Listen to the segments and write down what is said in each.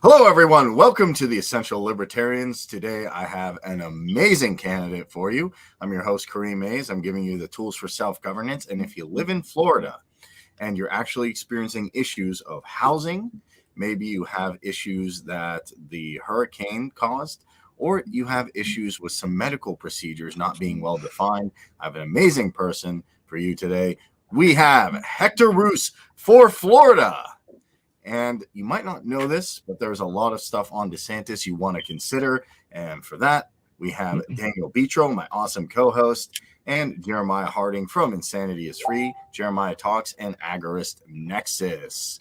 Hello, everyone. Welcome to the Essential Libertarians. Today, I have an amazing candidate for you. I'm your host, Kareem Mays. I'm giving you the tools for self-governance. And if you live in Florida and you're actually experiencing issues of housing, maybe you have issues that the hurricane caused, or you have issues with some medical procedures not being well defined, I have an amazing person for you today. We have Hector Roos for Florida. And you might not know this, but there's a lot of stuff on DeSantis you want to consider. And for that, we have Daniel Betro, my awesome co-host, and Jeremiah Harding from Insanity is Free, Jeremiah Talks, and Agorist Nexus.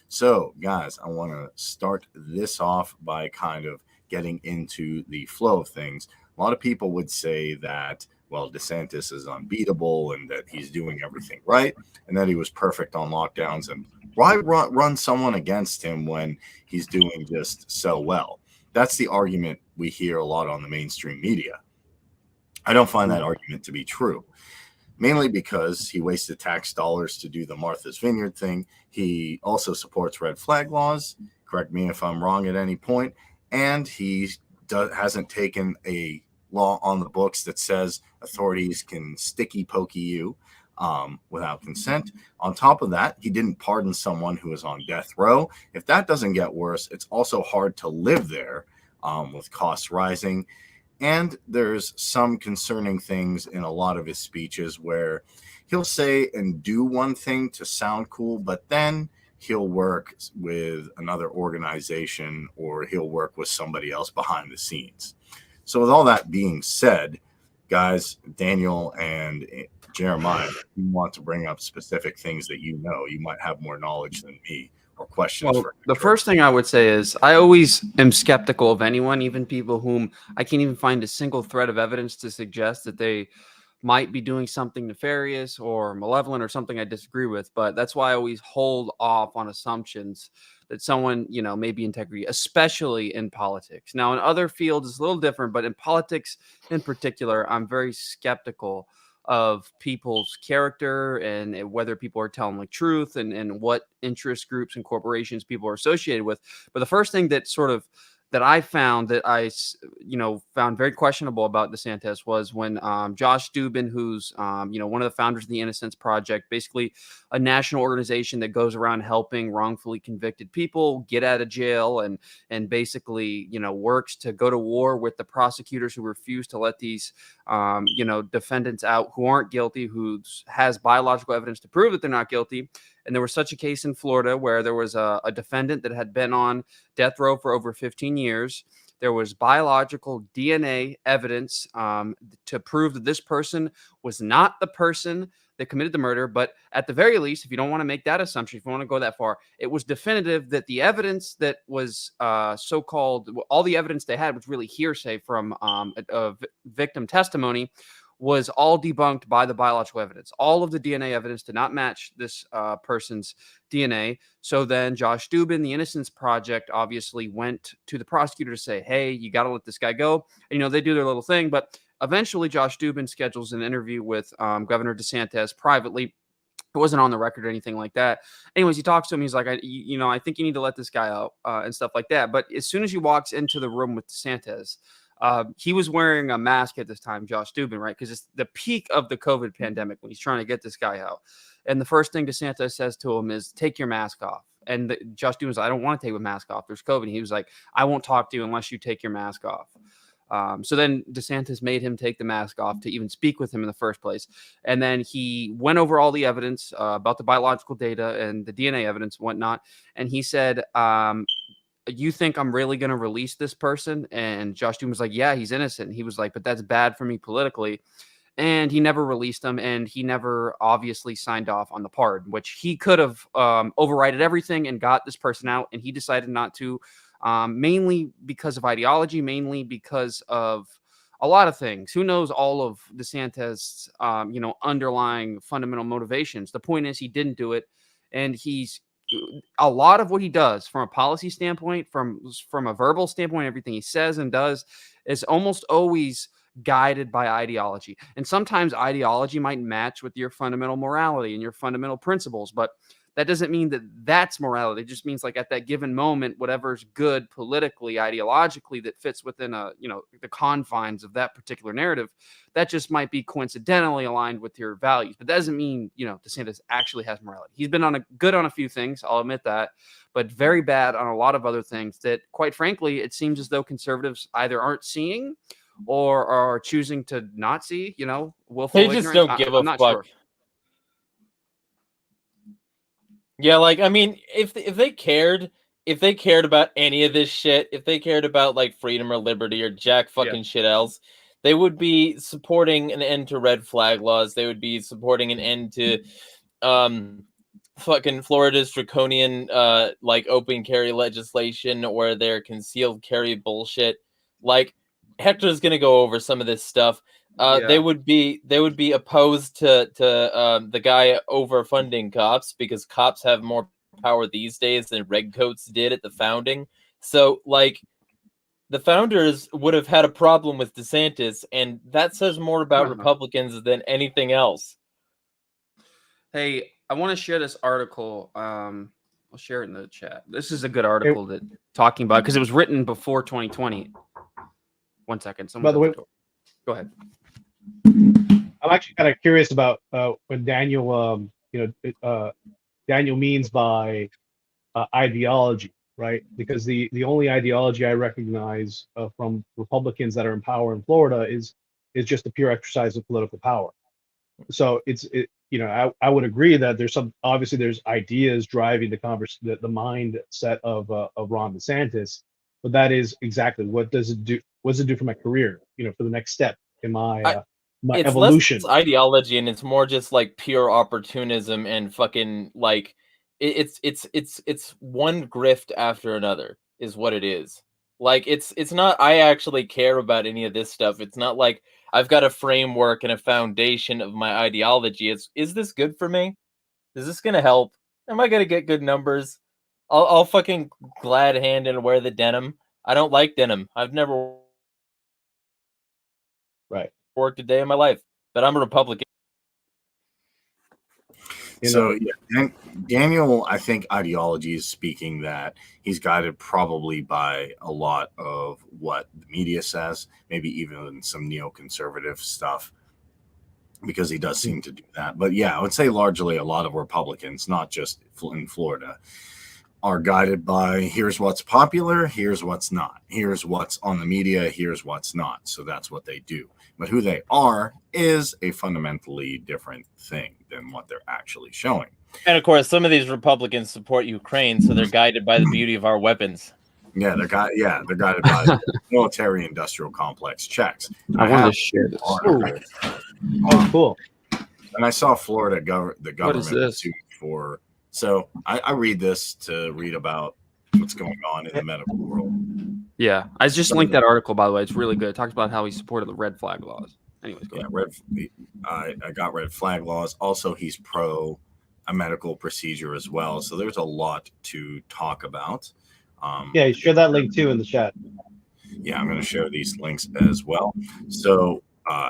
So, guys, I want to start this off by kind of getting into the flow of things. A lot of people would say that, well, DeSantis is unbeatable and that he's doing everything right and that he was perfect on lockdowns. And why run someone against him when he's doing just so well? That's the argument we hear a lot on the mainstream media. I don't find that argument to be true, mainly because he wasted tax dollars to do the Martha's Vineyard thing. He also supports red flag laws. Correct me if I'm wrong at any point. And he hasn't taken a law on the books that says authorities can sticky pokey you without consent. On top of that, he didn't pardon someone who is on death row. If that doesn't get worse, it's also hard to live there with costs rising. And there's some concerning things in a lot of his speeches where he'll say and do one thing to sound cool, but then he'll work with another organization or he'll work with somebody else behind the scenes. So with all that being said, guys, Daniel and Jeremiah, if you want to bring up specific things that you know, you might have more knowledge than me or questions. Well, the first thing I would say is I always am skeptical of anyone, even people whom I can't even find a single thread of evidence to suggest that they might be doing something nefarious or malevolent or something I disagree with. But that's why I always hold off on assumptions that someone, may be integrity, especially in politics. Now, in other fields, it's a little different, but in politics in particular, I'm very skeptical of people's character and whether people are telling the truth and what interest groups and corporations people are associated with. But the first thing that I found that I found very questionable about DeSantis was when Josh Dubin, who's one of the founders of the Innocence Project, basically a national organization that goes around helping wrongfully convicted people get out of jail and basically works to go to war with the prosecutors who refuse to let these defendants out who aren't guilty, who has biological evidence to prove that they're not guilty. And there was such a case in Florida where there was a defendant that had been on death row for over 15 years. There was biological DNA evidence to prove that this person was not the person that committed the murder. But at the very least, if you don't want to make that assumption, if you want to go that far, it was definitive that the evidence that was so-called, all the evidence they had was really hearsay from a victim testimony, was all debunked by the biological evidence. All of the DNA evidence did not match this person's DNA. So then Josh Dubin, the Innocence Project, obviously went to the prosecutor to say, hey, you got to let this guy go. And, they do their little thing. But eventually Josh Dubin schedules an interview with Governor DeSantis privately. It wasn't on the record or anything like that. Anyways, he talks to him. He's like, I think you need to let this guy out and stuff like that. But as soon as he walks into the room with DeSantis, he was wearing a mask at this time, Josh Dubin, right? Because it's the peak of the COVID pandemic when he's trying to get this guy out. And the first thing DeSantis says to him is, take your mask off. And Josh Dubin's like, I don't want to take my mask off. There's COVID. And he was like, I won't talk to you unless you take your mask off. So then DeSantis made him take the mask off to even speak with him in the first place. And then he went over all the evidence about the biological data and the DNA evidence and whatnot. And he said, you think I'm really going to release this person? And Josh Dubin was like, yeah, he's innocent. And he was like, but that's bad for me politically. And he never released him. And he never obviously signed off on the pardon, which he could have overrided everything and got this person out. And he decided not to, mainly because of ideology, mainly because of a lot of things. Who knows all of DeSantis, underlying fundamental motivations. The point is he didn't do it. And a lot of what he does from a policy standpoint, from a verbal standpoint, everything he says and does is almost always guided by ideology. And sometimes ideology might match with your fundamental morality and your fundamental principles. But that doesn't mean that that's morality. It just means like at that given moment, whatever's good politically, ideologically, that fits within the confines of that particular narrative, that just might be coincidentally aligned with your values. But that doesn't mean, DeSantis actually has morality. He's been good on a few things, I'll admit that, but very bad on a lot of other things that, quite frankly, it seems as though conservatives either aren't seeing or are choosing to not see, willful They just ignorance. don't give I'm a not fuck. sure. Yeah, like, I mean, if they cared about any of this shit, if they cared about like freedom or liberty or jack fucking shit else, they would be supporting an end to red flag laws. They would be supporting an end to fucking Florida's draconian like open carry legislation or their concealed carry bullshit. Like, Hector's gonna go over some of this stuff. They would be opposed to the guy overfunding cops, because cops have more power these days than redcoats did at the founding. So, like, the founders would have had a problem with DeSantis, and that says more about Republicans than anything else. Hey, I want to share this article. I'll share it in the chat. This is a good article that talking about, because it was written before 2020. 1 second. By the way, go ahead. I'm actually kind of curious about what Daniel, Daniel means by ideology, right? Because the only ideology I recognize from Republicans that are in power in Florida is just the pure exercise of political power. So I would agree that there's obviously there's ideas driving the mindset of Ron DeSantis, but that is exactly what does it do? What does it do for my career? For the next step in my it's evolution. Less ideology, and it's more just like pure opportunism and fucking like it's one grift after another is what it is. Like, it's not I actually care about any of this stuff. It's not like I've got a framework and a foundation of my ideology. Is this good for me? Is this gonna help? Am I gonna get good numbers? I'll fucking glad hand and wear the denim. I don't like denim. I've never worked a day in my life, but I'm a Republican. So yeah, Daniel, I think ideology is speaking that he's guided probably by a lot of what the media says, maybe even some neoconservative stuff, because he does seem to do that. But yeah, I would say largely a lot of Republicans, not just in Florida, are guided by here's what's popular, here's what's not, here's what's on the media, here's what's not. So that's what they do. But who they are is a fundamentally different thing than what they're actually showing. And of course, some of these Republicans support Ukraine, so they're guided by the beauty of our weapons. Yeah, they're guided by military-industrial complex checks. I wanted to share this. Oh, cool. And I saw Florida the government. What is this? So I read this to read about what's going on in the medical world. Yeah, I just linked that article, by the way. It's really good. It talks about how he supported the red flag laws. Anyways, go ahead. I got red flag laws. Also, he's pro a medical procedure as well. So there's a lot to talk about. Yeah, share that link too in the chat. Yeah, I'm going to share these links as well. So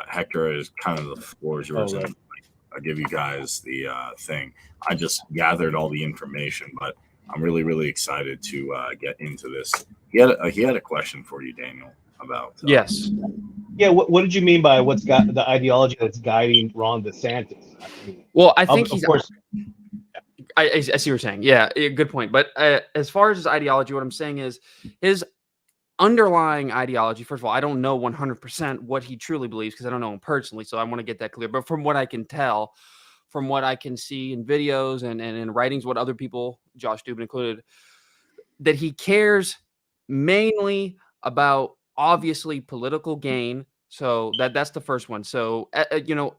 Hector, is kind of the floor is yours. Right. And I'll give you guys the thing. I just gathered all the information, but I'm really, really excited to get into this. He had a question for you, Daniel, about yes. Yeah, what did you mean by what's got the ideology that's guiding Ron DeSantis? Well, I think of course. I see what you're saying. Yeah, good point. But as far as his ideology, what I'm saying is his underlying ideology. First of all, I don't know 100% what he truly believes because I don't know him personally, so I want to get that clear. But from what I can tell, from what I can see in videos and in writings, what other people, Josh Dubin included, that he cares mainly about obviously political gain. So that's the first one. So,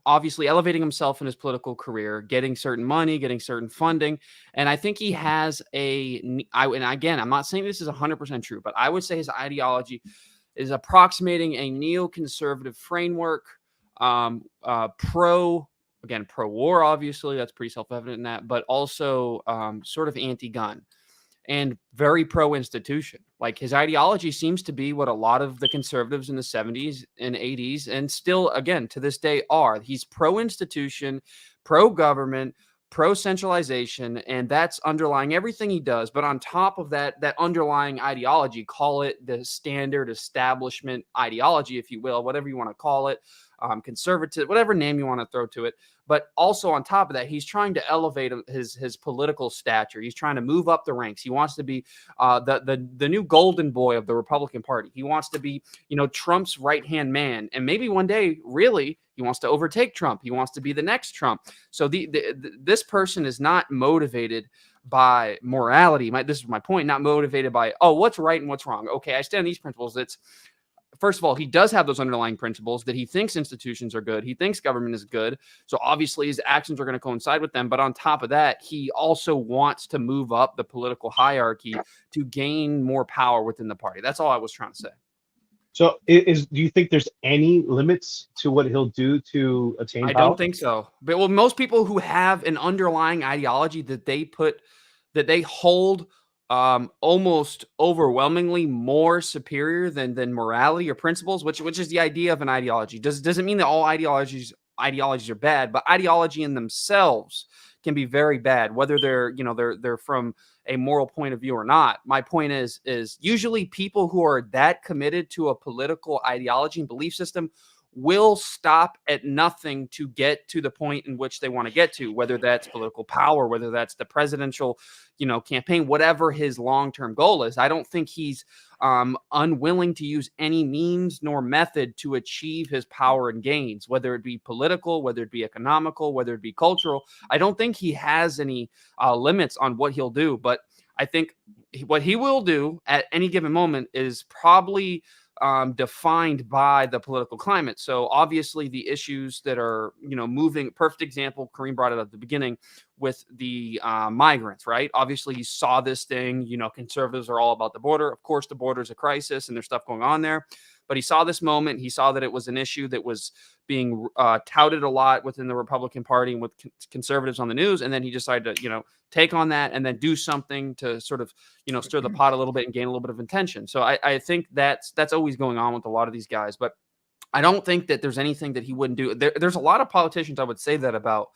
obviously elevating himself in his political career, getting certain money, getting certain funding. And I think he has and again, I'm not saying this is 100% true, but I would say his ideology is approximating a neoconservative framework, pro-war, obviously, that's pretty self-evident in that, but also sort of anti-gun and very pro-institution. Like, his ideology seems to be what a lot of the conservatives in the 70s and 80s and still, again, to this day are. He's pro-institution, pro-government, pro-centralization, and that's underlying everything he does. But on top of that, that underlying ideology, call it the standard establishment ideology, if you will, whatever you want to call it, conservative, whatever name you want to throw to it. But also on top of that, he's trying to elevate his political stature. He's trying to move up the ranks. He wants to be the new golden boy of the Republican Party. He wants to be, Trump's right-hand man. And maybe one day, really, he wants to overtake Trump. He wants to be the next Trump. So this person is not motivated by morality. This is my point, not motivated by, what's right and what's wrong. Okay, I stand on these principles. First of all, he does have those underlying principles that he thinks institutions are good. He thinks government is good. So obviously his actions are going to coincide with them. But on top of that, he also wants to move up the political hierarchy to gain more power within the party. That's all I was trying to say. So do you think there's any limits to what he'll do to attain power? I don't think so. But most people who have an underlying ideology that they hold almost overwhelmingly more superior than morality or principles, which is the idea of an ideology. Doesn't mean that all ideologies are bad, but ideology in themselves can be very bad, whether they're from a moral point of view or not. My point is usually people who are that committed to a political ideology and belief system will stop at nothing to get to the point in which they want to get to, whether that's political power, whether that's the presidential, campaign, whatever his long-term goal is. I don't think he's unwilling to use any means nor method to achieve his power and gains, whether it be political, whether it be economical, whether it be cultural. I don't think he has any limits on what he'll do, but I think what he will do at any given moment is probably defined by the political climate. So obviously the issues that are, moving, perfect example, Kareem brought it up at the beginning with the migrants, right? Obviously he saw this thing, conservatives are all about the border. Of course, the border is a crisis and there's stuff going on there. But he saw this moment. He saw that it was an issue that was being touted a lot within the Republican Party and with conservatives on the news. And then he decided to, take on that and then do something to sort of, stir the pot a little bit and gain a little bit of attention. So I think that's always going on with a lot of these guys. But I don't think that there's anything that he wouldn't do. There's a lot of politicians I would say that about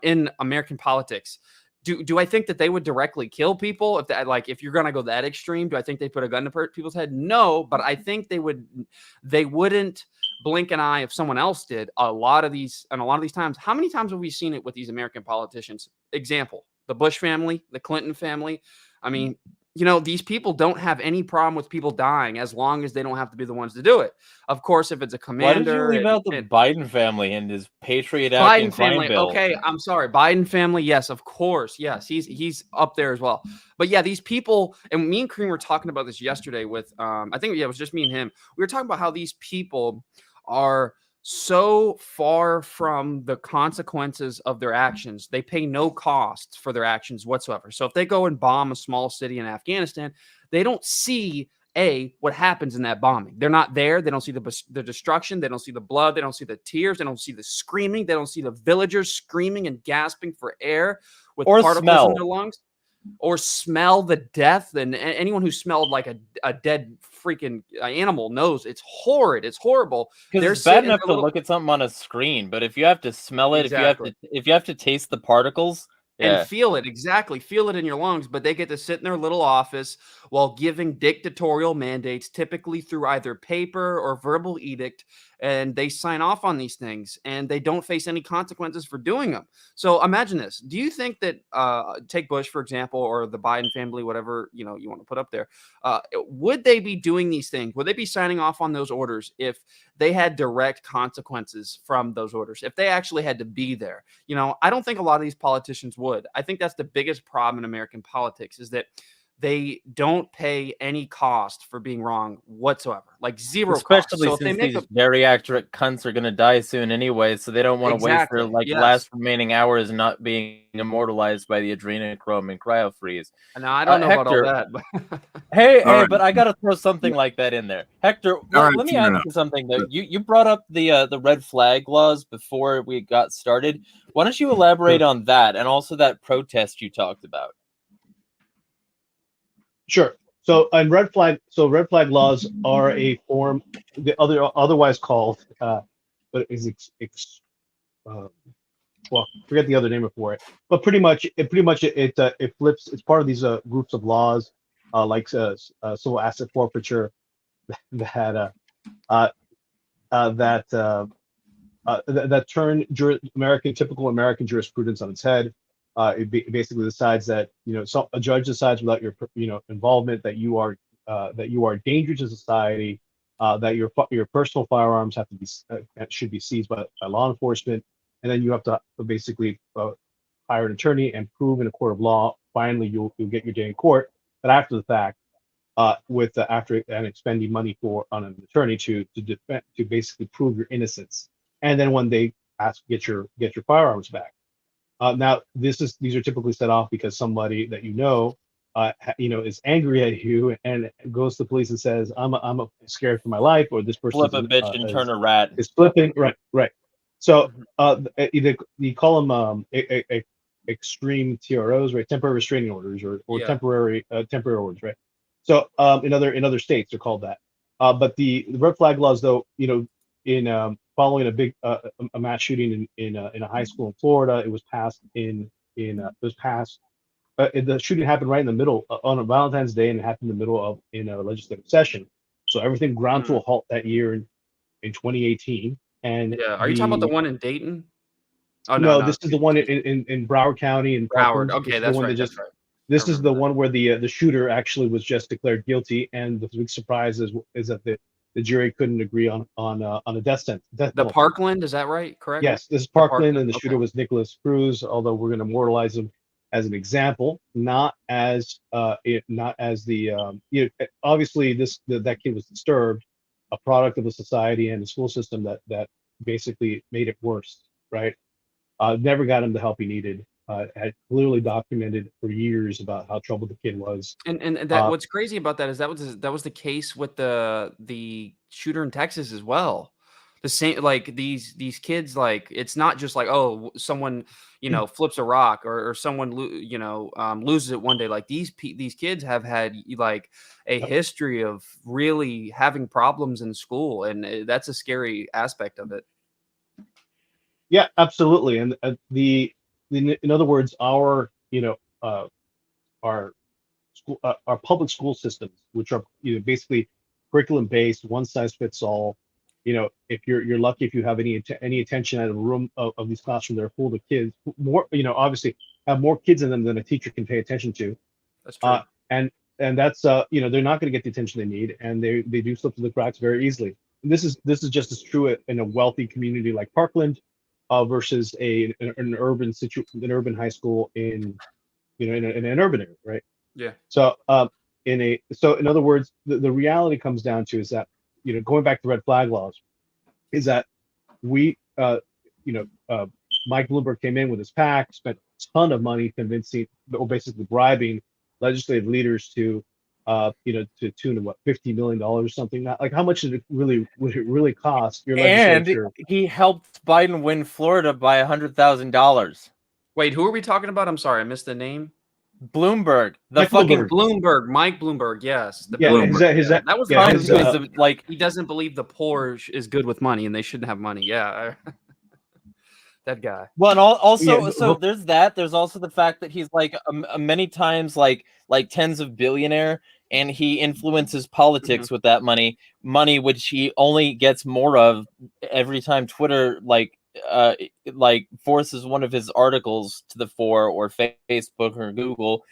in American politics. Do I think that they would directly kill people if you're going to go that extreme? Do I think they put a gun to people's head? No, but I think they wouldn't blink an eye if someone else did. A lot of these times, how many times have we seen it with these American politicians? Example, the Bush family, the Clinton family. I mean, these people don't have any problem with people dying as long as they don't have to be the ones to do it. Of course, if it's a commander. Why did you leave out the Biden family and his Patriot Act and crime bill? Okay, I'm sorry. Biden family, yes, of course. Yes, he's up there as well. But yeah, these people, and me and Kareem were talking about this yesterday with, I think, it was just me and him. We were talking about how these people are so far from the consequences of their actions. They pay no costs for their actions whatsoever. So if they go and bomb a small city in Afghanistan, they don't see what happens in that bombing. They're not there. They don't see the destruction. They don't see the blood. They don't see the tears. They don't see the screaming. They don't see the villagers screaming and gasping for air with particles in their lungs. Or smell the death. And anyone who smelled like a dead freaking animal knows it's horrid. It's horrible. Because it's bad enough to look at something on a screen, but if you have to smell it, exactly. if you have to taste the particles and feel it, exactly, feel it in your lungs, but they get to sit in their little office while giving dictatorial mandates, typically through either paper or verbal edict, and they sign off on these things and they don't face any consequences for doing them. So imagine this. Do you think that take Bush, for example, or the Biden family, whatever you want to put up there, would they be doing these things? Would they be signing off on those orders if they had direct consequences from those orders, if they actually had to be there? I don't think a lot of these politicians would. I think that's the biggest problem in American politics, is that they don't pay any cost for being wrong whatsoever, like zero cost. Especially since these bariatric cunts are going to die soon anyway, so they don't want to waste their last remaining hours not being immortalized by the adrenochrome and cryofreeze. Now, I don't know Hector, about all that. Hey, but I got to throw something like that in there. Hector, let me ask you something. Though. You brought up the red flag laws before we got started. Why don't you elaborate on that and also that protest you talked about? Sure. So, red flag laws are a form, otherwise called, well, forget the other name for it, but pretty much it flips. It's part of these groups of laws, like civil asset forfeiture that uh, that that turn typical American jurisprudence on its head. It basically decides that a judge decides without your involvement that you are dangerous to society, that your personal firearms have to be should be seized by law enforcement, and then you have to basically hire an attorney and prove in a court of law. Finally, you'll get your day in court, but after the fact, after and expending money on an attorney to defend to basically prove your innocence, and then when they get your firearms back. Now these are typically set off because somebody that is angry at you and goes to the police and says, I'm scared for my life, or this person Flip a bitch and turn a rat. is flipping. Right. So you call them extreme TROs, right? Temporary restraining orders or temporary orders, right? So in other states they're called that. But the red flag laws, though, in following a big a mass shooting in a high school in Florida, it was passed the shooting happened right in the middle on a Valentine's Day, and it happened in the middle of in a legislative session. So everything ground to a halt that year in 2018. And are you talking about the one in Dayton? Oh no, this is the one in Broward County in Broward. Okay, that's right. This is the one where the shooter actually was just declared guilty, and the big surprise is that the jury couldn't agree on a death sentence. The Parkland, is that right? Correct. Yes, this is Parkland, and the shooter was Nicholas Cruz. Although we're going to immortalize him as an example, not as obviously that kid was disturbed, a product of a society and a school system that basically made it worse, right? Never got him the help he needed. Had clearly documented for years about how troubled the kid was. And that what's crazy about that is that was the case with the shooter in Texas as well. The same, like these kids, like it's not just like, oh, someone flips a rock or someone loses it one day. Like these kids have had like a history of really having problems in school, and that's a scary aspect of it. Yeah, absolutely. And in other words, our public school systems, which are basically curriculum based, one size fits all. If you're lucky if you have any attention at a room of these classrooms that are full of kids, more obviously have more kids in them than a teacher can pay attention to. That's true. And that's they're not going to get the attention they need, and they do slip through the cracks very easily. And this is just as true in a wealthy community like Parkland versus an urban high school in an urban area, right? Yeah. So in other words, the reality comes down to is that going back to red flag laws, is that Mike Bloomberg came in with his PAC, spent a ton of money convincing or basically bribing legislative leaders to to tune of what, $50 million or something. Like how much would it really cost your legislature? And he helped Biden win Florida by $100,000. Wait, who are we talking about? I'm sorry, I missed the name. Bloomberg, Mike Bloomberg, yes. That was like he doesn't believe the poor is good with money and they shouldn't have money. Yeah, that guy. Well, and also, so there's that. There's also the fact that he's like many times like tens of billionaire, and he influences politics with that money, which he only gets more of every time Twitter like forces one of his articles to the fore, or Facebook or Google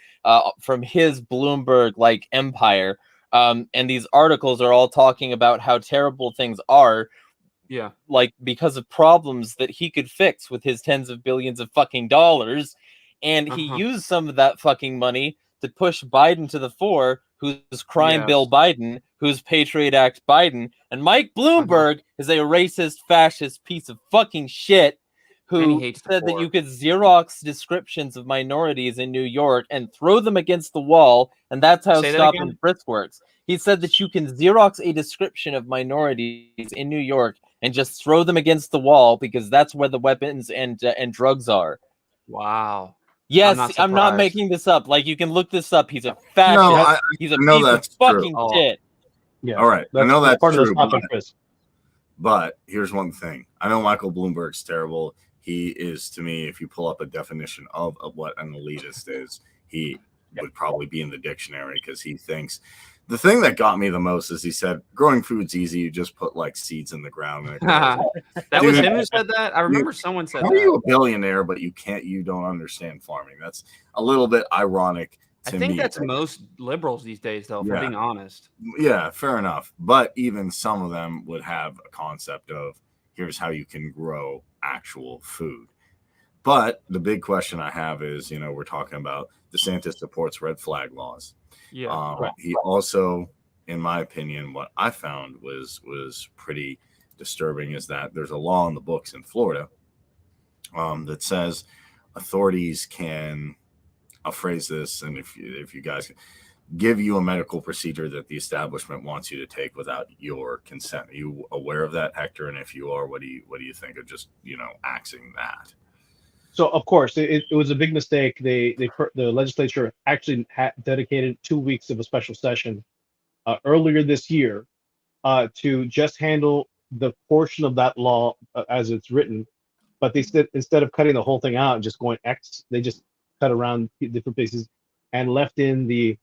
from his Bloomberg like empire, and these articles are all talking about how terrible things are, like because of problems that he could fix with his tens of billions of fucking dollars, and he used some of that fucking money to push Biden to the fore, who's Crime Bill Biden, who's Patriot Act Biden, and Mike Bloomberg is a racist, fascist piece of fucking shit who said that you could Xerox descriptions of minorities in New York and throw them against the wall, and that's how Stop and Frisk works. He said that you can Xerox a description of minorities in New York and just throw them against the wall because that's where the weapons and drugs are. Wow. Yes, I'm not making this up. Like, you can look this up. He's a fascist. He's a piece of fucking shit. Yeah. All right. I know that's true. But here's one thing. I know Michael Bloomberg's terrible. he is, to me, if you pull up a definition of what an elitist is, he would probably be in the dictionary, because he thinks the thing that got me the most is he said growing food's easy. You just put like seeds in the ground. And it grows. That was him who said that. I remember someone said How that. are you a billionaire, but you don't understand farming? That's a little bit ironic to me. I think that's most liberals these days, though, for being honest. Yeah, fair enough. But even some of them would have a concept of here's how you can grow actual food. But the big question I have is, we're talking about DeSantis supports red flag laws. Yeah. He also, in my opinion, what I found was pretty disturbing is that there's a law in the books in Florida that says authorities can, I'll phrase this, and if you guys give you a medical procedure that the establishment wants you to take without your consent. Are you aware of that, Hector? And if you are, what do you think of just axing that? So of course it was a big mistake. The legislature actually dedicated 2 weeks of a special session earlier this year to just handle the portion of that law as it's written. But they said instead of cutting the whole thing out and just going X, they just cut around different places and left in the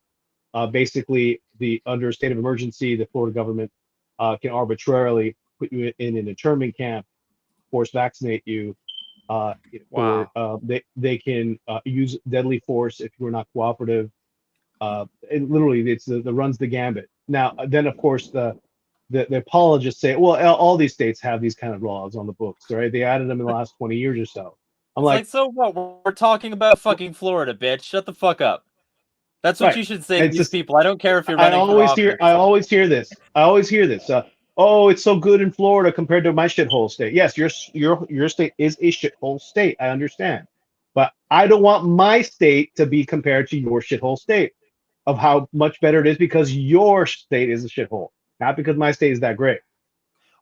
basically the under a state of emergency, the Florida government can arbitrarily put you in an internment camp, force vaccinate you. Or they can use deadly force if you're not cooperative. And literally, it's the runs the gambit. Now, then of course the apologists say, well, all these states have these kind of laws on the books, right? They added them in the last 20 years or so. I'm like, so what? We're talking about fucking Florida, bitch. Shut the fuck up. That's what you should say to these people. I don't care if you're running for office. I always hear this. Oh, it's so good in Florida compared to my shithole state. Yes, your state is a shithole state. I understand, but I don't want my state to be compared to your shithole state of how much better it is because your state is a shithole, not because my state is that great.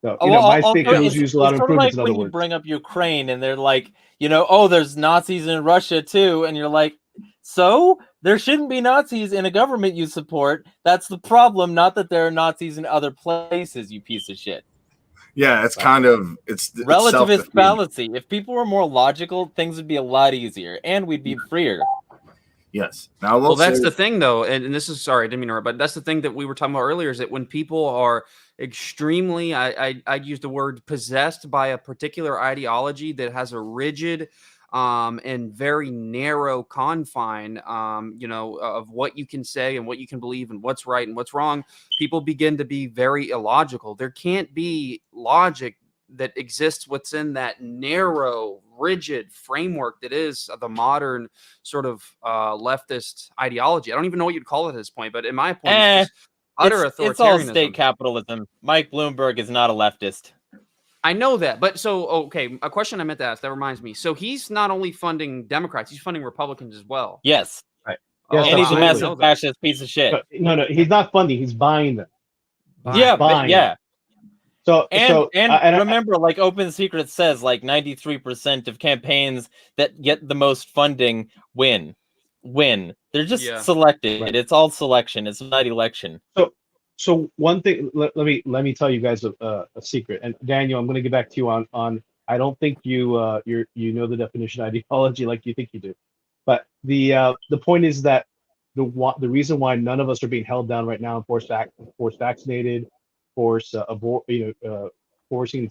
So my state can use a lot of improvements. In other words, when you bring up Ukraine and they're like, oh, there's Nazis in Russia too, and you're like, so there shouldn't be Nazis in a government you support. That's the problem, not that there are Nazis in other places, you piece of shit. Yeah, it's relativist fallacy. If people were more logical, things would be a lot easier and we'd be freer. Yes. Now, well, that's the thing, though, and this is sorry, I didn't mean to interrupt, but that's the thing that we were talking about earlier is that when people are extremely, I'd use the word possessed by a particular ideology that has a rigid and very narrow confine, of what you can say and what you can believe and what's right and what's wrong, people begin to be very illogical. There can't be logic that exists within that narrow, rigid framework that is the modern sort of leftist ideology. I don't even know what you'd call it at this point, but in my point, it's just utter authoritarianism. It's all state capitalism. Mike Bloomberg is not a leftist. I know that, but okay, a question I meant to ask, that reminds me. So he's not only funding Democrats, he's funding Republicans as well. Yes. Right. Yes, and he's a massive fascist piece of shit. No, he's not funding, he's buying them. Yeah. So remember, like Open Secret says, like 93% of campaigns that get the most funding win. They're just selected. Right. It's all selection. It's not election. So one thing, let me tell you guys a secret. And Daniel, I'm going to get back to you on. I don't think you know the definition of ideology like you think you do, but the point is that the reason why none of us are being held down right now and forced vaccinated, forcing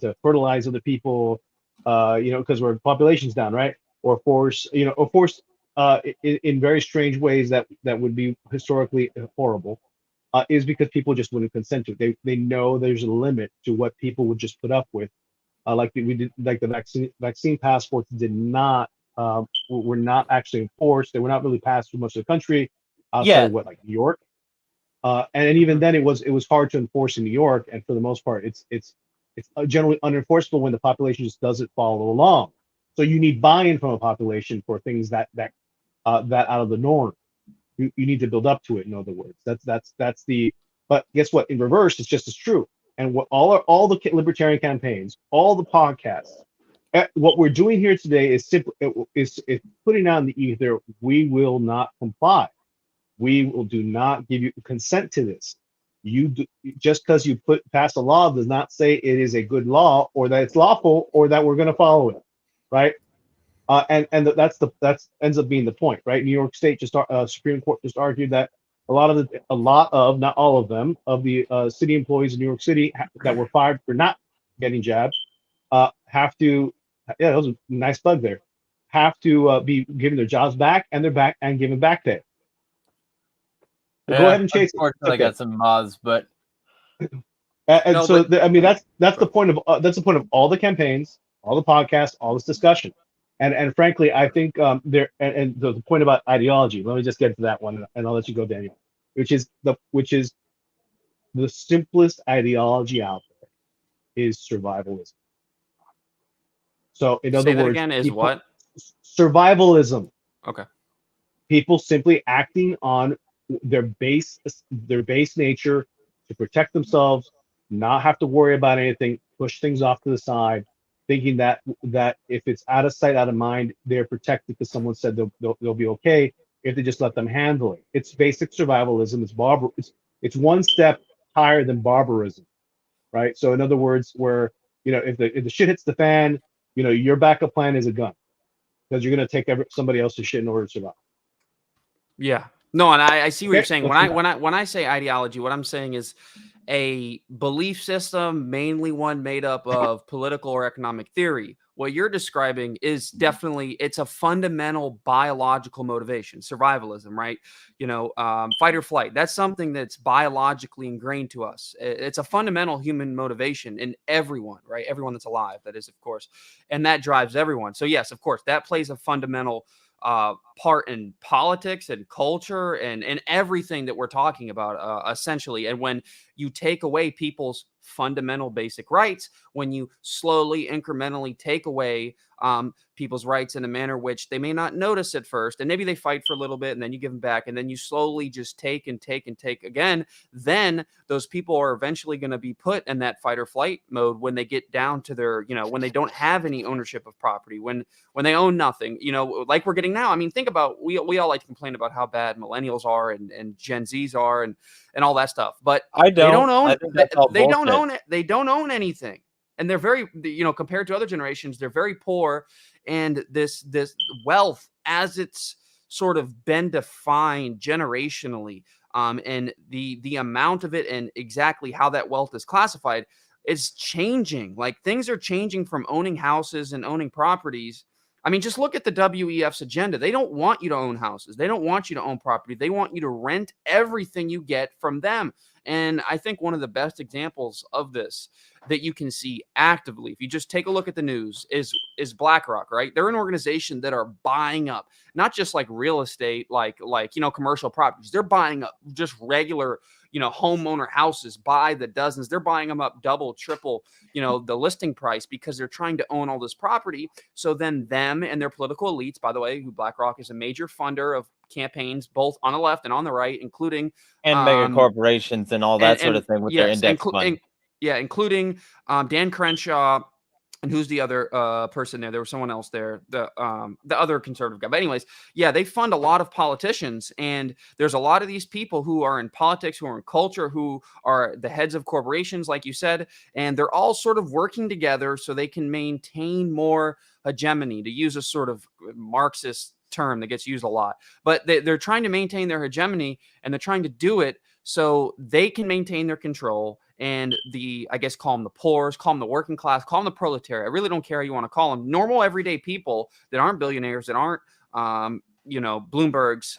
to fertilize other people, because our population's down, right? Or force in very strange ways that would be historically horrible. Is because people just wouldn't consent to it. They know there's a limit to what people would just put up with. Like the vaccine passports did not were not actually enforced. They were not really passed through most of the country outside of like New York. And even then it was hard to enforce in New York, and for the most part it's generally unenforceable when the population just doesn't follow along. So you need buy-in from a population for things that out of the norm. You need to build up to it. In other words, that's the. But guess what? In reverse, it's just as true. And what all the libertarian campaigns, all the podcasts, what we're doing here today is simply is putting on the ether. We will not comply. We will do not give you consent to this. Just because you pass a law does not say it is a good law or that it's lawful or that we're going to follow it. right? That's ends up being the point, right? New York State Supreme Court just argued that not all of them, of the city employees in New York City that were fired for not getting jabs, have to, yeah, that was a nice bug there, have to be given their jobs back and given back pay. But go ahead and chase it. Unfortunately, Okay. I got some moths, but I mean, that's the point of all the campaigns, all the podcasts, all this discussion, and frankly, I think and the point about ideology. Let me just get to that one, and I'll let you go, Daniel. Which is the simplest ideology out there is survivalism. So, in other Say that words, again, is what? Survivalism. Okay. People simply acting on their base nature to protect themselves, not have to worry about anything, push things off to the side, thinking that if it's out of sight, out of mind, they're protected because someone said they'll be okay if they just let them handle it. It's basic survivalism. It's one step higher than barbarism, right? So in other words, where if the shit hits the fan, your backup plan is a gun because you're going to take somebody else's shit in order to survive. Yeah. No, and I see what you're Okay, saying. When I say ideology, what I'm saying is a belief system, mainly one made up of political or economic theory. What you're describing is definitely, it's a fundamental biological motivation, survivalism, right? Fight or flight. That's something that's biologically ingrained to us. It's a fundamental human motivation in everyone, right? Everyone that's alive, that is, of course, and that drives everyone. So yes, of course, that plays a fundamental part in politics and culture and everything that we're talking about, essentially. And when you take away people's fundamental basic rights, when you slowly, incrementally take away people's rights in a manner which they may not notice at first, and maybe they fight for a little bit and then you give them back, and then you slowly just take and take and take again, then those people are eventually going to be put in that fight or flight mode when they get down to their, when they don't have any ownership of property, when they own nothing, like we're getting now. I mean, think about, we all like to complain about how bad millennials are and Gen Zs are and all that stuff, but they don't own it. They don't own anything. And they're very, compared to other generations, they're very poor. And this wealth, as it's sort of been defined generationally, and the amount of it and exactly how that wealth is classified is changing. Like, things are changing from owning houses and owning properties. I mean, just look at the WEF's agenda. They don't want you to own houses. They don't want you to own property. They want you to rent everything you get from them. And I think one of the best examples of this that you can see actively, if you just take a look at the news, is BlackRock, right? They're an organization that are buying up not just like real estate, like commercial properties. They're buying up just regular, homeowner houses by the dozens. They're buying them up double, triple, the listing price, because they're trying to own all this property. So then them and their political elites, by the way, who BlackRock is a major funder of campaigns, both on the left and on the right, including mega corporations and all that sort of thing with their index fund. Including Dan Crenshaw. And who's the other person there? There was someone else there, the other conservative guy. But anyways, yeah, they fund a lot of politicians. And there's a lot of these people who are in politics, who are in culture, who are the heads of corporations, like you said. And they're all sort of working together so they can maintain more hegemony, to use a sort of Marxist term that gets used a lot. But they're trying to maintain their hegemony, and they're trying to do it so they can maintain their control. And call them the poor, call them the working class, call them the proletariat. I really don't care how you want to call them. Normal, everyday people that aren't billionaires, that aren't, Bloombergs,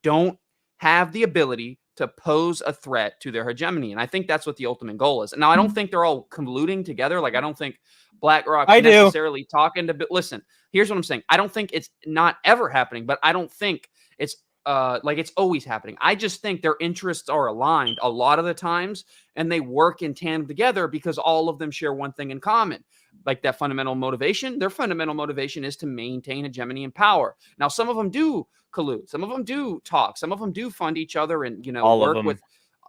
don't have the ability to pose a threat to their hegemony. And I think that's what the ultimate goal is. And now, I don't think they're all colluding together. Like, I don't think BlackRock's necessarily talking to. Listen, here's what I'm saying. I don't think it's not ever happening, but I don't think it's it's always happening. I just think their interests are aligned a lot of the times, and they work in tandem together because all of them share one thing in common, like that fundamental motivation. Their fundamental motivation is to maintain hegemony and power. Now, some of them do collude, some of them do talk, some of them do fund each other, and work with.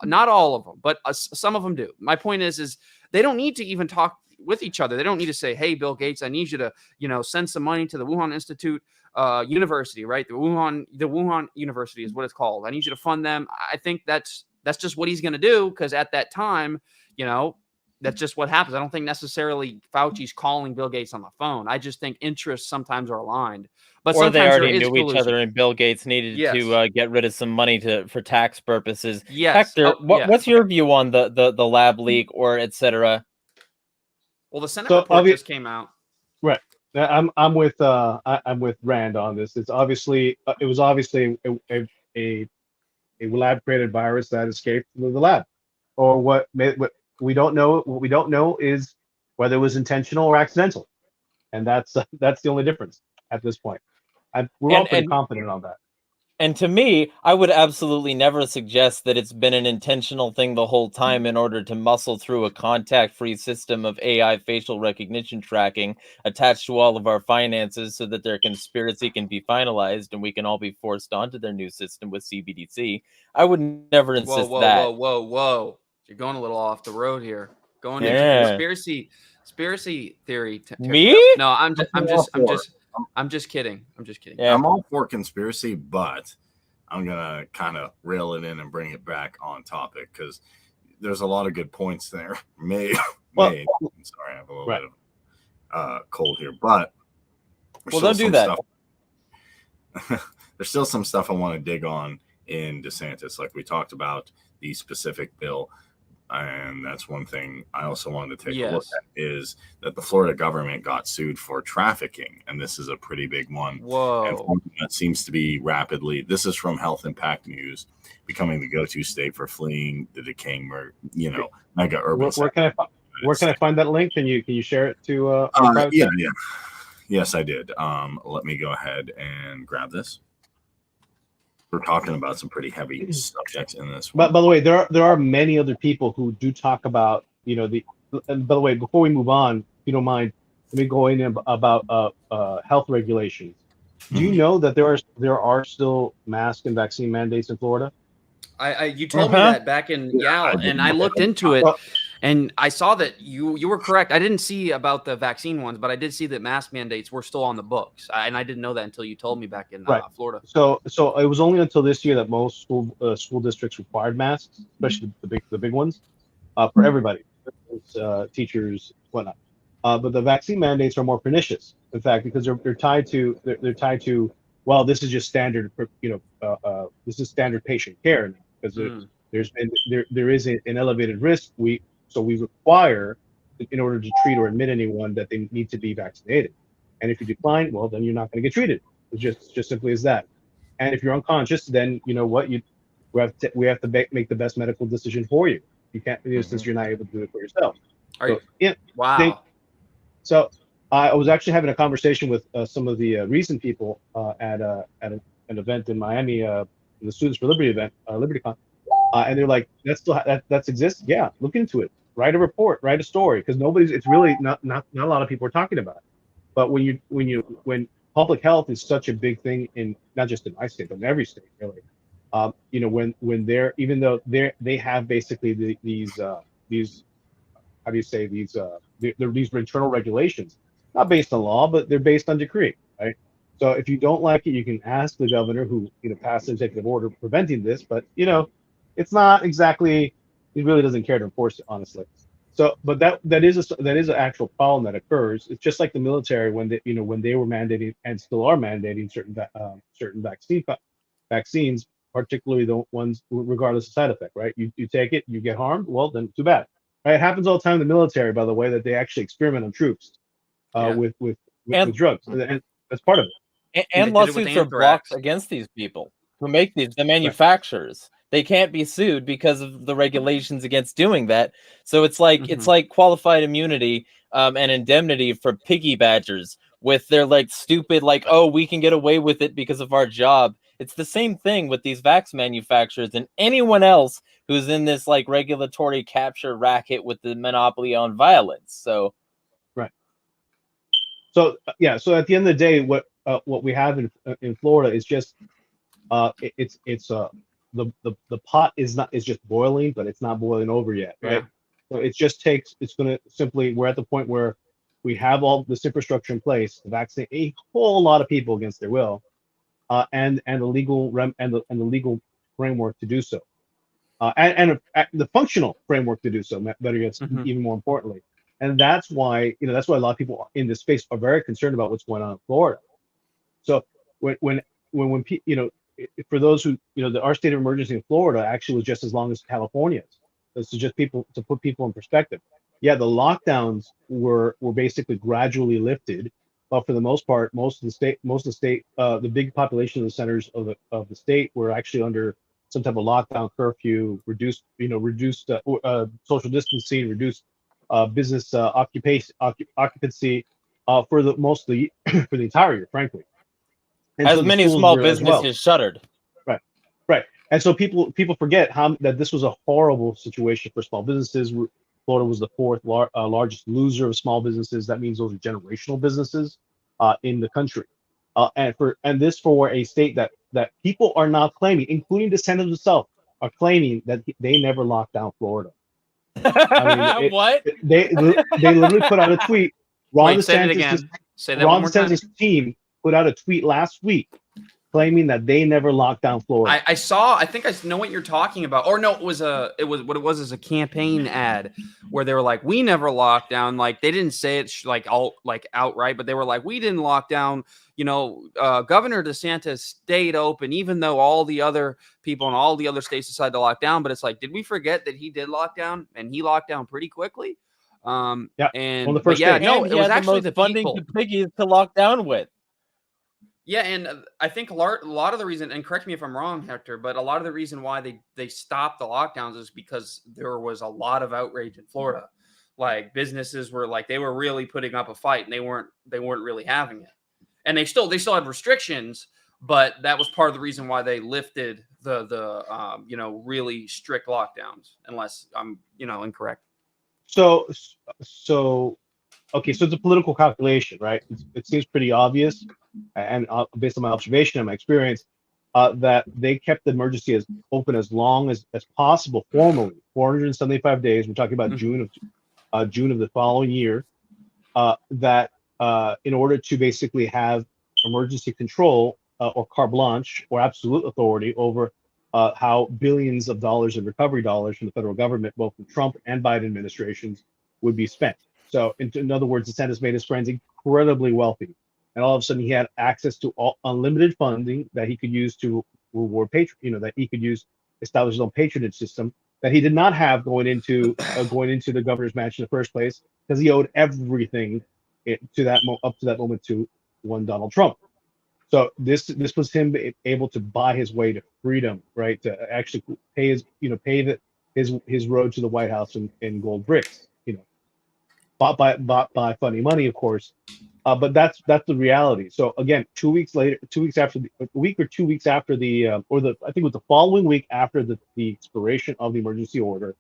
Not all of them, but some of them do. My point is they don't need to even talk with each other. They don't need to say, "Hey, Bill Gates, I need you to, send some money to the Wuhan Institute University," right? The Wuhan University is what it's called. I need you to fund them. I think that's just what he's going to do, because at that time, that's just what happens. I don't think necessarily Fauci's calling Bill Gates on the phone. I just think interests sometimes are aligned. But or they sometimes already there is knew each collusion. other, and Bill Gates needed Yes. to get rid of some money for tax purposes. Yes. Hector, Oh, yeah. what's your view on the lab leak or etc.? Well, the Senate So, report just came out. Right. I'm with Rand on this. It was obviously a lab created virus that escaped the lab, or what we don't know. What we don't know is whether it was intentional or accidental, and that's the only difference at this point. We're all pretty confident on that. And to me, I would absolutely never suggest that it's been an intentional thing the whole time in order to muscle through a contact-free system of AI facial recognition tracking attached to all of our finances so that their conspiracy can be finalized and we can all be forced onto their new system with CBDC. I would never insist that. Whoa. You're going a little off the road here. Going into conspiracy theory. Me? No, I'm just kidding. Yeah. I'm all for conspiracy, but I'm gonna kind of reel it in and bring it back on topic because there's a lot of good points there made. Sorry, I have a little bit of cold here, but don't do that. There's still some stuff I want to dig on in DeSantis, like we talked about the specific bill. And that's one thing I also wanted to take a look at is that the Florida government got sued for trafficking. And this is a pretty big one. Whoa. And that seems to be rapidly, this is from Health Impact News, becoming the go-to state for fleeing the decaying, mega urban. Where can I find that link? Can you share it to? Yeah. Yes, I did. Let me go ahead and grab this. We're talking about some pretty heavy subjects in this one. But by the way, there are many other people who do talk about, and by the way, before we move on, if you don't mind, let me go in about health regulations. Do you know that there are still mask and vaccine mandates in Florida? You told me that back in and I looked into it. And I saw that you were correct. I didn't see about the vaccine ones, but I did see that mask mandates were still on the books. And I didn't know that until you told me back in Florida. So it was only until this year that most school districts required masks, especially the big ones, for everybody, teachers, whatnot. But the vaccine mandates are more pernicious, in fact, because they're tied to well, this is just standard, this is standard patient care because there is an elevated risk. So we require, in order to treat or admit anyone, that they need to be vaccinated. And if you decline, well, then you're not going to get treated. It's just simply as that. And if you're unconscious, then you know what we have to make the best medical decision for you. You can't, since you're not able to do it for yourself. Wow. So I was actually having a conversation with some of the recent people at an event in Miami, the Students for Liberty event, LibertyCon, and they're like, that exists. Yeah, look into it. Write a report, write a story, because it's really not a lot of people are talking about it. But when public health is such a big thing in not just in my state, but in every state, really, when they're, even though they have basically these how do you say, these internal regulations, not based on law, but they're based on decree, right? So if you don't like it, you can ask the governor who passed an executive order preventing this, but it's not exactly, he really doesn't care to enforce it, honestly. So, but that is an actual problem that occurs. It's just like the military when they were mandating and still are mandating certain vaccines, particularly the ones regardless of side effect, right? You take it, you get harmed, well then too bad. Right? It happens all the time in the military, by the way, that they actually experiment on troops with drugs, and that's part of it. And lawsuits are blocked against these people who make the manufacturers. Right. They can't be sued because of the regulations against doing that. So it's like it's like qualified immunity and indemnity for piggy badgers with their stupid oh, we can get away with it because of our job. It's the same thing with these vax manufacturers and anyone else who's in this regulatory capture racket with the monopoly on violence. So So so at the end of the day, what we have in Florida is just the pot is just boiling, but it's not boiling over yet, right? So we're at the point where we have all this infrastructure in place to vaccinate a whole lot of people against their will, and the legal framework to do so. and the functional framework to do so. Better yet, even more importantly, and that's why that's why a lot of people in this space are very concerned about what's going on in Florida. So when for those who our state of emergency in Florida actually was just as long as California's. This is just to put people in perspective. Yeah, the lockdowns were basically gradually lifted, but for the most part, most of the state, the big population of the centers of the state were actually under some type of lockdown, curfew, reduced social distancing, reduced business occupancy for the mostly for the entire year, frankly. And as so the many schools small were as well. businesses shuttered. Right. And so people forget that this was a horrible situation for small businesses. Florida was the fourth largest loser of small businesses. That means those are generational businesses in the country. And this for a state that people are now claiming, including the Senate itself, are claiming that they never locked down Florida. I mean, What? They literally put out a tweet. Wait, say it again. Say that one more time. Ron DeSantis' team put out a tweet last week claiming that they never locked down Florida. I think I know what you're talking about. Or no, it was a campaign ad where they were like, we never locked down. Like they didn't say it outright, but they were like, we didn't lock down. Governor DeSantis stayed open, even though all the other people in all the other states decided to lock down. But it's like, did we forget that he did lock down, and he locked down pretty quickly? Yeah. And well, the first yeah, day. no, it was actually the funding people. piggies to lock down with. Yeah, and I think a lot of the reason, and correct me if I'm wrong, Hector, but a lot of the reason why they stopped the lockdowns is because there was a lot of outrage in Florida. Like businesses were like they were really putting up a fight, and they weren't really having it. And they still had restrictions, but that was part of the reason why they lifted the really strict lockdowns. Unless I'm incorrect. So okay, so it's a political calculation, right? It seems pretty obvious, and based on my observation and my experience, that they kept the emergency as open as long as possible formally, 475 days. We're talking about June of the following year. That in order to basically have emergency control or carte blanche or absolute authority over how billions of dollars of recovery dollars from the federal government, both from Trump and Biden administrations, would be spent. So, in other words, DeSantis made his friends incredibly wealthy, and all of a sudden he had access to all unlimited funding that he could use to reward that he could use establish his own patronage system that he did not have going into the governor's mansion in the first place because he owed everything up to that moment to one Donald Trump. So this was him able to buy his way to freedom, right? To actually pay his road to the White House in gold bricks, bought by funny money, of course. But that's the reality. So again, 2 weeks later, a week or 2 weeks after I think it was the following week after the expiration of the emergency order,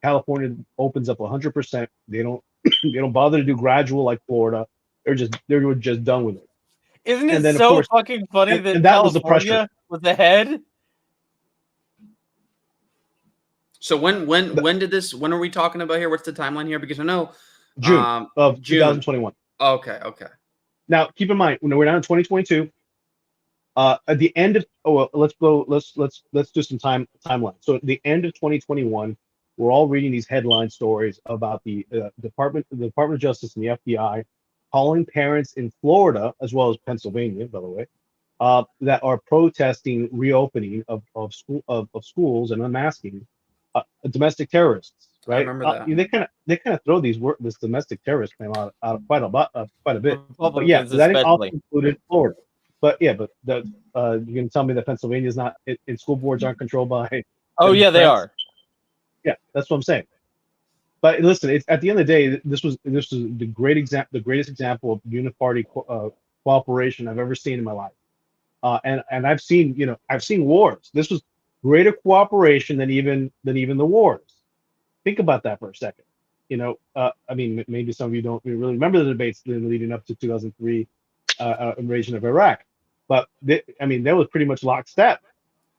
California opens up 100%. They don't bother to do gradual like Florida. They're just done with it. Isn't it so fucking funny that California was ahead? So when did this? When are we talking about here? What's the timeline here? Because I know June of 2021. Okay. Now keep in mind when we're now in 2022. At the end of let's do some timeline. So at the end of 2021, we're all reading these headline stories about the Department of Justice and the FBI calling parents in Florida as well as Pennsylvania, by the way, that are protesting reopening of schools and unmasking domestic terrorists. Right? I remember that. They kind of throw this domestic terrorist claim out quite a bit. But yeah, that also included Florida. But yeah, but you're going to tell me that Pennsylvania is not, and school boards aren't controlled by. Oh yeah, they are. Yeah, that's what I'm saying. But listen, it's at the end of the day, this was the greatest example of uniparty cooperation I've ever seen in my life. And I've seen wars. This was greater cooperation than even the wars. Think about that for a second. I mean, maybe some of you don't really remember the debates leading up to 2003 invasion of Iraq, but there was pretty much lockstep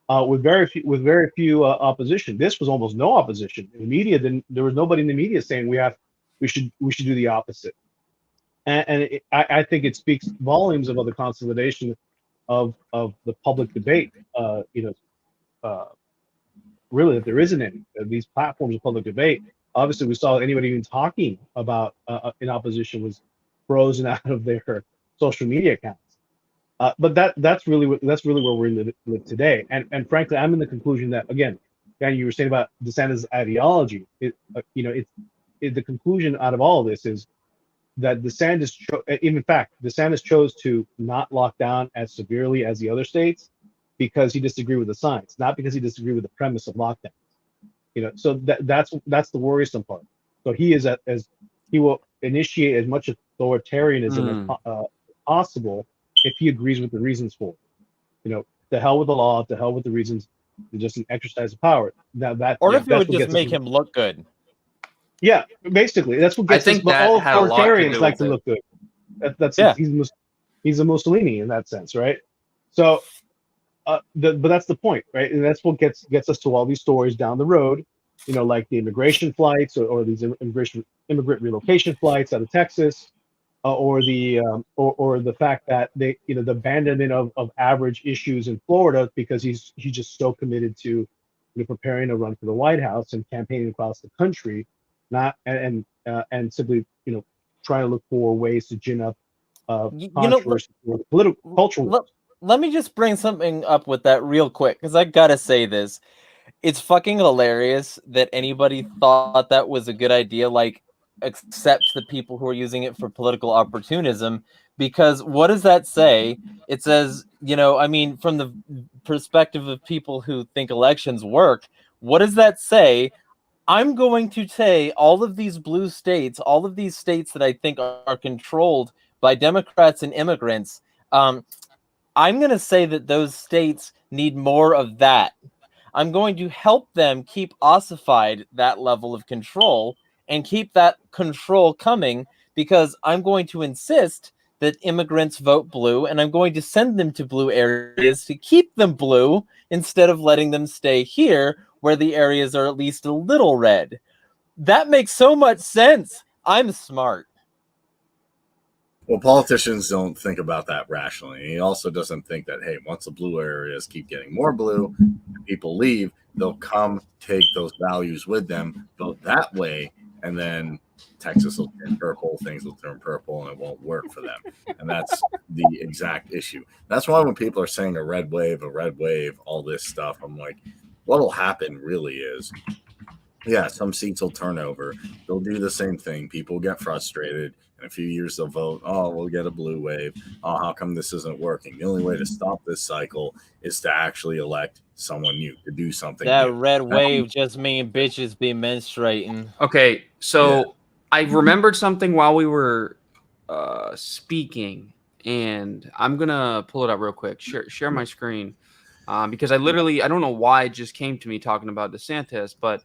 with very few opposition. This was almost no opposition. In the media, there was nobody in the media saying we should do the opposite. And I think it speaks volumes about the consolidation of the public debate. really that there isn't any. These platforms of public debate. Obviously, we saw anybody even talking about in opposition was frozen out of their social media accounts. But that's really where we live today. And frankly, I'm in the conclusion that again, Dan, you were saying about DeSantis' ideology. The conclusion out of all of this is that DeSantis chose to not lock down as severely as the other states because he disagreed with the science, not because he disagreed with the premise of lockdown. So that's the worrisome part. So he will initiate as much authoritarianism as possible if he agrees with the reasons for it. To hell with the law, to hell with the reasons, just an exercise of power. Or if it would just make him look good. Yeah, basically, that's what gets us. But all authoritarians like to look good. He's a Mussolini in that sense, right? So, but that's the point, right? And that's what gets us to all these stories down the road, like the immigration flights or these immigrant relocation flights out of Texas, or the fact that the abandonment of average issues in Florida because he's just so committed to preparing to run for the White House and campaigning across the country, not and simply trying to look for ways to gin up controversy for the political cultural. Let me just bring something up with that real quick because I gotta say this. It's fucking hilarious that anybody thought that was a good idea, like except the people who are using it for political opportunism. Because what does that say? It says, from the perspective of people who think elections work, what does that say? I'm going to say all of these blue states, all of these states that I think are controlled by Democrats and immigrants, I'm going to say that those states need more of that. I'm going to help them keep ossified that level of control and keep that control coming because I'm going to insist that immigrants vote blue and I'm going to send them to blue areas to keep them blue instead of letting them stay here where the areas are at least a little red. That makes so much sense. I'm smart. Well, politicians don't think about that rationally. He also doesn't think that, hey, once the blue areas keep getting more blue, people leave, they'll come take those values with them, vote that way, and then Texas will turn purple, things will turn purple, and it won't work for them. And that's the exact issue. That's why when people are saying a red wave, all this stuff, I'm like, what will happen really is, yeah, some seats will turn over. They'll do the same thing. People get frustrated. In a few years, they'll vote, oh, we'll get a blue wave. Oh, how come this isn't working? The only way to stop this cycle is to actually elect someone new to do something. That red wave just mean bitches be menstruating. Okay, so I remembered something while we were speaking, and I'm going to pull it up real quick. Share my screen. Because I don't know why it just came to me talking about DeSantis, but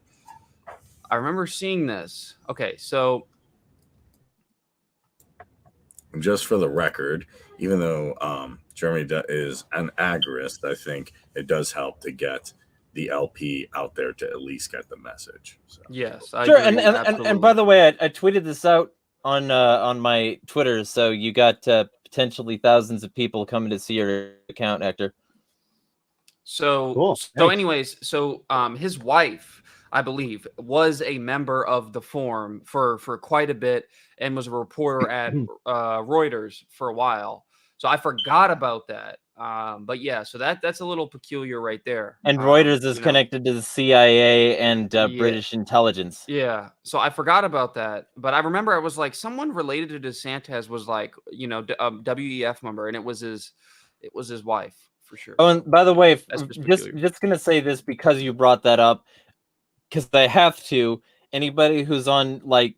I remember seeing this. Okay, so just for the record, even though Jeremy is an agorist, I think it does help to get the LP out there to at least get the message. So. Yes, sure. And by the way, I tweeted this out on my Twitter, so you got potentially thousands of people coming to see your account, Hector. So, cool. Anyways, his wife, I believe, was a member of the Forum for quite a bit and was a reporter at Reuters for a while. So I forgot about that. But yeah, so that's a little peculiar right there. And Reuters is connected to the CIA and British intelligence. Yeah. So I forgot about that. But I remember it was like someone related to DeSantis was like, a WEF member, and it was his wife. For sure. Oh, and by the way, just gonna say this because you brought that up, because I have to. Anybody who's on like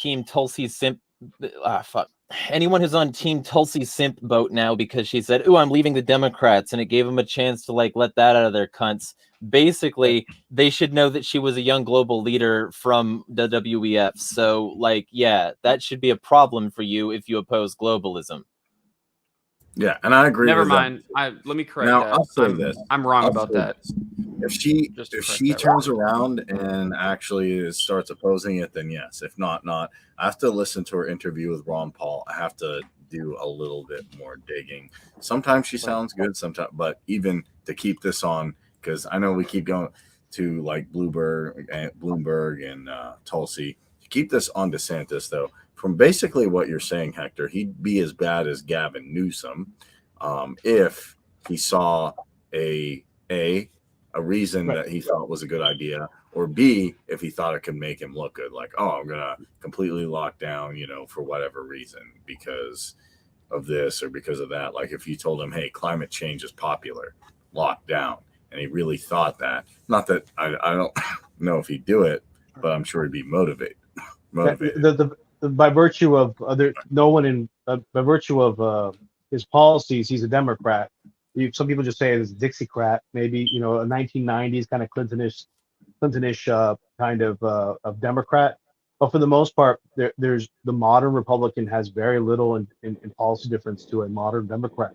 Team Tulsi Simp, anyone who's on Team Tulsi Simp boat now because she said, "Ooh, I'm leaving the Democrats," and it gave them a chance to like let that out of their cunts. Basically, they should know that she was a young global leader from the WEF. So, like, yeah, that should be a problem for you if you oppose globalism. Yeah, and I agree. Never mind. Let me correct that. I'll say this. I'm wrong about that. If she turns around and actually starts opposing it, then yes. If not. I have to listen to her interview with Ron Paul. I have to do a little bit more digging. Sometimes she sounds good, sometimes, but even to keep this on, because I know we keep going to like Bloomberg and Tulsi. To keep this on DeSantis, though, from basically what you're saying, Hector, he'd be as bad as Gavin Newsom if he saw a reason that he thought was a good idea, or B, if he thought it could make him look good, like, oh, I'm gonna completely lock down, for whatever reason, because of this or because of that. Like if you told him, hey, climate change is popular, lock down, and he really thought that. Not that I don't know if he'd do it, but I'm sure he'd be motivated. By virtue of by virtue of his policies, he's a Democrat. Some people just say it's Dixiecrat, maybe a 1990s kind of Clintonish kind of Democrat. But for the most part, there's the modern Republican has very little in policy difference to a modern Democrat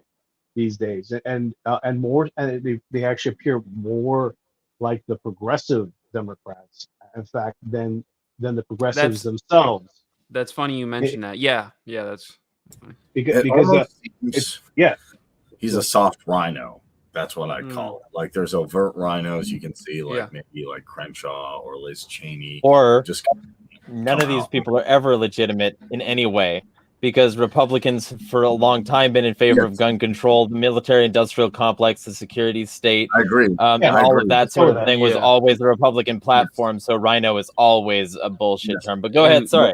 these days, and more, and they actually appear more like the progressive Democrats, in fact, than the progressives themselves. That's funny you mentioned that. Yeah, that's funny. Because he's a soft rhino. That's what I call it. Like there's overt rhinos you can see, like maybe like Crenshaw or Liz Cheney, or just none of these people are ever legitimate in any way, because Republicans for a long time been in favor of gun control, the military-industrial complex, the security state. I agree. And all of that sort of thing was always the Republican platform. So rhino is always a bullshit term. But go ahead. Sorry.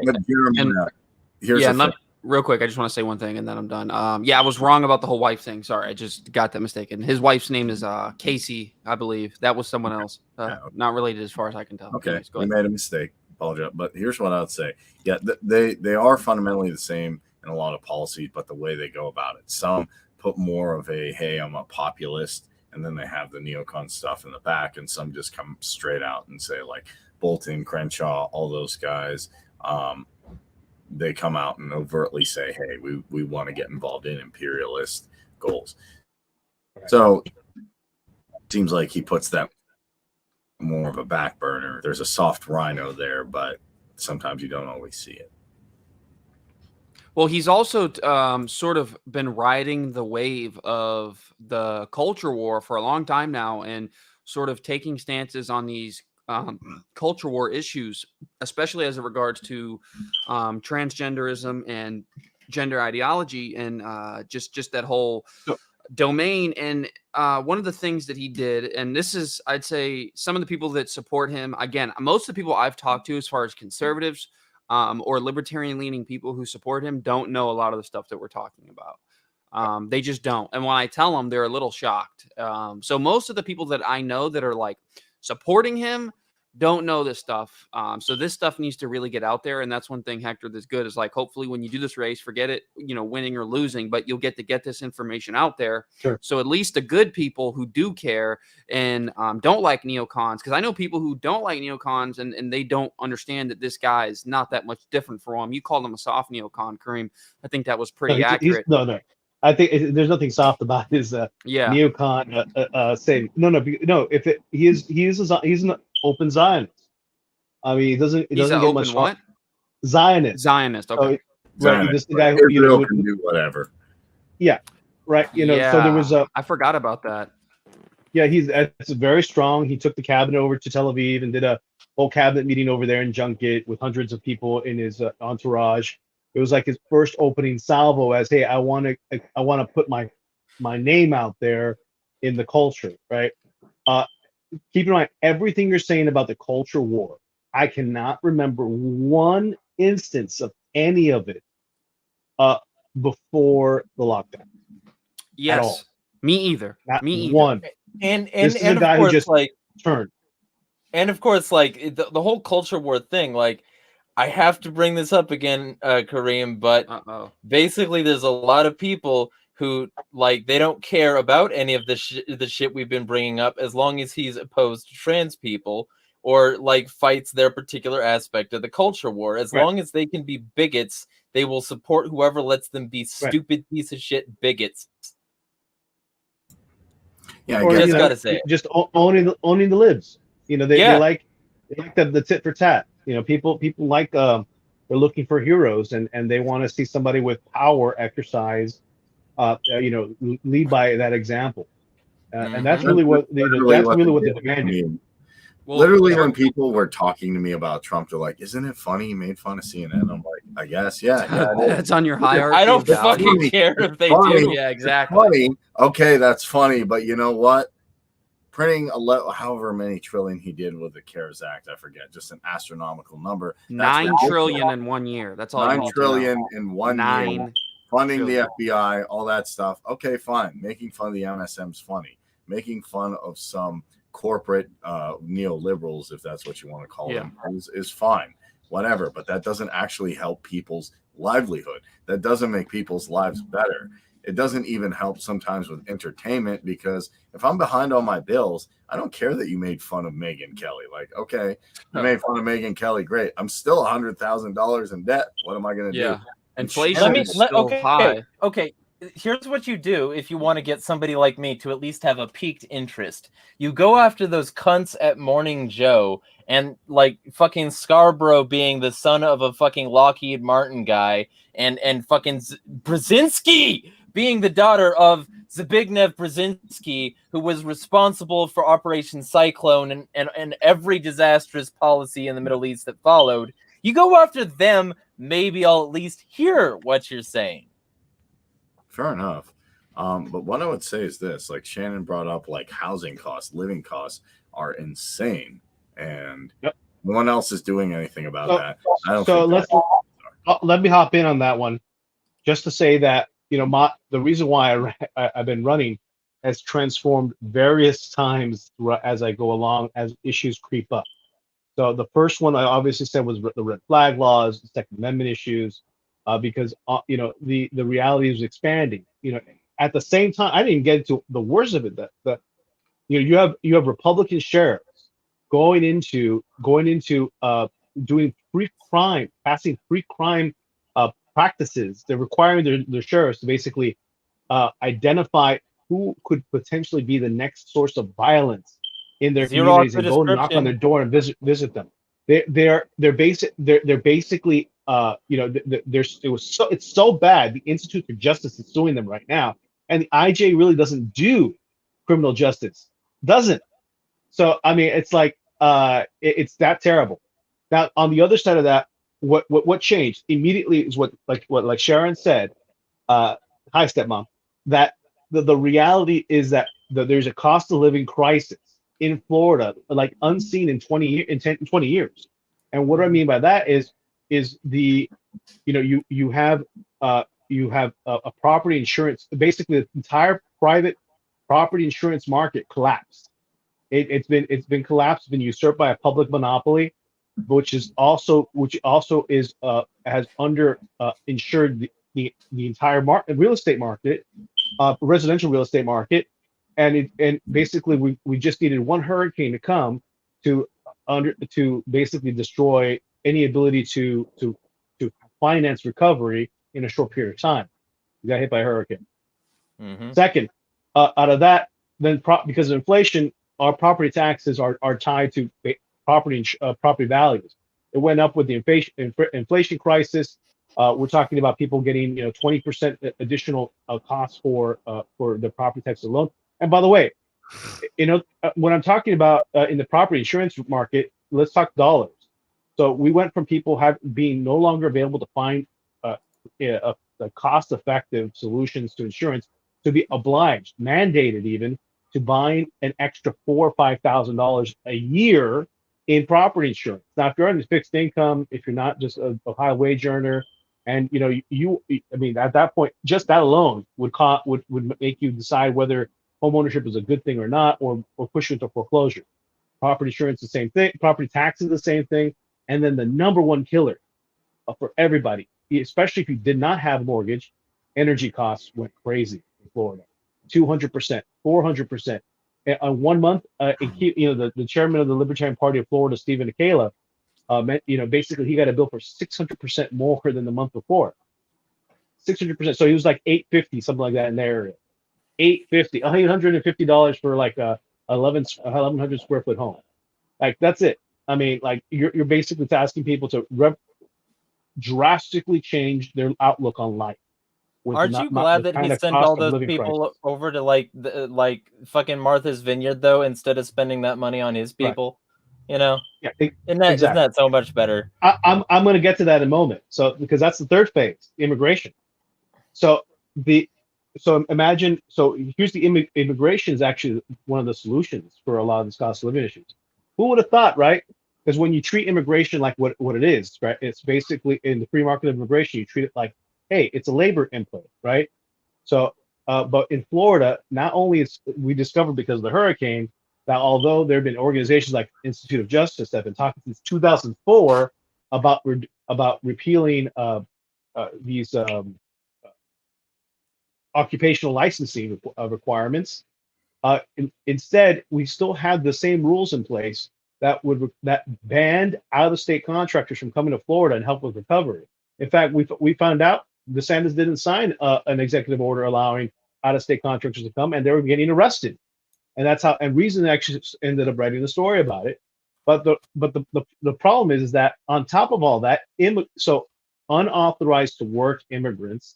Real quick, I just want to say one thing and then I'm done. I was wrong about the whole wife thing. Sorry, I just got that mistaken. His wife's name is Casey, I believe. That was someone else. Not related as far as I can tell. Okay, we made a mistake. Apologize. But here's what I would say. Yeah, they are fundamentally the same in a lot of policies, but the way they go about it. Some put more of a, hey, I'm a populist, and then they have the neocon stuff in the back, and some just come straight out and say, like, Bolton, Crenshaw, all those guys, they come out and overtly say, hey, we want to get involved in imperialist goals. So it seems like he puts that more of a back burner. There's a soft rhino there, but sometimes you don't always see it. Well, he's also sort of been riding the wave of the culture war for a long time now and sort of taking stances on these culture war issues, especially as it regards to transgenderism and gender ideology and just that whole domain. And one of the things that he did, and this is, I'd say, some of the people that support him, again, most of the people I've talked to as far as conservatives or libertarian leaning people who support him don't know a lot of the stuff that we're talking about. They just don't. And when I tell them, they're a little shocked. So most of the people that I know that are like supporting him don't know this stuff. So this stuff needs to really get out there. And that's one thing, Hector, that's good is like, hopefully when you do this race, forget it, winning or losing, but you'll get this information out there. Sure. So at least the good people who do care and don't like neocons, because I know people who don't like neocons and they don't understand that this guy is not that much different from them. You called him a soft neocon, Kareem. I think that was pretty accurate. No. I think there's nothing soft about his neocon saying no. He's an open Zionist. I mean, he doesn't get much. What? Zionist. Okay. Right. This is the guy who can do whatever. Yeah. Right. So there was I forgot about that. Yeah, it's very strong. He took the cabinet over to Tel Aviv and did a whole cabinet meeting over there in Junket with hundreds of people in his entourage. It was like his first opening salvo as, hey, I want to put my name out there in the culture, right? Keep in mind, everything you're saying about the culture war, I cannot remember one instance of any of it before the lockdown. Yes, at all. Me either. Not me either. one. And This is of a guy course, who just like turned. And of course, like the whole culture war thing, like I have to bring this up again, Kareem, but basically there's a lot of people who like they don't care about any of the shit we've been bringing up as long as he's opposed to trans people or like fights their particular aspect of the culture war. As long as they can be bigots, they will support whoever lets them be stupid piece of shit bigots. Yeah, I just gotta say, just owning the libs. They like the tit for tat. People like They're looking for heroes, and they want to see somebody with power exercise, lead by that example. And that's really what Literally what they the did. demand I is. mean, Well, literally, when people were talking to me about Trump, they're like, "Isn't it funny he made fun of CNN?" I'm like, "I guess, yeah, it is. that's on your hierarchy. I don't of value. fucking care if they funny. do. Yeah, It's exactly. funny. Okay, that's funny, but you know what? Printing however many trillion he did with the CARES Act, I forget, just an astronomical number. That's 9 trillion in 1 year. That's all. 9 trillion in 1 year. 9 Funding trillion. the FBI, all that stuff. Okay, fine. Making fun of the MSM's funny. Making fun of some corporate neoliberals, if that's what you want to call them, is fine. Whatever. But that doesn't actually help people's livelihood. That doesn't make people's lives better. It doesn't even help sometimes with entertainment, because if I'm behind on my bills, I don't care that you made fun of Megyn Kelly. Like, okay, you made fun of Megyn Kelly. Great. I'm still $100,000 in debt. What am I going to do? Inflation is still high. Okay. Here's what you do if you want to get somebody like me to at least have a piqued interest. You go after those cunts at Morning Joe, and like fucking Scarborough being the son of a fucking Lockheed Martin guy, and fucking Brzezinski being the daughter of Zbigniew Brzezinski, who was responsible for Operation Cyclone and every disastrous policy in the Middle East that followed. You go after them, maybe I'll at least hear what you're saying. Fair enough. But what I would say is this, like Shannon brought up, like housing costs, living costs are insane. And no one else is doing anything about that. I don't let me hop in on that one, just to say that, the reason why I've been running has transformed various times as I go along, as issues creep up. So the first one I obviously said was the red flag laws, the Second Amendment issues, because the reality is expanding. At the same time, I didn't get into the worst of it. That you have Republican sheriffs going into doing passing free crime practices. They're requiring their sheriffs to basically identify who could potentially be the next source of violence in their communities, and go knock on their door and visit them. They're basically it's so bad. The Institute for Justice is suing them right now, and the IJ really doesn't do criminal justice. Doesn't. So I mean, it's like it's that terrible. Now on the other side of that, what changed immediately is what Sharon said. Hi, stepmom. That the reality is that there's a cost of living crisis in Florida, like unseen in 20 years. And what I mean by that is the you have a property insurance. Basically, the entire private property insurance market collapsed. It's been collapsed, been usurped by a public monopoly, which also is has under insured the entire real estate market, residential real estate market, and basically we just needed one hurricane to come to basically destroy any ability to finance recovery in a short period of time. We got hit by a hurricane. Mm-hmm. Second, out of that, then because of inflation, our property taxes are tied to property values. It went up with the inflation crisis. We're talking about people getting 20% additional costs for the property tax alone. And by the way, when I'm talking about in the property insurance market, let's talk dollars. So we went from people being no longer available to find cost-effective solutions to insurance to be obliged, mandated even, to buying an extra $4,000 or $5,000 a year in property insurance. Now, if you're on fixed income, if you're not just a high wage earner, and I mean, at that point, just that alone would make you decide whether home ownership is a good thing or not, or push you into foreclosure. Property insurance, the same thing. Property taxes, the same thing. And then the number one killer for everybody, especially if you did not have a mortgage, energy costs went crazy in Florida. 200%, 400%. On 1 month, the chairman of the Libertarian Party of Florida, Stephen Akela, basically he got a bill for 600% more than the month before. 600%. So he was like $850, something like that in their area. $850 for like a 1,100 square foot home. Like that's it. I mean, like you're basically asking people to drastically changed their outlook on life. Aren't you glad that he kind of sent cost all of those living people crisis. over to like fucking Martha's Vineyard though, instead of spending that money on his people? You know, Yeah, isn't exactly. that so much better? I'm going to get to that in a moment. So because that's the third phase, immigration. So the imagine, so here's the immigration is actually one of the solutions for a lot of these cost of living issues. Who would have thought, right? Because when you treat immigration like what it is, right? It's basically, in the free market of immigration, you treat it like, hey, it's a labor input, right? So, but in Florida, not only is we discovered because of the hurricane that although there have been organizations like Institute of Justice that have been talking since 2004 about repealing these occupational licensing requirements. Instead, we still have the same rules in place that banned out-of-state contractors from coming to Florida and help with recovery. In fact, we found out DeSantis didn't sign an executive order allowing out-of-state contractors to come, and they were getting arrested. And that's how. And Reason actually ended up writing a story about it. But the problem is that on top of all that, so unauthorized to work immigrants,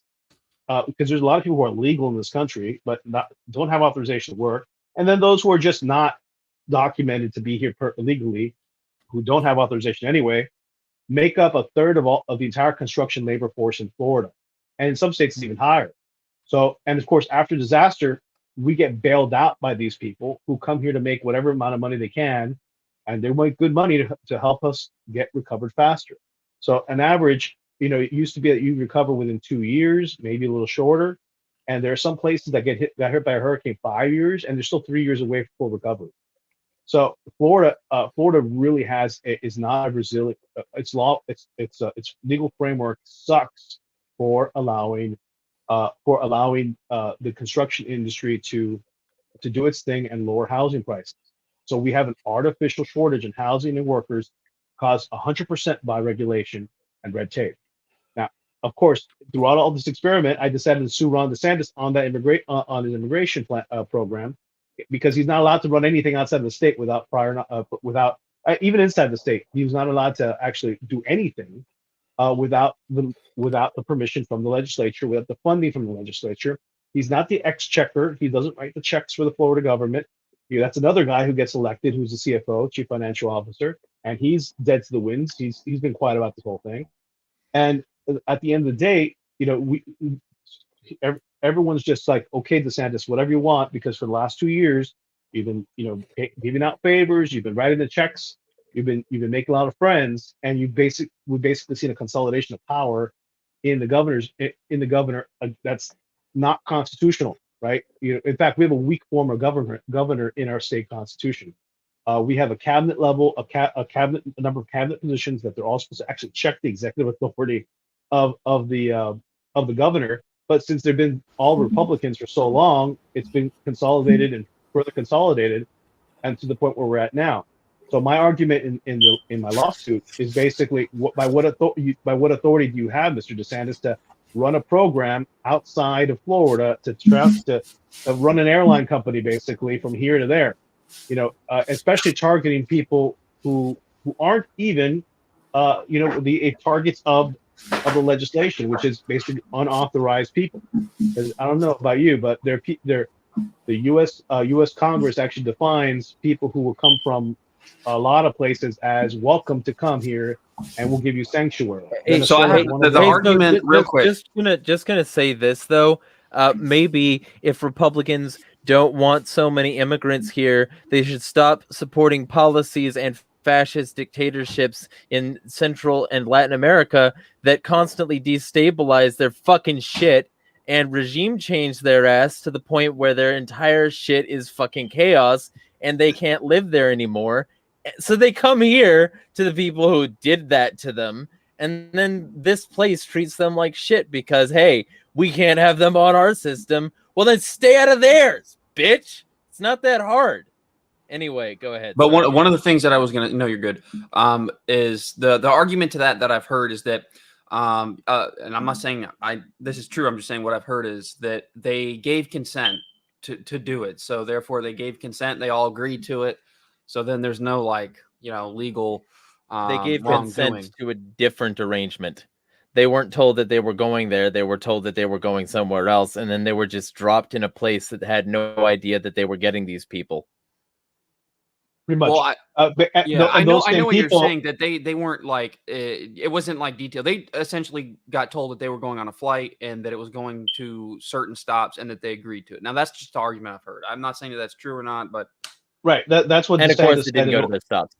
because there's a lot of people who are legal in this country but don't have authorization to work, and then those who are just not documented to be here legally, who don't have authorization anyway, make up a third of the entire construction labor force in Florida, and in some states it's even higher. So, and of course, after disaster, we get bailed out by these people who come here to make whatever amount of money they can, and they make good money to help us get recovered faster. So, an average, it used to be that you recover within 2 years, maybe a little shorter, and there are some places that got hit by a hurricane 5 years, and they're still 3 years away from full recovery. So Florida really is not a resilient. Its legal framework sucks for allowing the construction industry to do its thing and lower housing prices. So we have an artificial shortage in housing and workers caused 100% by regulation and red tape. Now, of course, throughout all this experiment, I decided to sue Ron DeSantis on that on his immigration program, because he's not allowed to run anything outside of the state without even inside the state. He was not allowed to actually do anything without the permission from the legislature, without the funding from the legislature. He's not the exchequer. He doesn't write the checks for the Florida government. That's another guy who gets elected, who's the CFO, chief financial officer, and he's dead to the winds. He's been quiet about this whole thing. And at the end of the day, everyone's just like, okay, DeSantis, whatever you want, because for the last 2 years, you've been, giving out favors, you've been writing the checks, you've been making a lot of friends, and we've basically seen a consolidation of power in the governor. That's not constitutional, right? In fact, we have a weak form of governor in our state constitution. We have a cabinet level, a number of cabinet positions that they're all supposed to actually check the executive authority of the governor. But since they've been all Republicans for so long, it's been consolidated and further consolidated, and to the point where we're at now. So my argument in my lawsuit is basically, by what authority do you have, Mr. DeSantis, to run a program outside of Florida to run an airline company basically from here to there? Especially targeting people who aren't even the targets of the legislation, which is basically unauthorized people. Because I don't know about you, but the U.S. Congress actually defines people who will come from a lot of places as welcome to come here, and we'll give you sanctuary. So I have the argument real quick. Just gonna say this though. Maybe if Republicans don't want so many immigrants here, they should stop supporting policies and fascist dictatorships in Central and Latin America that constantly destabilize their fucking shit and regime change their ass to the point where their entire shit is fucking chaos and they can't live there anymore. So they come here to the people who did that to them, and then this place treats them like shit because, hey, we can't have them on our system. Well, then stay out of theirs, bitch. It's not that hard. Anyway, go ahead. But one of the things that I was gonna, no, you're good. Is the argument to that I've heard is that, and I'm not saying this is true. I'm just saying what I've heard is that they gave consent to do it. So therefore, they gave consent. They all agreed to it. So then there's no legal. They gave consent to a different arrangement. They weren't told that they were going there. They were told that they were going somewhere else, and then they were just dropped in a place that had no idea that they were getting these people. Pretty much. Well, I know what you're saying, that they weren't like it wasn't like detailed. They essentially got told that they were going on a flight and that it was going to certain stops and that they agreed to it. Now that's just the argument I've heard. I'm not saying that that's true or not, but right. That's what. And of course, they didn't go to the the stops.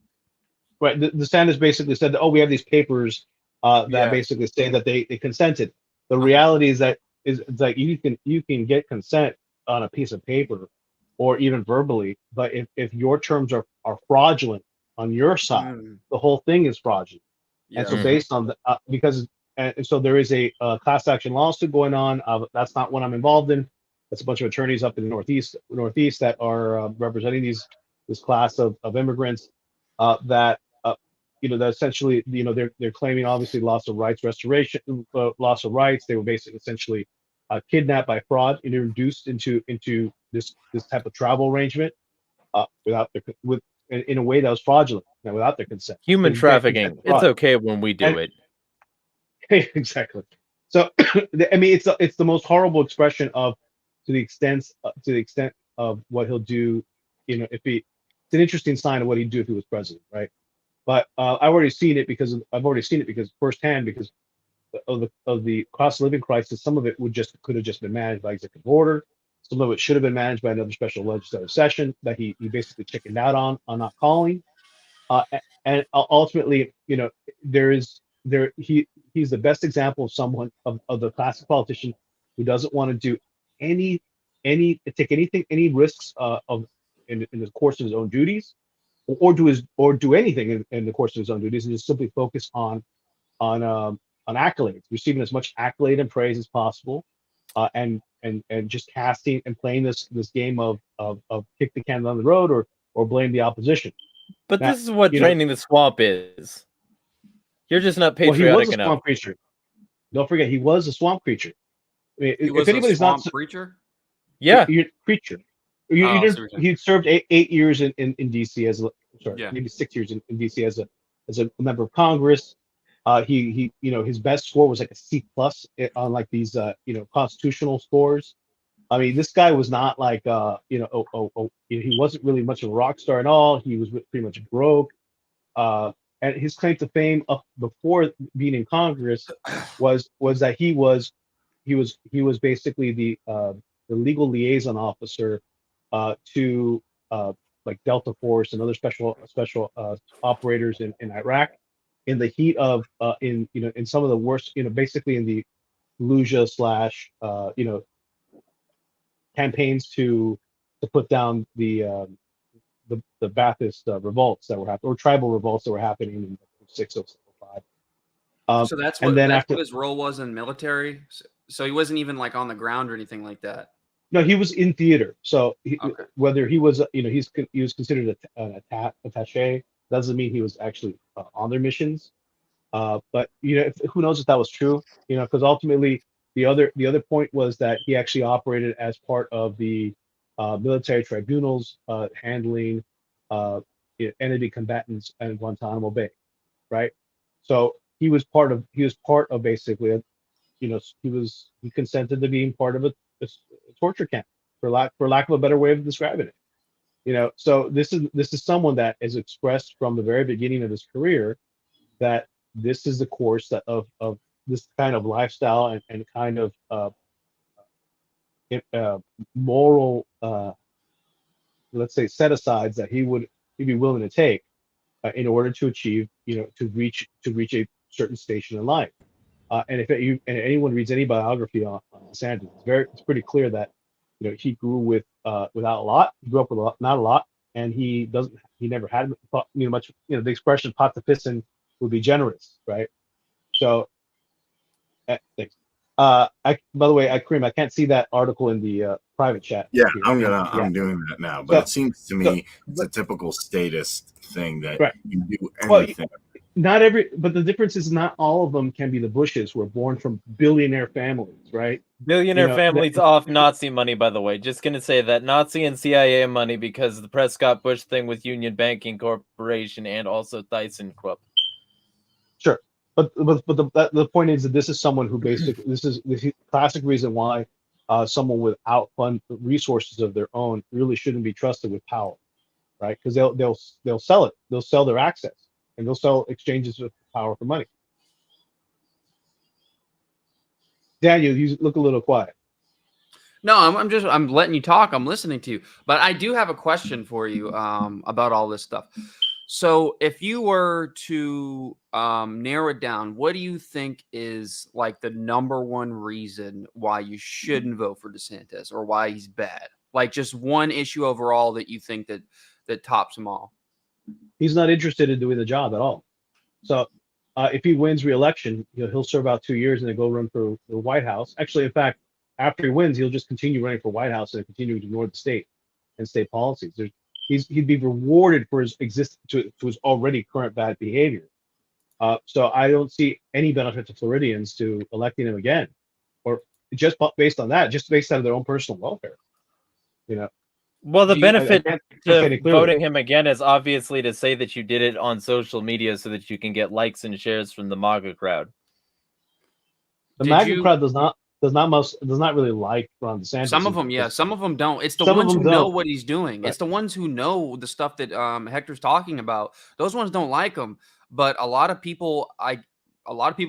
Right. The DeSantis basically said that, oh, we have these papers that basically say that they consented. The reality is that it's like you can get consent on a piece of paper or even verbally, but if your terms are fraudulent on your side, the whole thing is fraudulent. And so based on the because and so there is a class action lawsuit going on. That's not what I'm involved in. That's a bunch of attorneys up in the Northeast that are representing this class of immigrants that that essentially they're claiming obviously loss of rights restoration, loss of rights. They were basically essentially kidnapped by fraud, introduced into this type of travel arrangement in a way that was fraudulent, without their consent. Human trafficking. It's okay when we do it. Exactly. So I mean, it's the most horrible expression of to the extent of what he'll do. It's an interesting sign of what he'd do if he was president, right? But I've already seen it because firsthand, because of the cost of living crisis. Some of it could have just been managed by executive order. Some of it should have been managed by another special legislative session that he basically chickened out on not calling. And ultimately, he's the best example of someone of the classic politician who doesn't want to do any risks in the course of his own duties, or do anything in the course of his own duties, and just simply focus on accolades, receiving as much accolade and praise as possible, and just casting and playing this game of kick the can down the road or blame the opposition. But this is what draining the swamp is. You're just not patriotic enough. Well, he was a swamp creature. Don't forget, he was a swamp creature. He was a swamp creature? Yeah. Creature. He served 8 years in DC maybe 6 years in DC as a member of Congress. He his best score was like a C+ on like these constitutional scores. I mean, this guy was not like he wasn't really much of a rock star at all. He was pretty much broke. And his claim to fame up before being in Congress was that he was basically the legal liaison officer to like Delta Force and other special operators in Iraq in the heat of in some of the worst, basically in the Fallujah / campaigns to put down the Ba'athist revolts that were happening, or tribal revolts that were happening in 605. So that's what his role was in military. So he wasn't even like on the ground or anything like that. No, he was in theater. So whether he was, he was considered an attaché, doesn't mean he was actually on their missions. But who knows if that was true? Because ultimately the other point was that he actually operated as part of the military tribunals handling enemy combatants in Guantanamo Bay, right? So he was part of basically he consented to being part of a torture camp, for lack of a better way of describing it. So this is someone that has expressed from the very beginning of his career that this is the course of this kind of lifestyle and kind of moral let's say set-asides that he'd be willing to take in order to achieve to reach a certain station in life. And if anyone reads any biography on Sanders, it's pretty clear that he grew without a lot. He grew up with not a lot, and he never had much. The expression "pot to piston" would be generous, right? So, thanks. By the way, Kareem, I can't see that article in the private chat. Yeah, I'm doing that now. But it seems to me it's a typical statist thing that you do anything. But the difference is not all of them can be the Bushes, who are born from billionaire families, right? Billionaire families off Nazi money, by the way. Just gonna say that Nazi and CIA money because of the Prescott Bush thing with Union Banking Corporation and also ThyssenKrupp. Sure. the point is that this is someone who basically this is the classic reason why someone without fund resources of their own really shouldn't be trusted with power, right? Because they'll sell it, they'll sell their access, and they'll sell exchanges of power for money. Daniel, you look a little quiet. No, I'm letting you talk. I'm listening to you. But I do have a question for you about all this stuff. So if you were to narrow it down, what do you think is like the number one reason why you shouldn't vote for DeSantis or why he's bad? Like just one issue overall that you think that tops them all. He's not interested in doing the job at all. So if he wins re-election, he'll serve out 2 years and then go run for the White House. Actually, in fact, after he wins, he'll just continue running for White House and continue to ignore the state and state policies. He'd be rewarded for his to his already current bad behavior. So I don't see any benefit to Floridians to electing him again, or just based on that, just based on their own personal welfare. Well, the benefit to clearly. voting him again is obviously to say that you did it on social media so that you can get likes and shares from the MAGA crowd. The MAGA crowd does not really like Ron DeSantis. Some of them, yeah. Some of them don't. It's the ones who know what he's doing. Right. It's the ones who know the stuff that Hector's talking about. Those ones don't like him. But a lot of people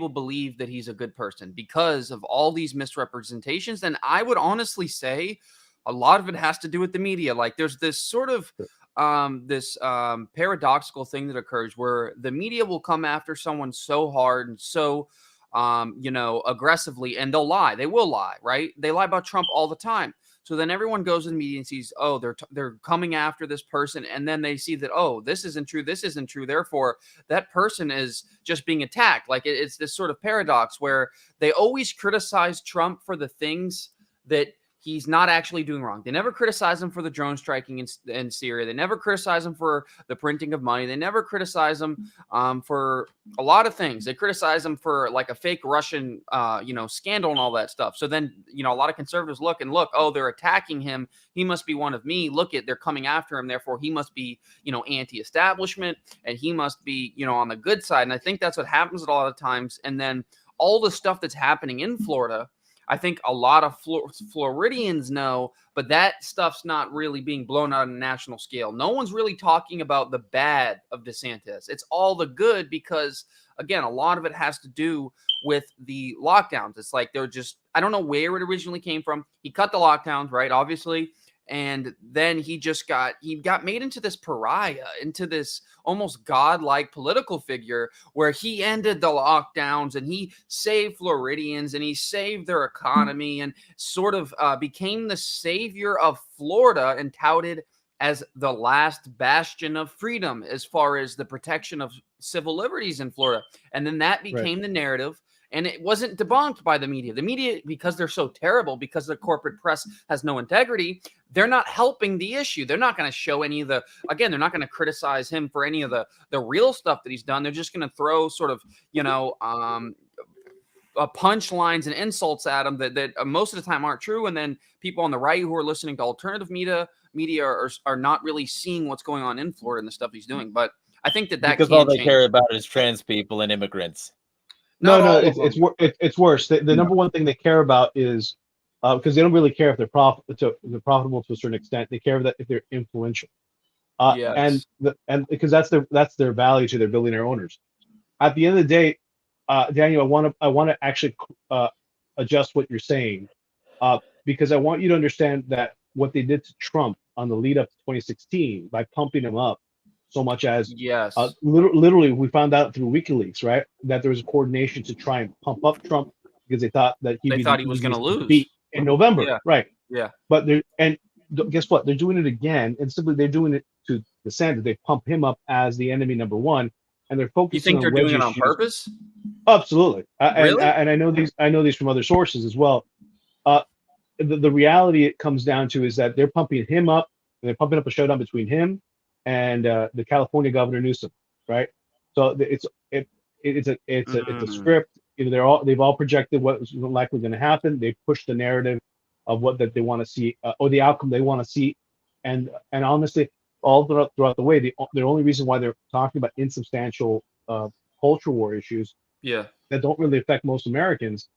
believe that he's a good person because of all these misrepresentations. And I would honestly say a lot of it has to do with the media. Like there's this sort of paradoxical thing that occurs where the media will come after someone so hard and so aggressively, and they'll lie. They will lie, right? They lie about Trump all the time. So then everyone goes to the media and sees, oh, they're coming after this person, and then they see that, oh, this isn't true. Therefore, that person is just being attacked. Like it's this sort of paradox where they always criticize Trump for the things that he's not actually doing wrong. They never criticize him for the drone striking in Syria. They never criticize him for the printing of money. They never criticize him for a lot of things. They criticize him for like a fake Russian, scandal and all that stuff. So then, a lot of conservatives look, oh, they're attacking him. He must be one of me. They're coming after him. Therefore, he must be, anti-establishment, and he must be, on the good side. And I think that's what happens a lot of times. And then all the stuff that's happening in Florida, I think a lot of Floridians know, but that stuff's not really being blown out on a national scale. No one's really talking about the bad of DeSantis. It's all the good because, again, a lot of it has to do with the lockdowns. It's like I don't know where it originally came from. He cut the lockdowns, right, obviously, and then he got made into this pariah, into this almost godlike political figure where he ended the lockdowns and he saved Floridians and he saved their economy and sort of became the savior of Florida and touted as the last bastion of freedom as far as the protection of civil liberties in Florida. And then that became the narrative. And it wasn't debunked by the media. The media, because they're so terrible, because the corporate press has no integrity, they're not helping the issue. They're not going to show they're not going to criticize him for any of the real stuff that he's done. They're just going to throw sort of, punchlines and insults at him that most of the time aren't true. And then people on the right who are listening to alternative media are not really seeing what's going on in Florida and the stuff he's doing. But I think that because all they care about is trans people and immigrants. No, it's worse. The number one thing they care about is because they don't really care if they're profitable to a certain extent. They care that if they're influential, and because that's their value to their billionaire owners. At the end of the day, Daniel, I want to actually adjust what you're saying, because I want you to understand that what they did to Trump on the lead up to 2016 by pumping him up so much as literally we found out through WikiLeaks, right, that there was a coordination to try and pump up Trump because they thought he was going to lose in November, right? Yeah. But guess what? They're doing it again, and simply they're doing it to DeSantis. They pump him up as the enemy number one, and they're focusing. You think they're doing it on purpose? Absolutely. Really? And I know these from other sources as well. The reality it comes down to is that they're pumping him up, and they're pumping up a showdown between him and the California governor Newsom, right? So it's a script. They've all projected what's likely going to happen. They pushed the narrative of what that they want to see, or the outcome they want to see, and honestly, all throughout the way, the only reason why they're talking about insubstantial culture war issues that don't really affect most Americans,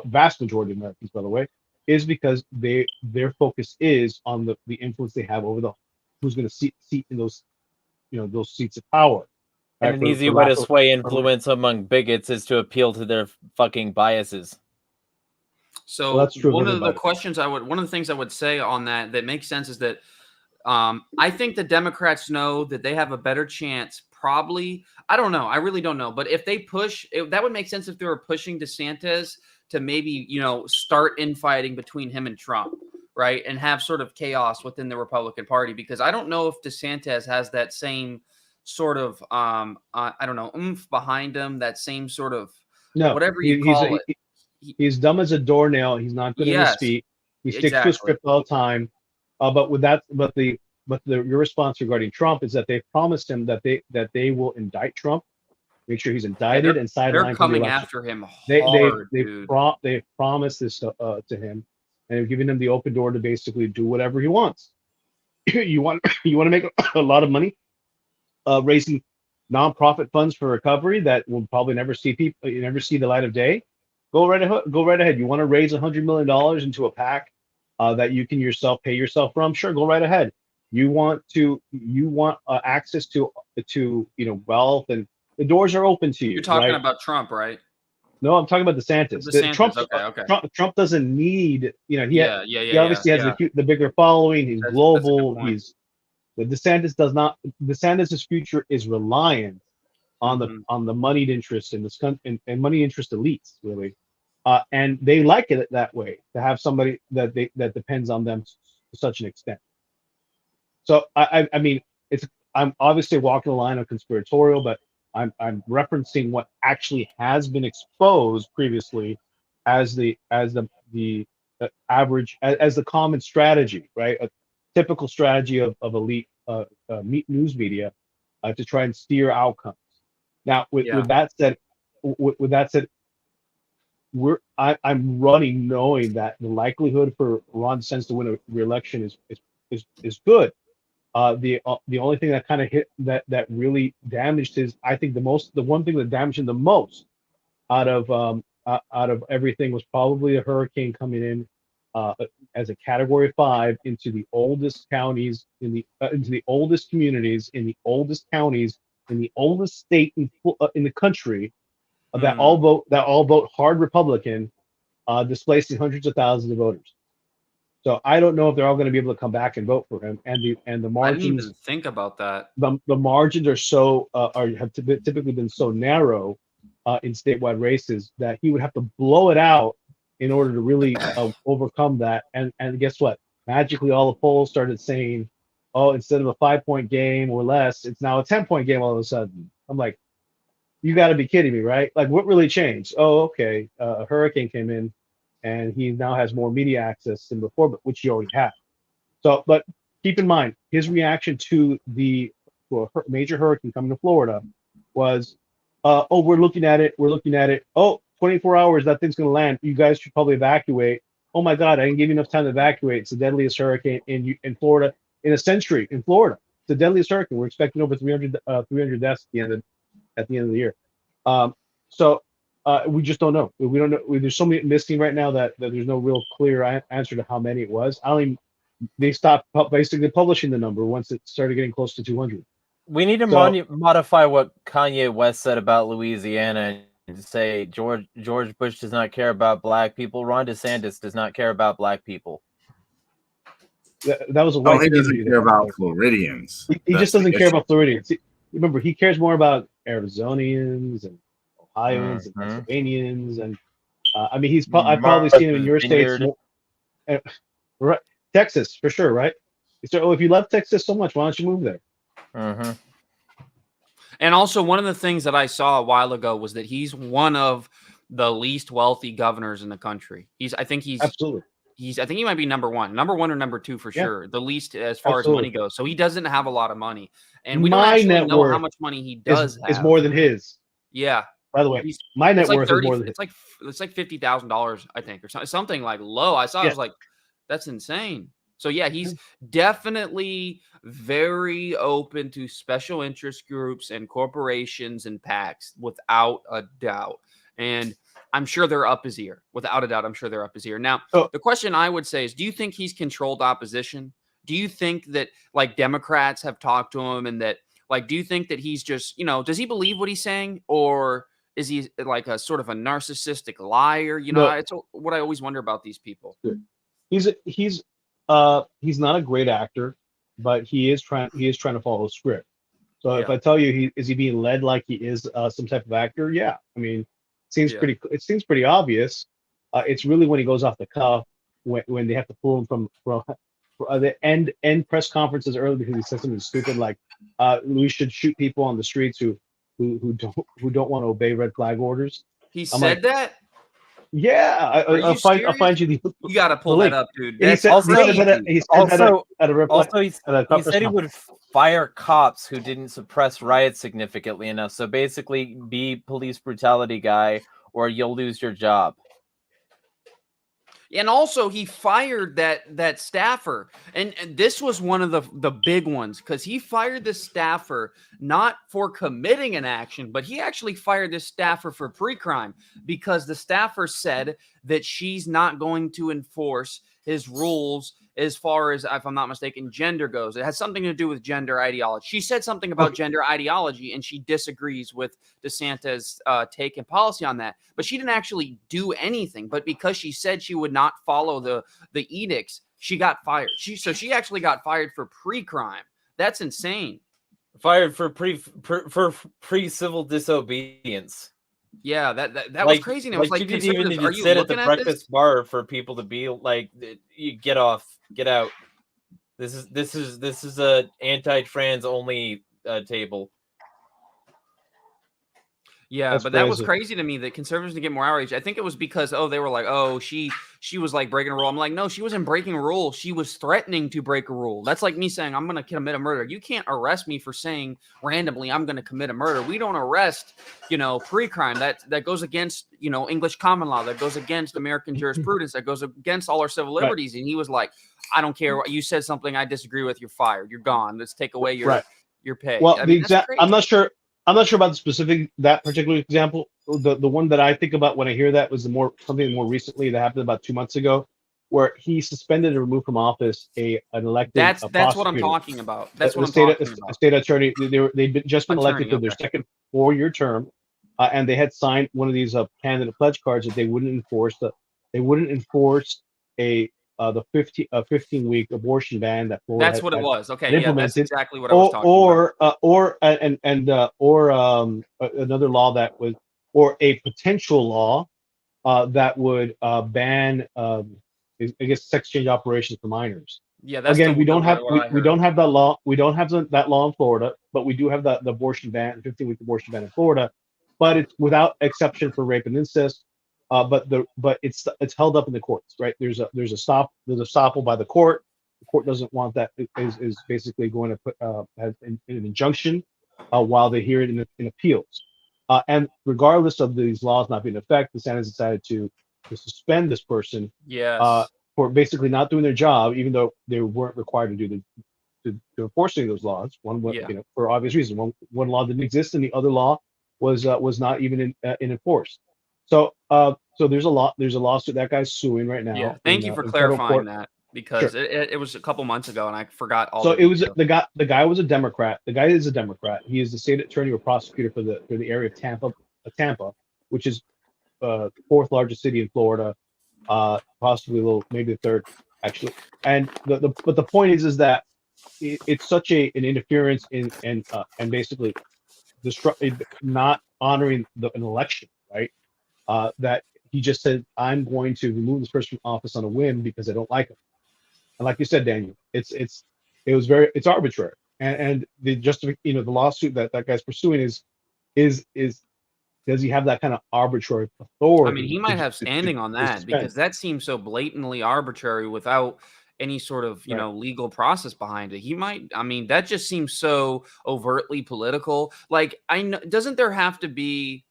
vast majority of Americans, by the way, is because their focus is on the influence they have over who's going to seat in those those seats of power. And Right? an easy way to sway influence among bigots is to appeal to their fucking biases. So well, that's true one of the things I would say on that makes sense is that I think the Democrats know that they have a better chance. Probably, I don't know. I really don't know. But if they push, that would make sense if they were pushing DeSantis to maybe, start infighting between him and Trump, right? And have sort of chaos within the Republican Party. Because I don't know if DeSantis has that same sort of, I don't know, oomph behind him, that same sort of, whatever you call it. He's dumb as a doornail. He's not good on his feet. He sticks to a script all the time. Your response regarding Trump is that they've promised him that they will indict Trump, make sure he's indicted and sidelined. They're coming after him hard, they've promised this to him, and they've given him the open door to basically do whatever he wants. you want to make a lot of money, raising nonprofit funds for recovery that will probably never see the light of day. Go right ahead. You want to raise $100 million into a PAC that you can pay yourself from? Sure, go right ahead. You want access to wealth, and the doors are open to you. You're talking about Trump, right? No, I'm talking about DeSantis. Okay. Trump doesn't need. He obviously has the bigger following. He's global. But DeSantis does not. DeSantis's future is reliant on the moneyed interests in this country and money interest elites, really, and they like it that way, to have somebody that depends on them to such an extent. So I mean, I'm obviously walking the line of conspiratorial, but I'm referencing what actually has been exposed previously as the average, as the common strategy, right? A typical strategy of elite news media to try and steer outcomes. Now, with that said, I'm running knowing that the likelihood for Ron DeSantis to win a re-election is good. The only thing that kind of hit that really damaged his, I think the one thing that damaged him the most out of everything was probably a hurricane coming in as a Category 5 into the oldest counties into the oldest communities in the oldest counties in the oldest state in the country that all vote hard Republican, displacing hundreds of thousands of voters. So I don't know if they're all going to be able to come back and vote for him. And the margins. I didn't even think about that. The margins are have typically been so narrow in statewide races that he would have to blow it out in order to really overcome that. And guess what? Magically, all the polls started saying, "Oh, instead of a 5-point game or less, it's now a 10-point game." All of a sudden, I'm like, "You got to be kidding me, right? Like, what really changed?" Oh, okay, a hurricane came in, and he now has more media access than before, but which he already had. So, but keep in mind, his reaction to a major hurricane coming to Florida was, "Oh, we're looking at it. Oh, 24 hours, that thing's going to land. You guys should probably evacuate. Oh my God, I didn't give you enough time to evacuate. It's the deadliest hurricane in Florida in a century. In Florida, it's the deadliest hurricane. We're expecting over 300 deaths at the end of the year. So we just don't know. We don't know. There's so many missing right now that there's no real clear answer to how many it was. They stopped basically publishing the number once it started getting close to 200. We need to modify what Kanye West said about Louisiana and say George Bush does not care about black people. Ron DeSantis does not care about black people. That was a white. He doesn't care about Floridians. He just doesn't care about Floridians. Remember, he cares more about Arizonians and Ohioans and Pennsylvanians, and I mean, I've probably seen him in your states, right? Texas for sure, right? So, if you love Texas so much, why don't you move there? Mm-hmm. And also, one of the things that I saw a while ago was that he's one of the least wealthy governors in the country. I think he might be number one or number two for sure. The least as far as money goes. So he doesn't have a lot of money, and we don't actually know how much money he does have. It's more than his. Yeah. By the way, my net worth is more than it's like $50,000, I think, or something like low. I saw. I was like, that's insane. So yeah, he's definitely very open to special interest groups and corporations and PACs, without a doubt. And I'm sure they're up his ear. Without a doubt, I'm sure they're up his ear. Now, the question I would say is, do you think he's controlled opposition? Do you think that like Democrats have talked to him, and that like, do you think that he's just, does he believe what he's saying, or is he like a sort of a narcissistic liar? No. It's what I always wonder about these people. He's not a great actor, but he is trying to follow a script. So if I tell you is he being led like he is some type of actor? Yeah. I mean, it seems pretty obvious. It's really when he goes off the cuff, when they have to pull him from the end press conferences early because he says something stupid like we should shoot people on the streets who don't want to obey red flag orders. He said that? Yeah, I'll find you the. You got to pull that up, dude. He said that at a red flag. Also, he said he would fire cops who didn't suppress riots significantly enough. So basically, be police brutality guy, or you'll lose your job. And also, he fired that staffer, and this was one of the big ones, because he fired the staffer not for committing an action, but he actually fired this staffer for pre-crime, because the staffer said that she's not going to enforce his rules as far as, if I'm not mistaken, gender goes. It has something to do with gender ideology. She said something about gender ideology, and she disagrees with DeSantis' take and policy on that. But she didn't actually do anything. But because she said she would not follow the edicts, she got fired. She actually got fired for pre-crime. That's insane. Fired for pre-civil disobedience. Yeah, that was crazy. And it was like, you didn't even need to sit at the breakfast bar for people to be like, "You get off, get out." This is a anti-trans only table. Yeah, That's but crazy. that was crazy to me that conservatives didn't get more outrage. I think it was because, they were like, she was like breaking a rule. I'm like, no, she wasn't breaking a rule. She was threatening to break a rule. That's like me saying, I'm going to commit a murder. You can't arrest me for saying randomly, I'm going to commit a murder. We don't arrest, pre-crime. That goes against, English common law. That goes against American jurisprudence. That goes against all our civil liberties. Right. And he was like, I don't care. You said something I disagree with. You're fired. You're gone. Let's take away your pay. Well, I'm not sure about that particular example. The one that I think about when I hear that was something more recently that happened about 2 months ago, where he suspended and removed from office an elected. That's what I'm talking about. That's what I'm talking about. A state attorney. They'd just been elected to their second 4-year term, and they had signed one of these candidate pledge cards that they wouldn't enforce the 15-week abortion ban that Florida that's what it was. Okay, implemented. Yeah, that's exactly what I was talking about. Or another law that was, or a potential law that would ban, I guess, sex change operations for minors. Yeah, that's again, we don't have that law. We don't have that law in Florida, but we do have the abortion ban, 15-week abortion ban in Florida, but it's without exception for rape and incest. But it's held up in the courts, right? There's a estoppel by the court. The court doesn't want that. Is basically going to put has an injunction while they hear it in appeals. And regardless of these laws not being in effect, the Senate has decided to suspend this person. Yes. For basically not doing their job, even though they weren't required to do to enforcing those laws. One, for obvious reasons. One law didn't exist, and the other law was not even enforced. So there's a lawsuit that guy's suing right now. Yeah, thank you for clarifying that, because it was a couple months ago and I forgot all. So it was the guy was a Democrat. The guy is a Democrat. He is the state attorney or prosecutor for the area of Tampa, which is the 4th largest city in Florida, possibly maybe the 3rd actually. And but the point is that it's such an interference and basically not honoring an election, right? That he just said, I'm going to remove this person from office on a whim because I don't like him. And like you said, Daniel, it's arbitrary. And the the lawsuit that guy's pursuing is does he have that kind of arbitrary authority? I mean, he might have standing on that, because that seems so blatantly arbitrary without any sort of legal process behind it. He might. I mean, that just seems so overtly political. Like, I know, doesn't there have to be?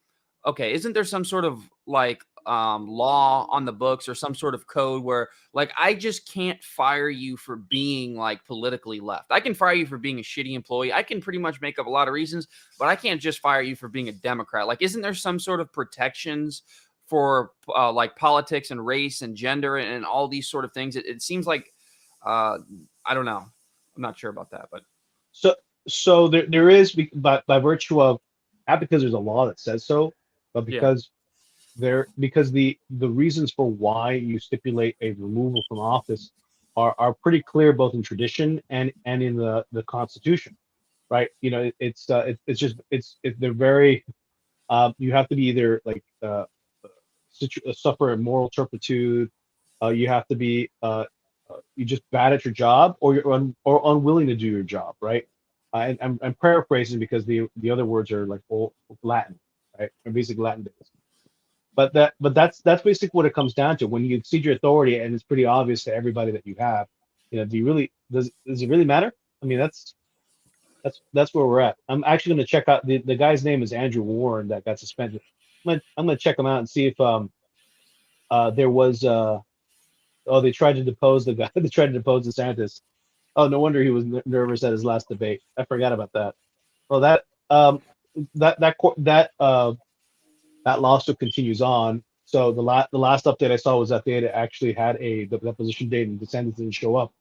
Okay, isn't there some sort of like law on the books or some sort of code where, like, I just can't fire you for being like politically left. I can fire you for being a shitty employee. I can pretty much make up a lot of reasons, but I can't just fire you for being a Democrat. Like, isn't there some sort of protections for like politics and race and gender and all these sort of things? It seems like I don't know. I'm not sure about that, but so there is, by virtue of, not because there's a law that says so, but because the reasons for why you stipulate a removal from office are pretty clear, both in tradition and in the Constitution, right? You know, they're very you have to be either like suffer moral turpitude, you have to be you just bad at your job, or you're unwilling to do your job, right? I'm paraphrasing because the other words are like old Latin, right? Or basic Latin based. But that's basically what it comes down to. When you exceed your authority, and it's pretty obvious to everybody that you have, you know, does it really matter? I mean, that's where we're at. I'm actually going to check out the guy's name is Andrew Warren that got suspended. I'm gonna check him out and see if there was they tried to depose the guy. They tried to depose DeSantis. Oh, no wonder he was nervous at his last debate. I forgot about that. Well, that lawsuit continues on. So the last update I saw was that they had actually had the deposition date, and DeSantis didn't show up.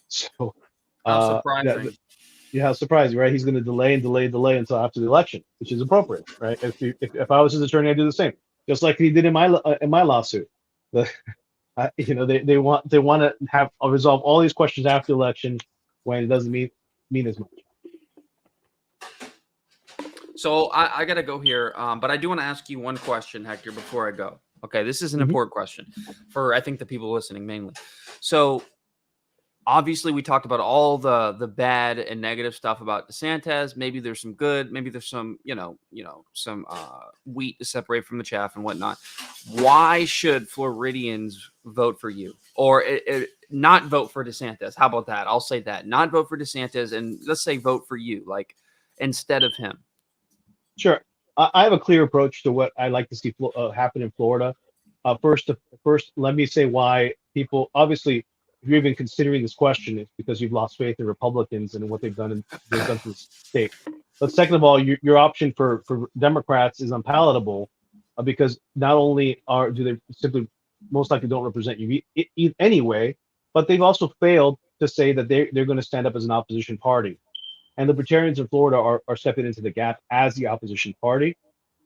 So how surprising. Yeah, how surprising, right? He's going to delay until after the election, which is appropriate, right? If I was his attorney, I'd do the same, just like he did in my lawsuit. You know, they want to have resolve all these questions after the election when it doesn't mean as much. So I got to go here, but I do want to ask you one question, Hector, before I go. Okay, this is an important question for, I think, the people listening mainly. So obviously we talked about all the bad and negative stuff about DeSantis. Maybe there's some good, maybe there's some, some wheat to separate from the chaff and whatnot. Why should Floridians vote for you, or not vote for DeSantis? How about that? I'll say that, not vote for DeSantis, and let's say vote for you, like, instead of him. Sure. I have a clear approach to what I like to see happen in Florida. First, let me say why people, obviously, if you're even considering this question, it's because you've lost faith in Republicans and what they've done to the state. But second of all, your option for Democrats is unpalatable because not only do they simply most likely don't represent you anyway, but they've also failed to say that they're going to stand up as an opposition party. And the Libertarians in Florida are stepping into the gap as the opposition party,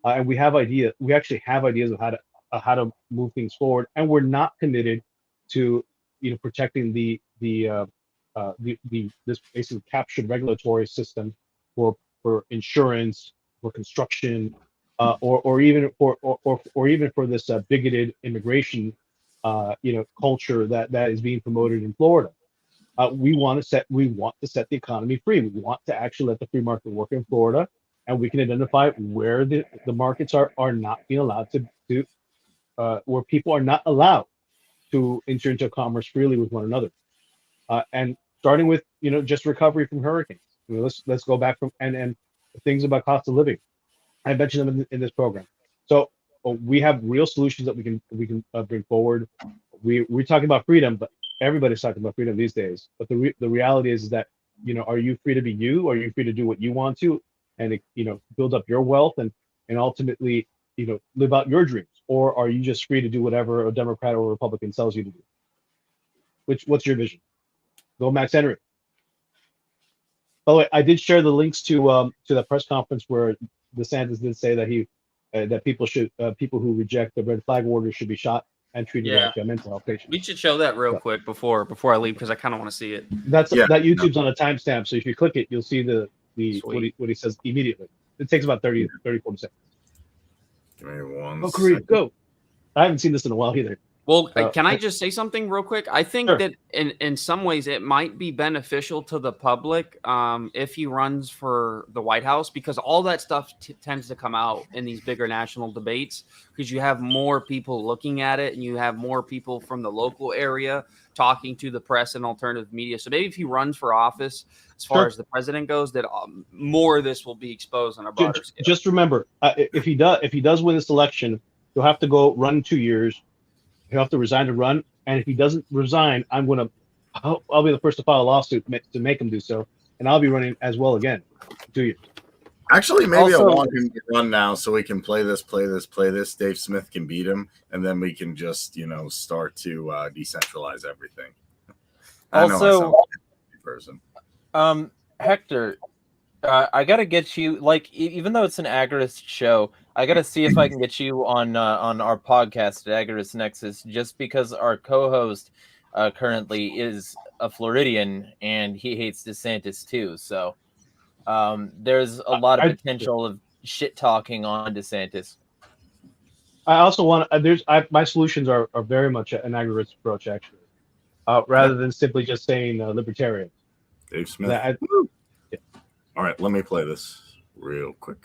and we actually have ideas of how to move things forward, and we're not committed to protecting this basically captured regulatory system for insurance, for construction, or even for this bigoted immigration culture that is being promoted in Florida. We want to set the economy free. We want to actually let the free market work in Florida, and we can identify where the markets are not being allowed to where people are not allowed to enter into commerce freely with one another, and starting with just recovery from hurricanes. Let's go back from and things about cost of living. I mentioned them in this program. So we have real solutions that we can bring forward. We're talking about freedom, but everybody's talking about freedom these days. But the reality is that are you free to be you? Are you free to do what you want to, and build up your wealth and ultimately live out your dreams? Or are you just free to do whatever a Democrat or a Republican tells you to do? What's your vision? Go Max Henry. By the way, I did share the links to the press conference where DeSantis did say that that people who reject the red flag order should be shot and treated like mental health patients. We should show that real quick before I leave, because I kind of want to see it. That YouTube's on a timestamp, so if you click it, you'll see what he says immediately. It takes about 30, 40 seconds. Give me one. Go, Kareem, go. I haven't seen this in a while either. Well, can I just say something real quick? I think sure. that in some ways it might be beneficial to the public if he runs for the White House, because all that stuff tends to come out in these bigger national debates, because you have more people looking at it and you have more people from the local area talking to the press and alternative media. So maybe if he runs for office, as far as the president goes, that more of this will be exposed on a broader scale. Just remember, if he does win this election, He'll have to go run 2 years. He'll have to resign to run. And if he doesn't resign, I'll be the first to file a lawsuit to make him do so. And I'll be running as well again in 2 years. Actually, maybe Also- I want him to run now so we can play this. Dave Smith can beat him, and then we can just, start to decentralize everything. I know I sound like a person. Hector, I gotta get you, like, even though it's an Agorist show, I gotta see if I can get you on our podcast at Agorist Nexus, just because our co-host currently is a Floridian and he hates DeSantis too. So there's a lot of potential of shit talking on DeSantis. I also want my solutions are very much an agorist approach, actually, rather than simply just saying libertarian. Dave Smith. Yeah. All right, let me play this real quick.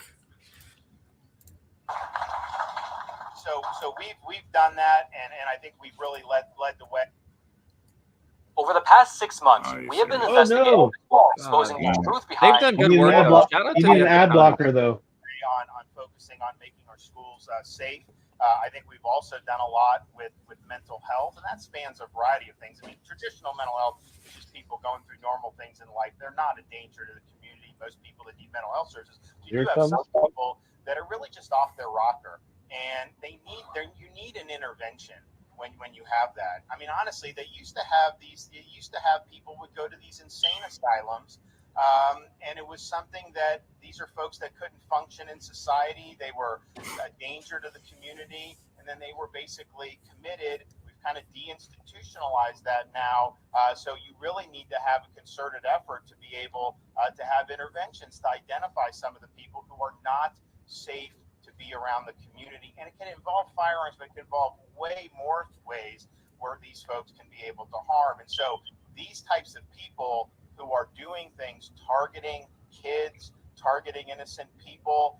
So we've done that, and I think we've really led the way. Over the past 6 months, we have been investigating exposing the truth behind. They've done good work. Shout out to an ad blocker, though. On focusing on making our schools safe. I think we've also done a lot with mental health, and that spans a variety of things. I mean, traditional mental health is just people going through normal things in life. They're not a danger to the community. Most people that need mental health services. You have some people that are really just off their rocker, and you need an intervention when you have that. I mean, honestly, they used to have people would go to these insane asylums. And it was something that these are folks that couldn't function in society. They were a danger to the community, and then they were basically committed. We've kind of deinstitutionalized that now. So you really need to have a concerted effort to be able to have interventions to identify some of the people who are not safe to be around the community. And it can involve firearms, but it can involve way more ways where these folks can be able to harm. And so these types of people who are doing things, targeting kids, targeting innocent people,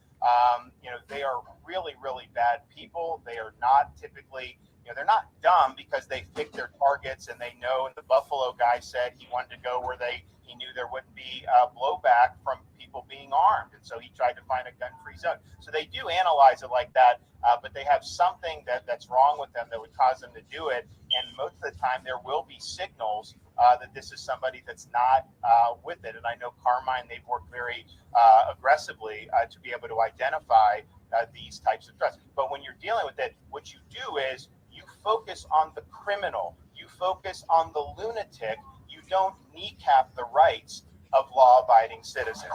they are really, really bad people. They are not typically, they're not dumb because they pick their targets and they know. And the Buffalo guy said he wanted to go where he knew there wouldn't be blowback from people being armed. And so he tried to find a gun-free zone. So they do analyze it like that, but they have something that's wrong with them that would cause them to do it. And most of the time there will be signals that this is somebody that's not with it. And I know Carmine, they've worked very aggressively to be able to identify these types of threats. But when you're dealing with it, what you do is you focus on the criminal. You focus on the lunatic. You don't kneecap the rights of law-abiding citizens.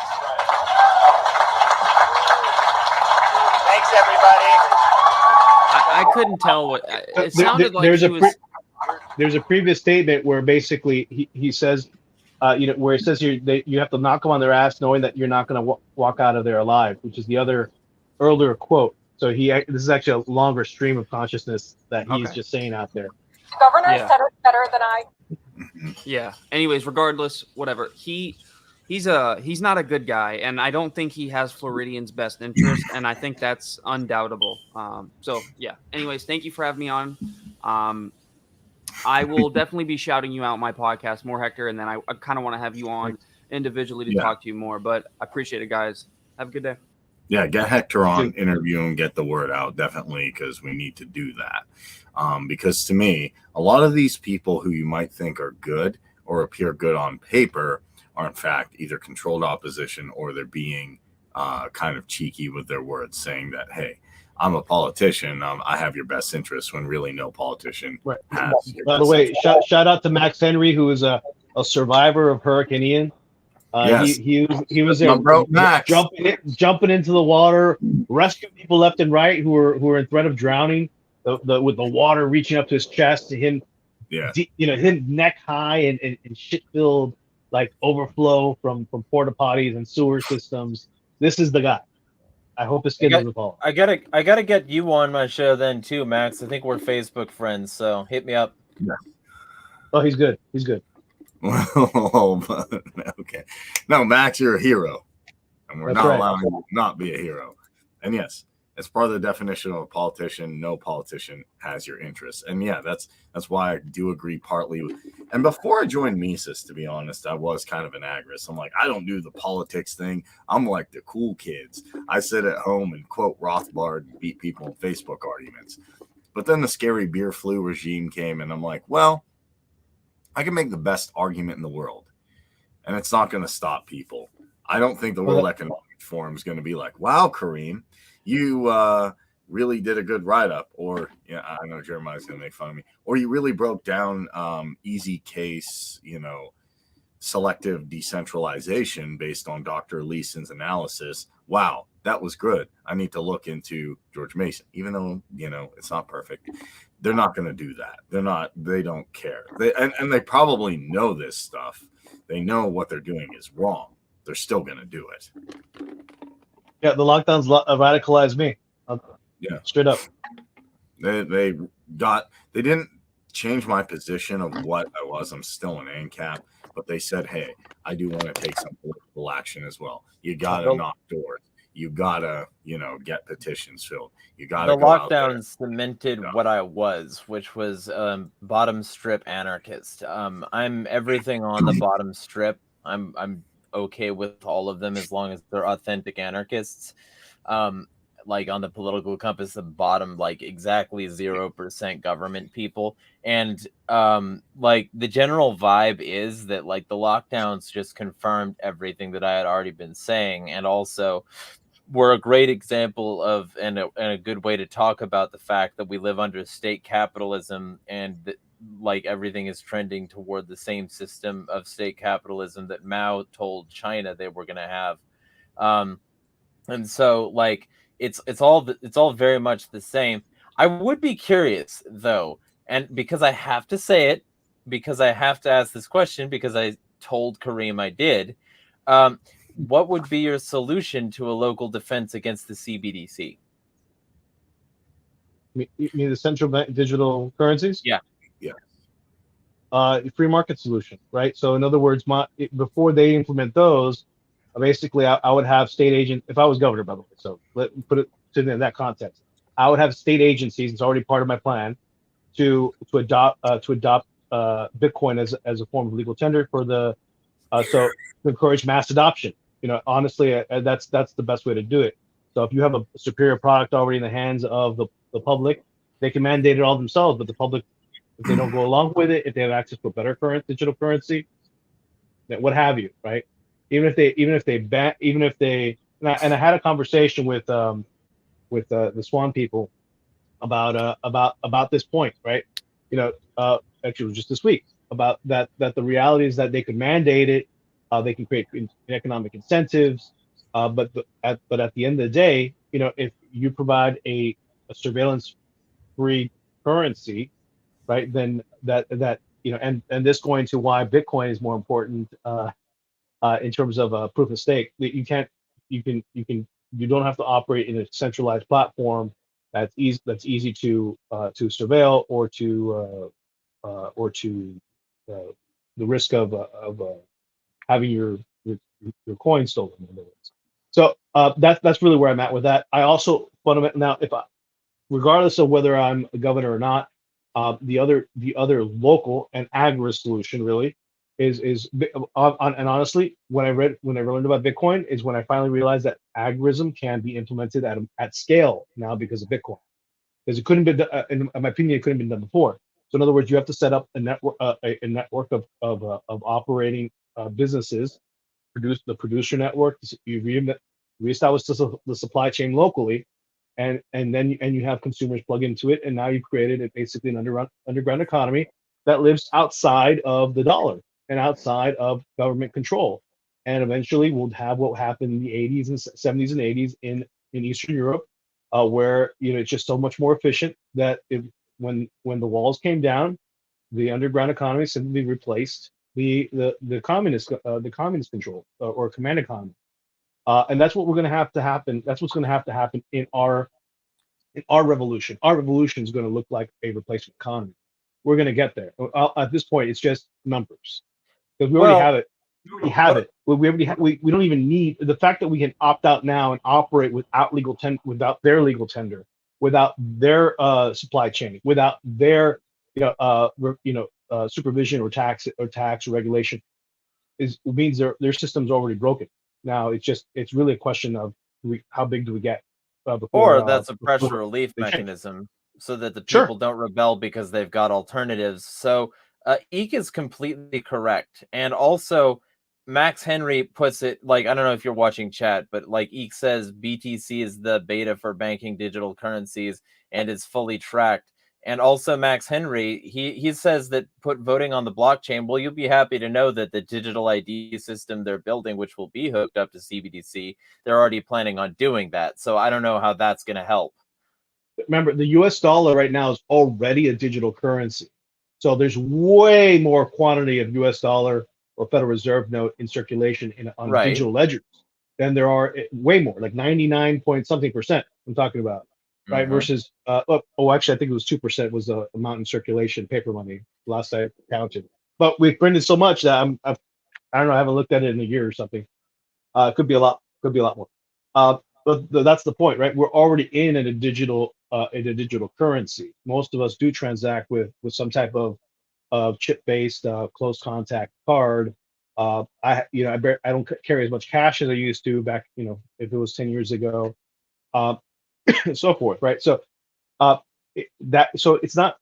Thanks, everybody. I couldn't tell what it sounded like. There's a previous statement where basically he says, where it says you have to knock them on their ass, knowing that you're not going to walk out of there alive, which is the other earlier quote. So this is actually a longer stream of consciousness that he's just saying out there. Governor said it better than I. Yeah. Anyways, regardless, whatever. He's not a good guy, and I don't think he has Floridians' best interest, and I think that's undoubtable. So yeah. Anyways, thank you for having me on. I will definitely be shouting you out on my podcast more, Hector, and then I kind of want to have you on individually to talk to you more. But I appreciate it, guys. Have a good day. Yeah, get Hector on, interview him, get the word out, definitely, because we need to do that. Because to me, a lot of these people who you might think are good or appear good on paper are in fact either controlled opposition or they're being kind of cheeky with their words, saying that, hey, I'm a politician, I have your best interest, when really no politician has your By best the way, interest. shout out to Max Henry, who is a survivor of Hurricane Ian. Yes. He was there, Max. jumping into the water, rescuing people left and right who were in threat of drowning. With the water reaching up to his chest, to him, him neck high and shit filled, like overflow from porta potties and sewer systems. This is the guy. I hope his kid doesn't fall. I gotta get you on my show then too, Max. I think we're Facebook friends, so hit me up. Yeah. Oh, he's good. He's good. Okay. No, Max, you're a hero. And we're That's not right. allowing you to not be a hero. And yes, It's part of the definition of a politician. No politician has your interests. And yeah, that's why I do agree partly. And before I joined Mises, to be honest, I was kind of an agorist. I'm like, I don't do the politics thing. I'm like the cool kids. I sit at home and quote Rothbard and beat people in Facebook arguments. But then the scary beer flu regime came, and I'm like, well, I can make the best argument in the world, and it's not going to stop people. I don't think the World Economic Forum is going to be like, wow, Kareem, you really did a good write-up, or yeah, I know Jeremiah's going to make fun of me, or you really broke down easy case, selective decentralization based on Dr. Leeson's analysis. Wow, that was good. I need to look into George Mason, even though, it's not perfect. They're not going to do that. They don't care. And they probably know this stuff. They know what they're doing is wrong. They're still going to do it. Yeah, the lockdowns radicalized me. Yeah, straight up. They didn't change my position of what I was. I'm still an ANCAP, but they said, hey, I do want to take some political action as well. You got to knock doors. You got to, get petitions filled. You got to the go out there. lockdown cemented what I was, which was bottom strip anarchist. I'm everything on the bottom strip. I'm okay with all of them as long as they're authentic anarchists. Like on the political compass, the bottom, like exactly 0% government people. And like the general vibe is that like the lockdowns just confirmed everything that I had already been saying, and also were a great example of and a good way to talk about the fact that we live under state capitalism, and that like everything is trending toward the same system of state capitalism that Mao told China they were going to have. And so like it's all very much the same. I would be curious though, and because I have to say it, because I have to ask this question, because I told Kareem I did. What would be your solution to a local defense against the CBDC? You mean the central bank digital currencies? Yeah. Free market solution, right? So in other words, before they implement those, basically I would have state agent, if I was governor, by the way. So let me put it in that context. I would have state agencies. It's already part of my plan to adopt Bitcoin as a form of legal tender for the so to encourage mass adoption. Honestly, that's the best way to do it. So if you have a superior product already in the hands of the public, they can mandate it all themselves. But the public, if they don't go along with it, if they have access to a better digital currency, what have you, right? Even if they and I had a conversation with the Swan people about this point, right? Actually, it was just this week about that the reality is that they could mandate it, they can create economic incentives, but at the end of the day, if you provide a surveillance-free currency, right, then that and this going to why Bitcoin is more important in terms of proof of stake. You don't have to operate in a centralized platform that's easy to surveil or to the risk of having your coin stolen. In other words. So that's really where I'm at with that. I also fundamentally now, regardless of whether I'm a governor or not, the other local and agri solution really is and honestly, when I learned about Bitcoin is when I finally realized that agorism can be implemented at scale now because of Bitcoin. Because it couldn't be done, in my opinion, it couldn't be done before. So in other words, you have to set up a network of operating businesses, produce the producer network. You reestablish the supply chain locally, and then you have consumers plug into it, and now you've created basically an underground economy that lives outside of the dollar and outside of government control. And eventually, we'll have what happened in the 80s and 70s and 80s in Eastern Europe, where it's just so much more efficient that when the walls came down, the underground economy simply replaced the communist control or command economy, and that's what we're going to have to happen. That's what's going to have to happen in our revolution. Our revolution is going to look like a replacement economy. We're going to get there. At this point, it's just numbers because we already have it. We have it. We already we don't even need the fact that we can opt out now and operate without without their legal tender, without their supply chain, without their supervision or tax or regulation means their system's already broken. Now it's really a question of how big do we get before or that's a pressure before relief they change. mechanism so that the people Sure. don't rebel because they've got alternatives. So Eek is completely correct. And also Max Henry puts it like, I don't know if you're watching chat, but like Eek says BTC is the beta for banking digital currencies and is fully tracked. And also Max Henry, he says that put voting on the blockchain. Well, you'll be happy to know that the digital ID system they're building, which will be hooked up to CBDC, they're already planning on doing that. So I don't know how that's going to help. Remember, the US dollar right now is already a digital currency. So there's way more quantity of US dollar or Federal Reserve note in circulation on Right. digital ledgers than there are, way more, like 99 point something percent I'm talking about, right? Versus, actually, I think it was 2% was the amount in circulation, paper money, last I counted. But we've printed so much that I don't know, I haven't looked at it in a year or something. Could be a lot more. But that's the point, right? We're already in a digital currency. Most of us do transact with some type of chip-based close contact card. I don't carry as much cash as I used to back, if it was 10 years ago, so forth, right? So so it's not,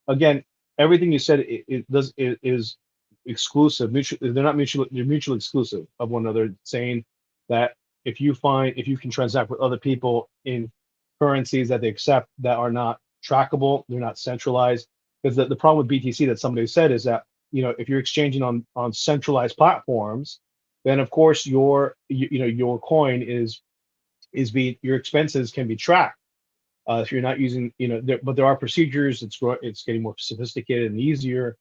again, everything you said is exclusive. They're not mutually exclusive of one another. Saying that if you can transact with other people in currencies that they accept that are not trackable, they're not centralized. Because the problem with BTC that somebody said is that if you're exchanging on centralized platforms, then of course your coin your expenses can be tracked. If you're not using, but there are procedures. It's getting more sophisticated and easier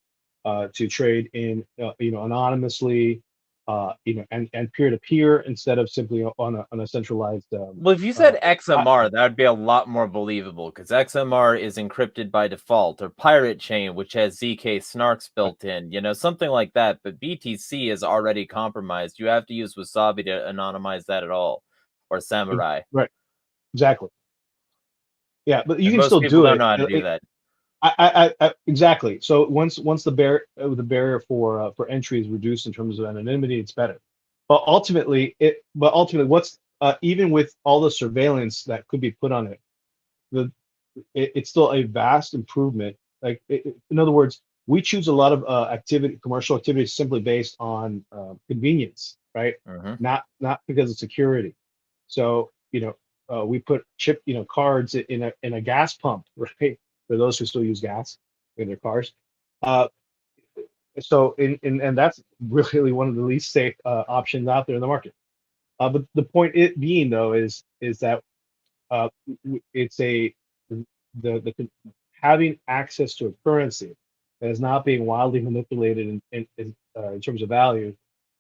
to trade in, anonymously, and peer to peer instead of simply on a centralized. Well, if you said XMR, that would be a lot more believable because XMR is encrypted by default, or Pirate Chain, which has ZK snarks built in, something like that. But BTC is already compromised. You have to use Wasabi to anonymize that at all, or Samurai. Right. Exactly. Yeah, but you can most still people do don't it. know how to do that. I exactly. So once the barrier for entry is reduced in terms of anonymity, it's better. But ultimately, what's even with all the surveillance that could be put on it, it's still a vast improvement. Like in other words, we choose a lot of commercial activities simply based on convenience, right? Not because of security. So we put cards in a gas pump, right? For those who still use gas in their cars. So and that's really one of the least safe options out there in the market. But the point being though is that it's the having access to a currency that is not being wildly manipulated in terms of value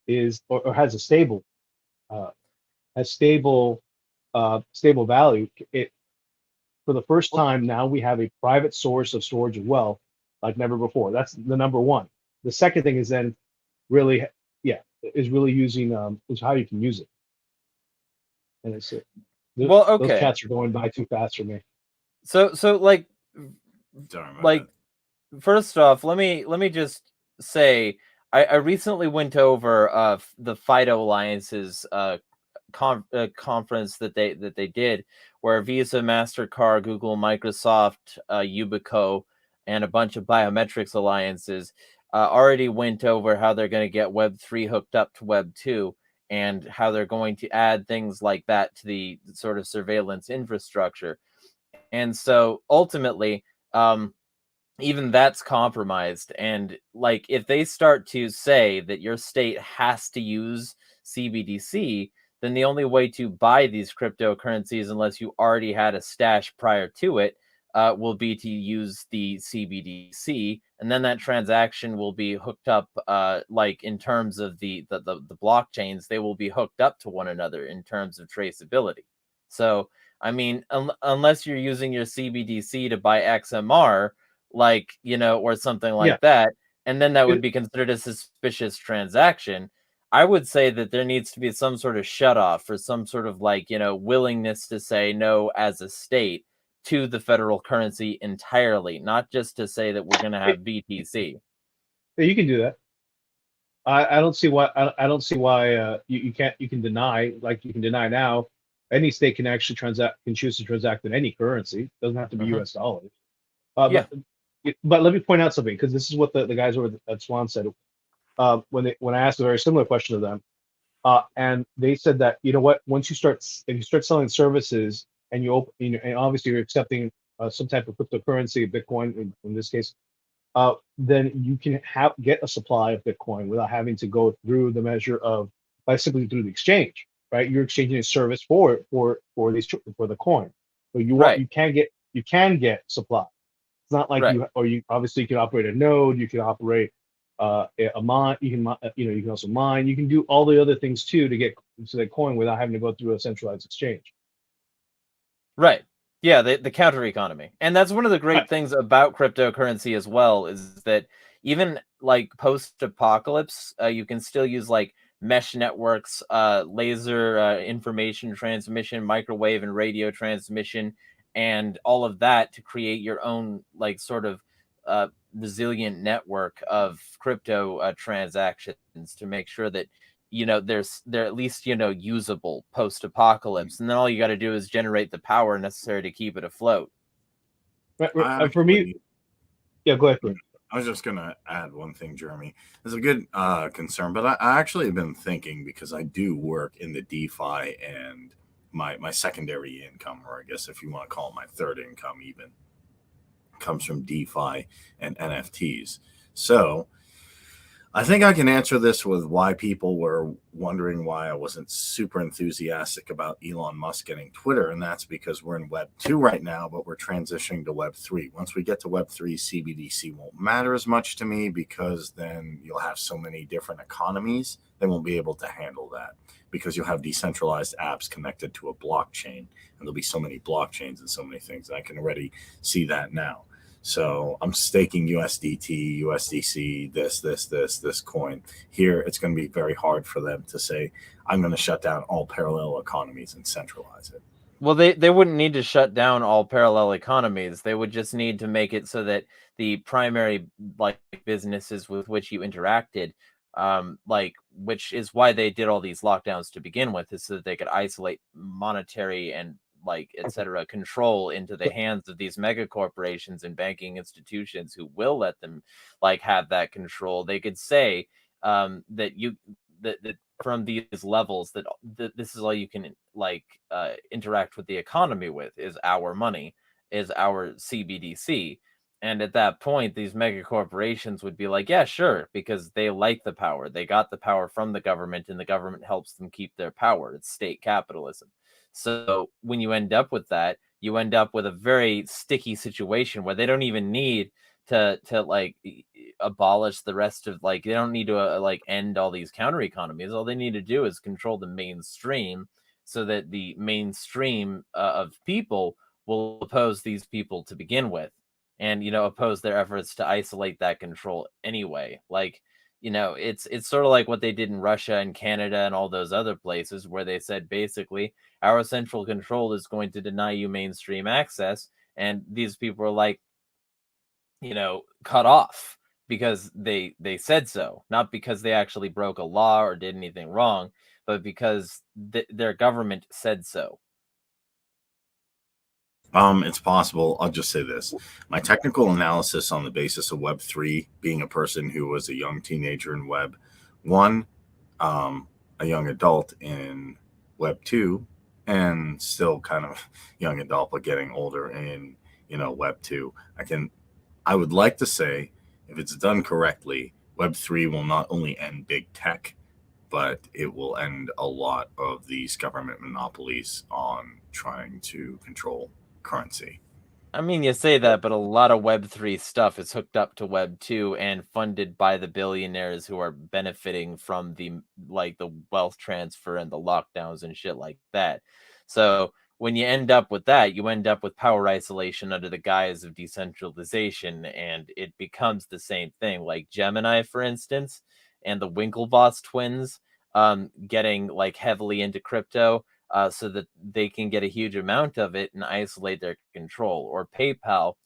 is or has a stable stable value. For the first time now we have a private source of storage of wealth like never before. That's the number one. The second thing is then really using is how you can use it. And it's those cats are going by too fast for me. So first off, let me just say I recently went over the FIDO Alliance's conference that they did, where Visa, MasterCard, Google, Microsoft, Yubico, and a bunch of biometrics alliances already went over how they're going to get Web3 hooked up to Web2 and how they're going to add things like that to the sort of surveillance infrastructure. And so ultimately, even that's compromised. And like, if they start to say that your state has to use CBDC, then the only way to buy these cryptocurrencies, unless you already had a stash prior to it, will be to use the CBDC, and then that transaction will be hooked up, like in terms of the blockchains, they will be hooked up to one another in terms of traceability. So, I mean, unless you're using your CBDC to buy XMR, like, or something like that, and then that would be considered a suspicious transaction, I would say that there needs to be some sort of shutoff or some sort of willingness to say no as a state to the federal currency entirely, not just to say that we're going to have BTC. Yeah, you can do that. I don't see why I don't see why you can't. You can deny, like you can deny now. Any state can actually choose to transact in any currency. It doesn't have to be U.S. dollars. Yeah. But let me point out something, because this is what the guys over at Swan said when I asked a very similar question to them, and they said that, you know what, once if you start selling services and and obviously you're accepting some type of cryptocurrency, Bitcoin in this case, then you can get a supply of Bitcoin without having to go through the measure of by simply through the exchange, right? You're exchanging a service for the coin, so you can get supply. It's not like you obviously can operate a node, you can operate a mine, you can also mine, you can do all the other things too to get to the coin without having to go through a centralized exchange. Right. Yeah, the counter economy. And that's one of the great things about cryptocurrency as well, is that even like post-apocalypse, you can still use like mesh networks, laser information transmission, microwave and radio transmission, and all of that to create your own like sort of resilient network of crypto transactions to make sure that they're at least usable post-apocalypse, and then all you got to do is generate the power necessary to keep it afloat. For me, yeah, go ahead. I was just gonna add one thing, Jeremy. It's a good concern, but I actually have been thinking, because I do work in the DeFi, and my secondary income, or I guess if you want to call it my third income, even comes from DeFi and NFTs. So I think I can answer this with why people were wondering why I wasn't super enthusiastic about Elon Musk getting Twitter. And that's because we're in Web 2 right now, but we're transitioning to Web 3. Once we get to Web 3, CBDC won't matter as much to me, because then you'll have so many different economies. They won't be able to handle that, because you'll have decentralized apps connected to a blockchain, and there'll be so many blockchains and so many things. I can already see that now. So I'm staking USDT, USDC, this coin. Here, it's going to be very hard for them to say, I'm going to shut down all parallel economies and centralize it. Well, they wouldn't need to shut down all parallel economies. They would just need to make it so that the primary businesses with which you interacted, which is why they did all these lockdowns to begin with, is so that they could isolate monetary and etc. control into the hands of these mega corporations and banking institutions who will let them have that control. They could say that from these levels that this is all you can interact with the economy with, is our money, is our CBDC. And at that point, these mega corporations would be like, yeah, sure, because they like the power. They got the power from the government, and the government helps them keep their power. It's state capitalism. So when you end up with that, you end up with a very sticky situation where they don't even need to abolish the rest of they don't need to end all these counter economies. All they need to do is control the mainstream, so that the mainstream of people will oppose these people to begin with, and oppose their efforts to isolate that control anyway. It's sort of like what they did in Russia and Canada and all those other places, where they said basically our central control is going to deny you mainstream access, and these people are cut off because they said so, not because they actually broke a law or did anything wrong, but because their government said so. It's possible. I'll just say this. My technical analysis on the basis of Web 3, being a person who was a young teenager in Web 1, a young adult in Web 2, and still kind of young adult, but getting older in, Web 2. I would like to say, if it's done correctly, Web 3 will not only end big tech, but it will end a lot of these government monopolies on trying to control currency. I mean, you say that, but a lot of Web3 stuff is hooked up to Web2 and funded by the billionaires who are benefiting from the wealth transfer and the lockdowns and shit like that. So when you end up with that, you end up with power isolation under the guise of decentralization, and it becomes the same thing. Like Gemini, for instance, and the Winklevoss twins getting like heavily into crypto so that they can get a huge amount of it and isolate their control. Or PayPal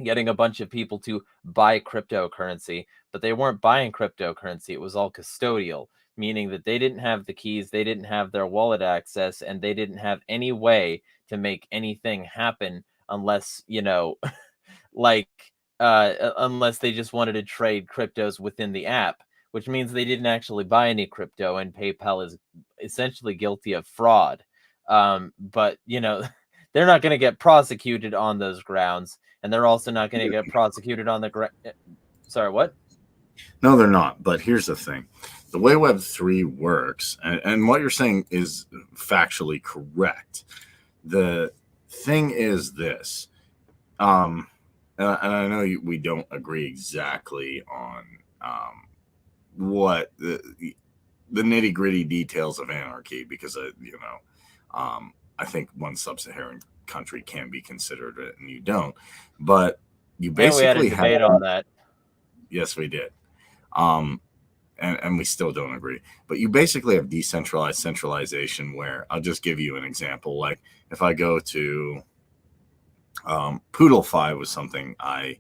getting a bunch of people to buy cryptocurrency, but they weren't buying cryptocurrency. It was all custodial, meaning that they didn't have the keys, they didn't have their wallet access, and they didn't have any way to make anything happen unless, like, unless they just wanted to trade cryptos within the app, which means they didn't actually buy any crypto, and PayPal is essentially guilty of fraud. But, they're not going to get prosecuted on those grounds, and they're also not going to get prosecuted on the Sorry, what? No, they're not. But here's the thing. The way Web3 works, and what you're saying is factually correct. The thing is this, and I know we don't agree exactly on what the nitty-gritty details of anarchy, because, I think one sub-Saharan country can be considered it and you don't. But you basically we had a debate on that. Yes, we did. And we still don't agree. But you basically have decentralized centralization, where I'll just give you an example. Like if I go to Poodle-Fi was something I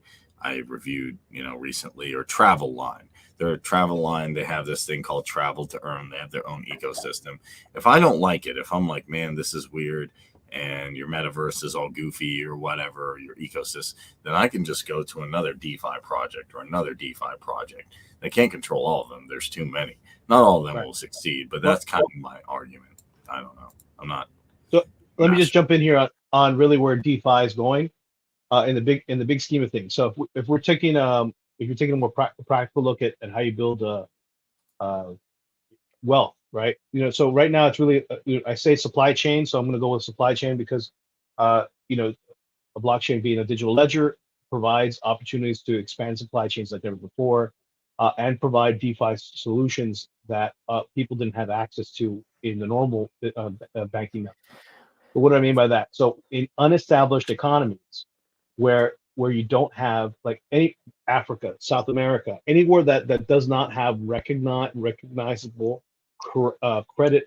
reviewed, recently, or Travel Line. They're a travel line. They have this thing called Travel to Earn. They have their own ecosystem. If I don't like it, if I'm like, man, this is weird, and your metaverse is all goofy or whatever, or your ecosystem, then I can just go to another DeFi project or another DeFi project. They can't control all of them. There's too many. Not all of them will succeed, but that's kind of my argument. I don't know. I'm not. So let me just jump in here on really where DeFi is going in the big scheme of things. So if we're taking if you're taking a more practical look at how you build wealth, right? So right now it's really I say supply chain, so I'm going to go with supply chain because a blockchain being a digital ledger provides opportunities to expand supply chains like never before, and provide DeFi solutions that people didn't have access to in the normal banking network. But what do I mean by that? So in unestablished economies where you don't have, like, any Africa, South America, anywhere that does not have recognizable credit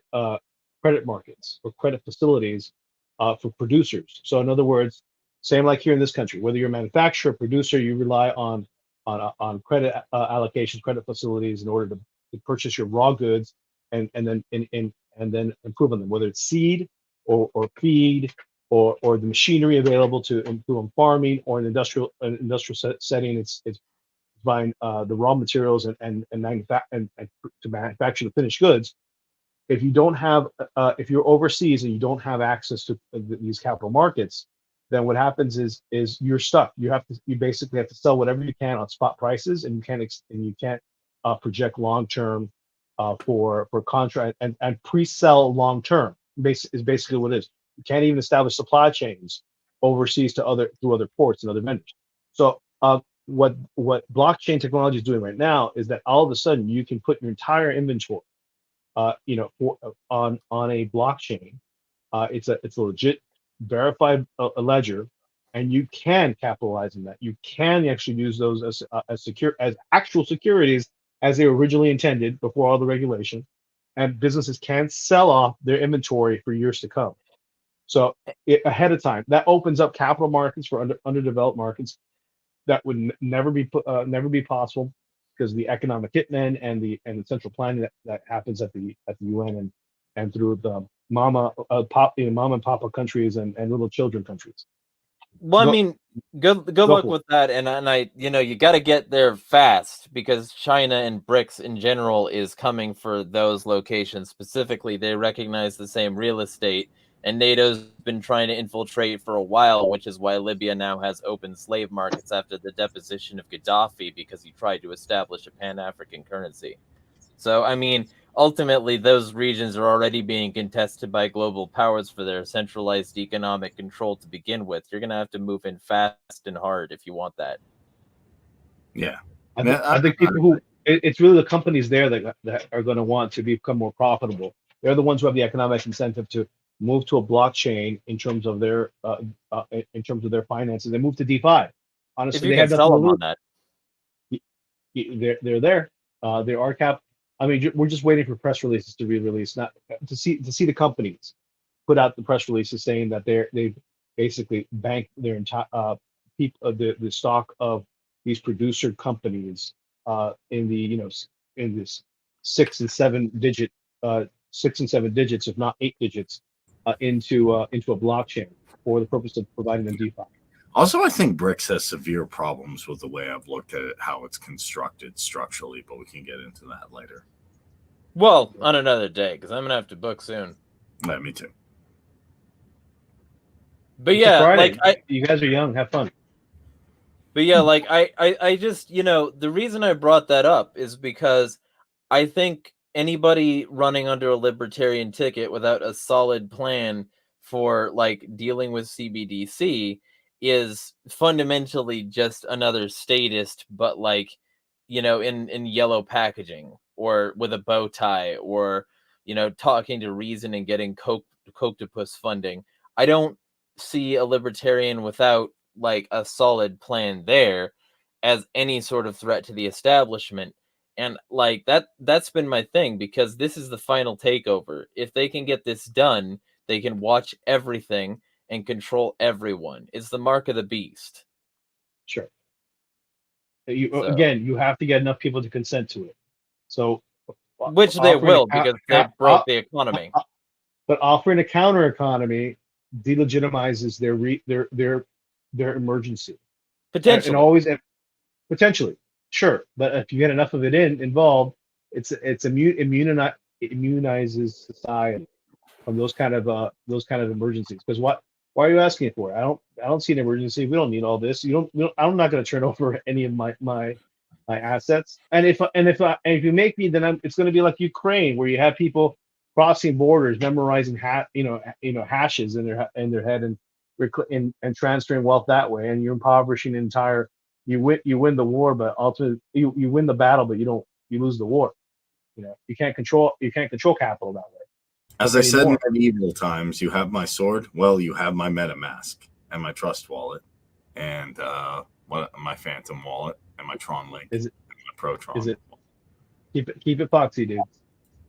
markets or credit facilities for producers. So in other words, same like here in this country, whether you're a manufacturer, producer, you rely on credit allocations, credit facilities in order to purchase your raw goods and then improve on them, whether it's seed or feed or the machinery available to improve on farming, or in industrial setting, it's buying the raw materials and to manufacture the finished goods. If you don't have, if you're overseas and you don't have access to these capital markets, then what happens is you're stuck. You basically have to sell whatever you can on spot prices, and you can't project long term for contract and pre-sell long term. Is basically what it is. You can't even establish supply chains overseas through other ports and other vendors. So what blockchain technology is doing right now is that all of a sudden you can put your entire inventory on a blockchain. It's a legit verified ledger, and you can capitalize on that. You can actually use those as actual securities as they were originally intended before all the regulation, and businesses can sell off their inventory for years to come. So ahead of time, that opens up capital markets for underdeveloped markets that would never be possible because of the economic hitmen and the central planning that happens at the UN and through the mama and papa countries and little children countries. Well, I mean, good luck with that, and I you got to get there fast because China and BRICS in general is coming for those locations specifically. They recognize the same real estate, and NATO's been trying to infiltrate for a while, which is why Libya now has open slave markets after the deposition of Gaddafi, because he tried to establish a Pan-African currency. So, I mean, ultimately, those regions are already being contested by global powers for their centralized economic control to begin with. You're going to have to move in fast and hard if you want that. Yeah. I think people it's really the companies there that are going to want to become more profitable. They're the ones who have the economic incentive to move to a blockchain in terms of their finances. They move to DeFi. Honestly, if you they can have nothing sell to them lose. on that. They're there. There are cap. I mean, we're just waiting for press releases to be released, not to see the companies put out the press releases saying that they've basically banked their entire the stock of these producer companies in the in this 6 and 7 digits, if not 8 digits, into a blockchain for the purpose of providing them DeFi. Also, I think BRICS has severe problems with the way I've looked at it, how it's constructed structurally, but we can get into that later. Well, on another day, because I'm gonna have to book soon. Yeah, me too. But yeah, like you guys are young, have fun. But yeah, like I just, the reason I brought that up is because I think anybody running under a libertarian ticket without a solid plan for like dealing with CBDC is fundamentally just another statist, but like, in yellow packaging or with a bow tie or, talking to Reason and getting Coctopus funding. I don't see a libertarian without like a solid plan there as any sort of threat to the establishment. And like that's been my thing, because this is the final takeover. If they can get this done, they can watch everything and control everyone. It's the mark of the beast. Sure. Again, you have to get enough people to consent to it. So, which they will, because they broke the economy. But offering a counter economy delegitimizes their emergency. Potentially. And always potentially, sure. But if you get enough of it involved, it's immunizes society from those kind of emergencies. Because why are you asking for it? I don't see an emergency. We don't need all this. I'm not going to turn over any of my assets. And if you make me, then it's going to be like Ukraine, where you have people crossing borders, memorizing hashes in their head and transferring wealth that way, and you're impoverishing an entire. You win the war, but ultimately you win the battle, but you lose the war. You can't control capital that way. As I said in medieval times, you have my sword. Well, you have my MetaMask and my Trust wallet, and my Phantom wallet and my Tron Link. Is it and my Protron? Is it keep it foxy, dude?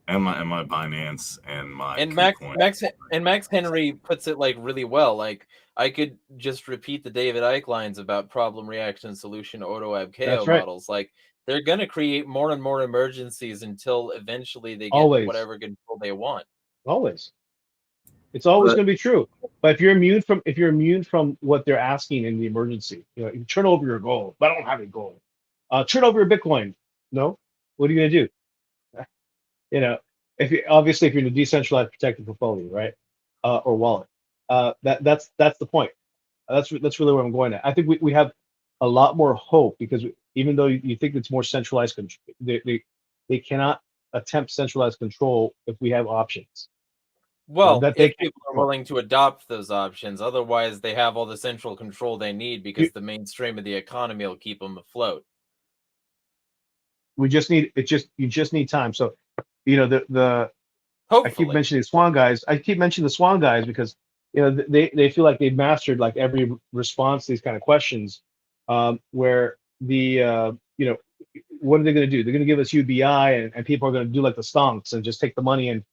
And my Binance and my Max Henry puts it like really well. Like I could just repeat the David Icke lines about problem, reaction, solution, auto-abkeo models. Like they're gonna create more and more emergencies until eventually they get whatever control they want. Always. It's always going to be true. But if you're immune from what they're asking in the emergency, you turn over your gold. But I don't have any gold. Turn over your Bitcoin. No. What are you going to do? If you're in a decentralized protected portfolio, right, or wallet, that's the point. That's really where I'm going at. I think we have a lot more hope, because even though you think it's more centralized control, they cannot attempt centralized control if we have options. Well, if people are willing to adopt those options, otherwise they have all the central control they need, because the mainstream of the economy will keep them afloat. You just need time. So, Hopefully. I keep mentioning the Swan guys because they feel like they've mastered like every response to these kind of questions. Where what are they going to do? They're going to give us UBI, and people are going to do like the stonks and just take the money and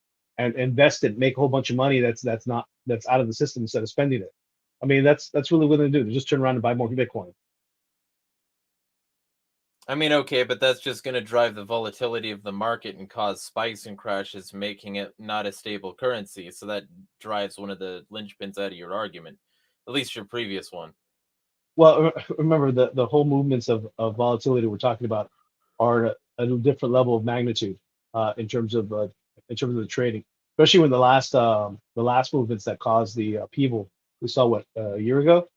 invest it, make a whole bunch of money that's out of the system instead of spending it. I mean, that's really what they do. They just turn around and buy more Bitcoin. I mean, okay, but that's just going to drive the volatility of the market and cause spikes and crashes, making it not a stable currency. So that drives one of the linchpins out of your argument, at least your previous one. Well, remember the whole movements of volatility we're talking about are at a different level of magnitude in terms of the trading, especially when the last movements that caused the upheaval we saw a year ago.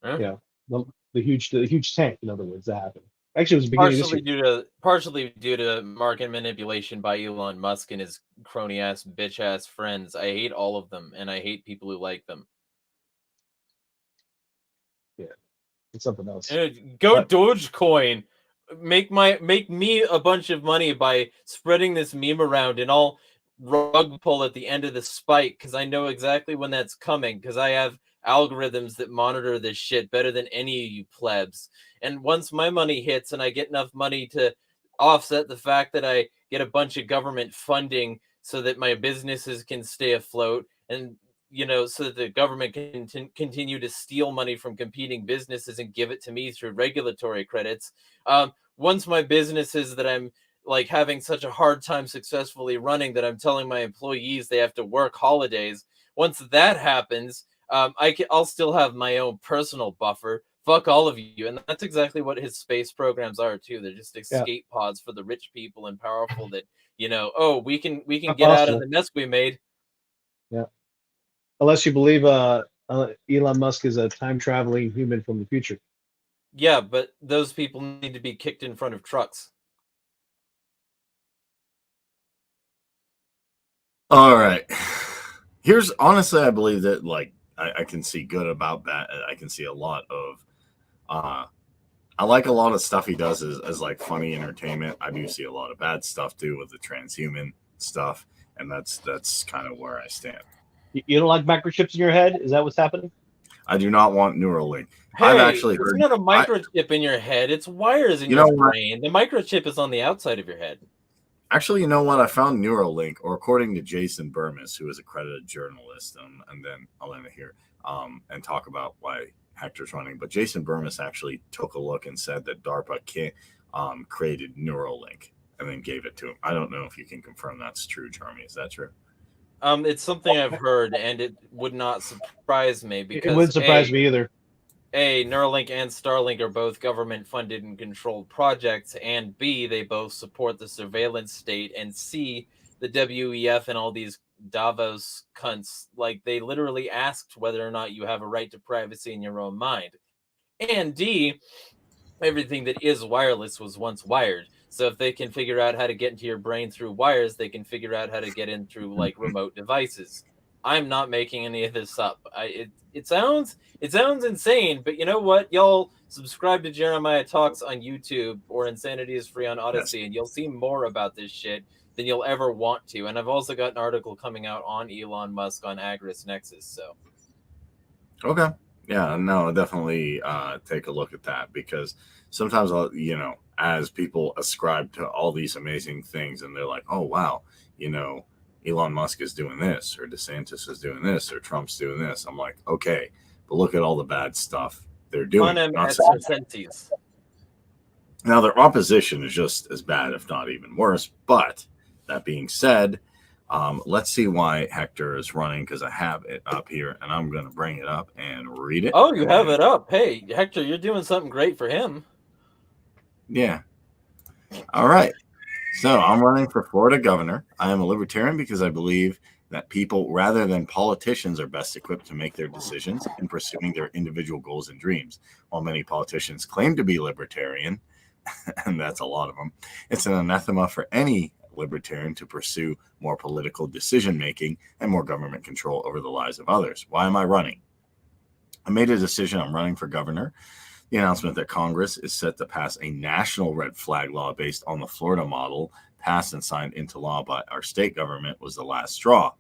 Yeah, the huge tank, in other words, that happened. Actually, it was the beginning of this year. Partially due to market manipulation by Elon Musk and his crony ass bitch ass friends. I hate all of them, and I hate people who like them. Yeah, it's something else. Dogecoin. Make me a bunch of money by spreading this meme around, and I'll rug pull at the end of the spike because I know exactly when that's coming because I have algorithms that monitor this shit better than any of you plebs. And once my money hits and I get enough money to offset the fact that I get a bunch of government funding so that my businesses can stay afloat and so that the government can continue to steal money from competing businesses and give it to me through regulatory credits. Once my businesses that I'm like having such a hard time successfully running that I'm telling my employees they have to work holidays. Once that happens, I'll still have my own personal buffer. Fuck all of you, and that's exactly what his space programs are too. They're just escape pods for the rich people and powerful that we can get out of the mess we made. Yeah, unless you believe Elon Musk is a time traveling human from the future. Yeah, but those people need to be kicked in front of trucks. All right. Here's honestly, I believe that like I can see good about that. I can see a lot of I like a lot of stuff he does as like funny entertainment. I do see a lot of bad stuff too with the transhuman stuff, and that's kind of where I stand. You don't like microchips in your head? Is that what's happening? I do not want Neuralink. Hey, I've actually it's heard not a microchip in your head. It's wires in your brain. The microchip is on the outside of your head. Actually, you know what? I found Neuralink, or according to Jason Burmis, who is a credited journalist, and then I'll end it here and talk about why Hector's running. But Jason Burmis actually took a look and said that DARPA created Neuralink and then gave it to him. I don't know if you can confirm that's true, Jeremy. Is that true? It's something I've heard, and it would not surprise me because it wouldn't surprise me either. Neuralink and Starlink are both government-funded and controlled projects, and B, they both support the surveillance state, and C, the WEF and all these Davos cunts, like, they literally asked whether or not you have a right to privacy in your own mind. And D, everything that is wireless was once wired. So if they can figure out how to get into your brain through wires, they can figure out how to get in through, like, remote devices. I'm not making any of this up. It sounds insane, but you know what? Y'all subscribe to Jeremiah Talks on YouTube or Insanity is Free on Odyssey, and you'll see more about this shit than you'll ever want to. And I've also got an article coming out on Elon Musk on Agris Nexus. So, okay, yeah, no, definitely take a look at that because sometimes as people ascribe to all these amazing things, and they're like, oh wow, Elon Musk is doing this, or DeSantis is doing this, or Trump's doing this. I'm like, okay, but look at all the bad stuff they're doing. Now, their opposition is just as bad, if not even worse. But that being said, let's see why Hector is running, because I have it up here, and I'm going to bring it up and read it. Oh, you have it up. Hey, Hector, you're doing something great for him. Yeah. All right. So I'm running for Florida governor. I am a libertarian because I believe that people, rather than politicians, are best equipped to make their decisions in pursuing their individual goals and dreams. While many politicians claim to be libertarian, and that's a lot of them, it's an anathema for any libertarian to pursue more political decision-making and more government control over the lives of others. Why am I running? I made a decision. I'm running for governor. The announcement that Congress is set to pass a national red flag law based on the Florida model passed and signed into law by our state government was the last straw.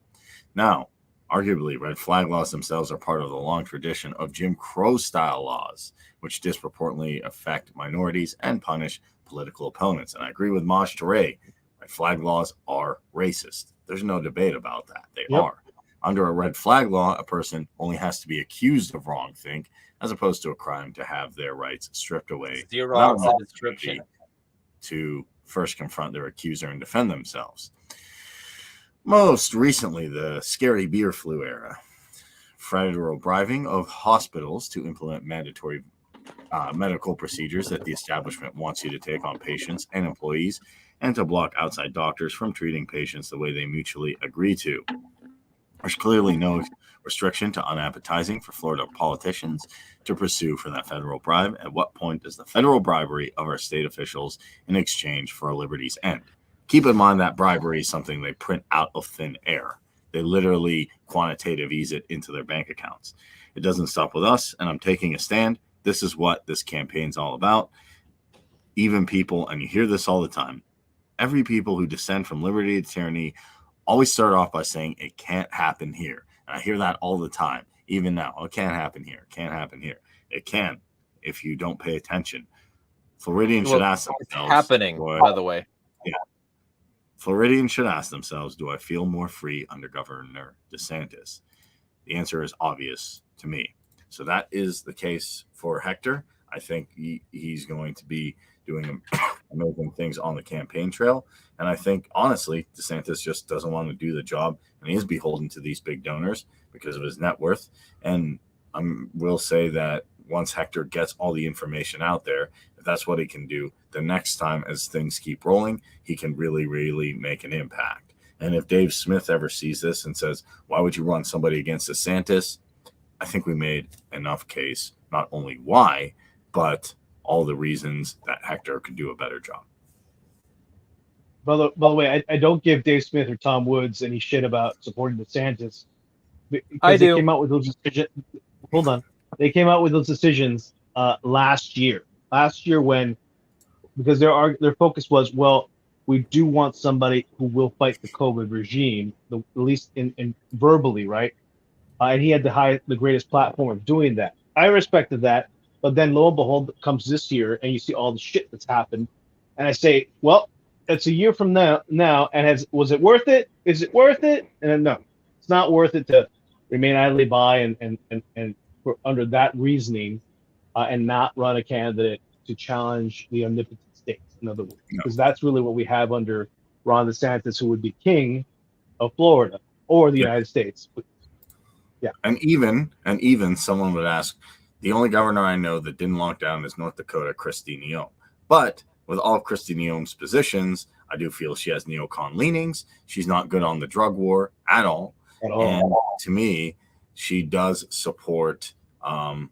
Now, arguably, red flag laws themselves are part of the long tradition of Jim Crow-style laws, which disproportionately affect minorities and punish political opponents. And I agree with Maj Toure, red flag laws are racist. There's no debate about that. They are. Under a red flag law, a person only has to be accused of wrongthink, as opposed to a crime to have their rights stripped away. To first confront their accuser and defend themselves. Most recently, the scary beer flu era. Federal bribing of hospitals to implement mandatory medical procedures that the establishment wants you to take on patients and employees, and to block outside doctors from treating patients the way they mutually agree to. There's clearly no restriction to unappetizing for Florida politicians to pursue for that federal bribe. At what point does the federal bribery of our state officials in exchange for our liberties end? Keep in mind that bribery is something they print out of thin air. They literally quantitative ease it into their bank accounts. It doesn't stop with us, and I'm taking a stand. This is what this campaign's all about. Even people, and you hear this all the time, every people who descend from liberty to tyranny always start off by saying it can't happen here. And I hear that all the time, even now. It can't happen here. It can't happen here. It can if you don't pay attention. Floridians should ask themselves. It's happening, by the way. Yeah. Floridians should ask themselves, do I feel more free under Governor DeSantis? The answer is obvious to me. So that is the case for Hector. I think he's going to be doing amazing things on the campaign trail. And I think, honestly, DeSantis just doesn't want to do the job, and he is beholden to these big donors because of his net worth. And I will say that once Hector gets all the information out there, if that's what he can do, the next time as things keep rolling, he can really, really make an impact. And if Dave Smith ever sees this and says, why would you run somebody against DeSantis? I think we made enough case, not only why, but all the reasons that Hector could do a better job. By the way, I don't give Dave Smith or Tom Woods any shit about supporting DeSantis. I do. They came out with those decisions. Hold on. They came out with those decisions last year. Last year because their focus was, well, we do want somebody who will fight the COVID regime, at least in verbally, right? And he had the greatest platform of doing that. I respected that. But then lo and behold, it comes this year and you see all the shit that's happened. And I say, well, it's a year from now, and was it worth it? Is it worth it? And no, it's not worth it to remain idly by and under that reasoning and not run a candidate to challenge the omnipotent states, in other words. Because that's really what we have under Ron DeSantis, who would be king of Florida or the United States. Yeah. And even someone would ask, the only governor I know that didn't lock down is North Dakota, Kristi Noem. But with all of Kristi Noem's positions, I do feel she has neocon leanings. She's not good on the drug war at all. And to me, she does support a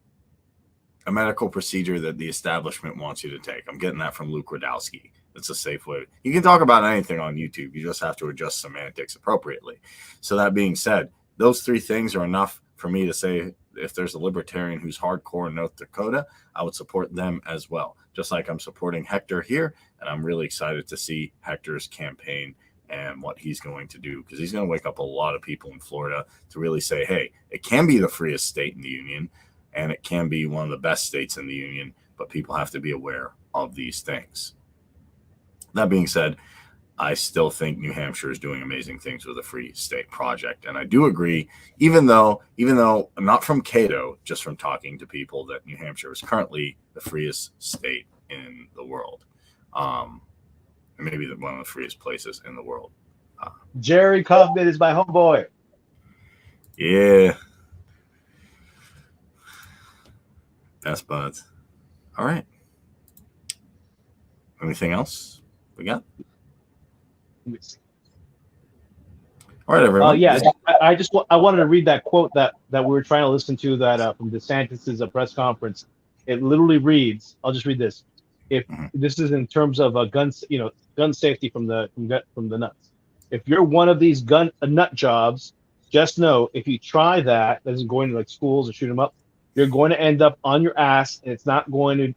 medical procedure that the establishment wants you to take. I'm getting that from Luke Radowski. It's a safe way. You can talk about anything on YouTube. You just have to adjust semantics appropriately. So that being said, those three things are enough for me to say, if there's a libertarian who's hardcore in North Dakota, I would support them as well. Just like I'm supporting Hector here, and I'm really excited to see Hector's campaign and what he's going to do, because he's going to wake up a lot of people in Florida to really say, hey, it can be the freest state in the union, and it can be one of the best states in the union, but people have to be aware of these things. That being said, I still think New Hampshire is doing amazing things with the Free State Project. And I do agree, even though not from Cato, just from talking to people, that New Hampshire is currently the freest state in the world. And maybe one of the freest places in the world. Jerry Kaufman is my homeboy. Yeah. Best buds. All right. Anything else we got? All right, everyone. I wanted to read that quote that we were trying to listen to from DeSantis's press conference. It literally reads, I'll just read this. If this is in terms of gun safety from the nuts. If you're one of these nut jobs, just know if you try that is going to like schools or shoot them up, you're going to end up on your ass, and it's not going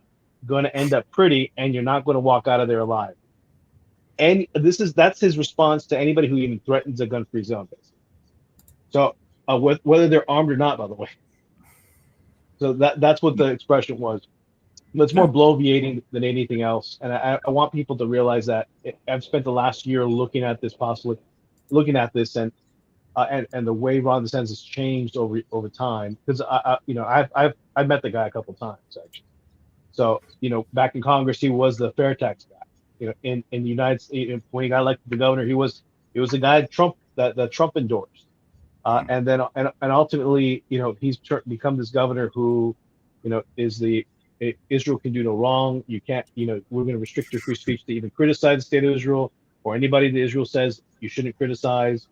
to end up pretty, and you're not going to walk out of there alive. And that's his response to anybody who even threatens a gun-free zone. So whether they're armed or not, by the way. So that's what the expression was. It's more bloviating than anything else. And I want people to realize that I've spent the last year looking at this, and the way Ron DeSantis has changed over time. Because I've met the guy a couple of times actually. So back in Congress, he was the fair tax guy. In the United States, when he got elected the governor, he was the guy that Trump endorsed, and then ultimately, he's become this governor who, is Israel can do no wrong. You can't, we're going to restrict your free speech to even criticize the state of Israel or anybody that Israel says you shouldn't criticize,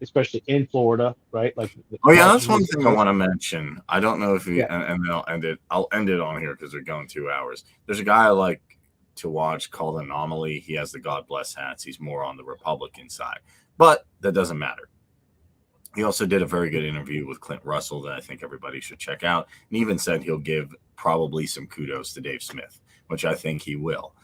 especially in Florida, right? Like, that's one thing I want to mention. I don't know if and then I'll end it on here because we're going 2 hours. There's a guy I like to watch called Anomaly. He has the God Bless hats. He's more on the Republican side, but that doesn't matter. He also did a very good interview with Clint Russell that I think everybody should check out, and even said he'll give probably some kudos to Dave Smith, which I think he will.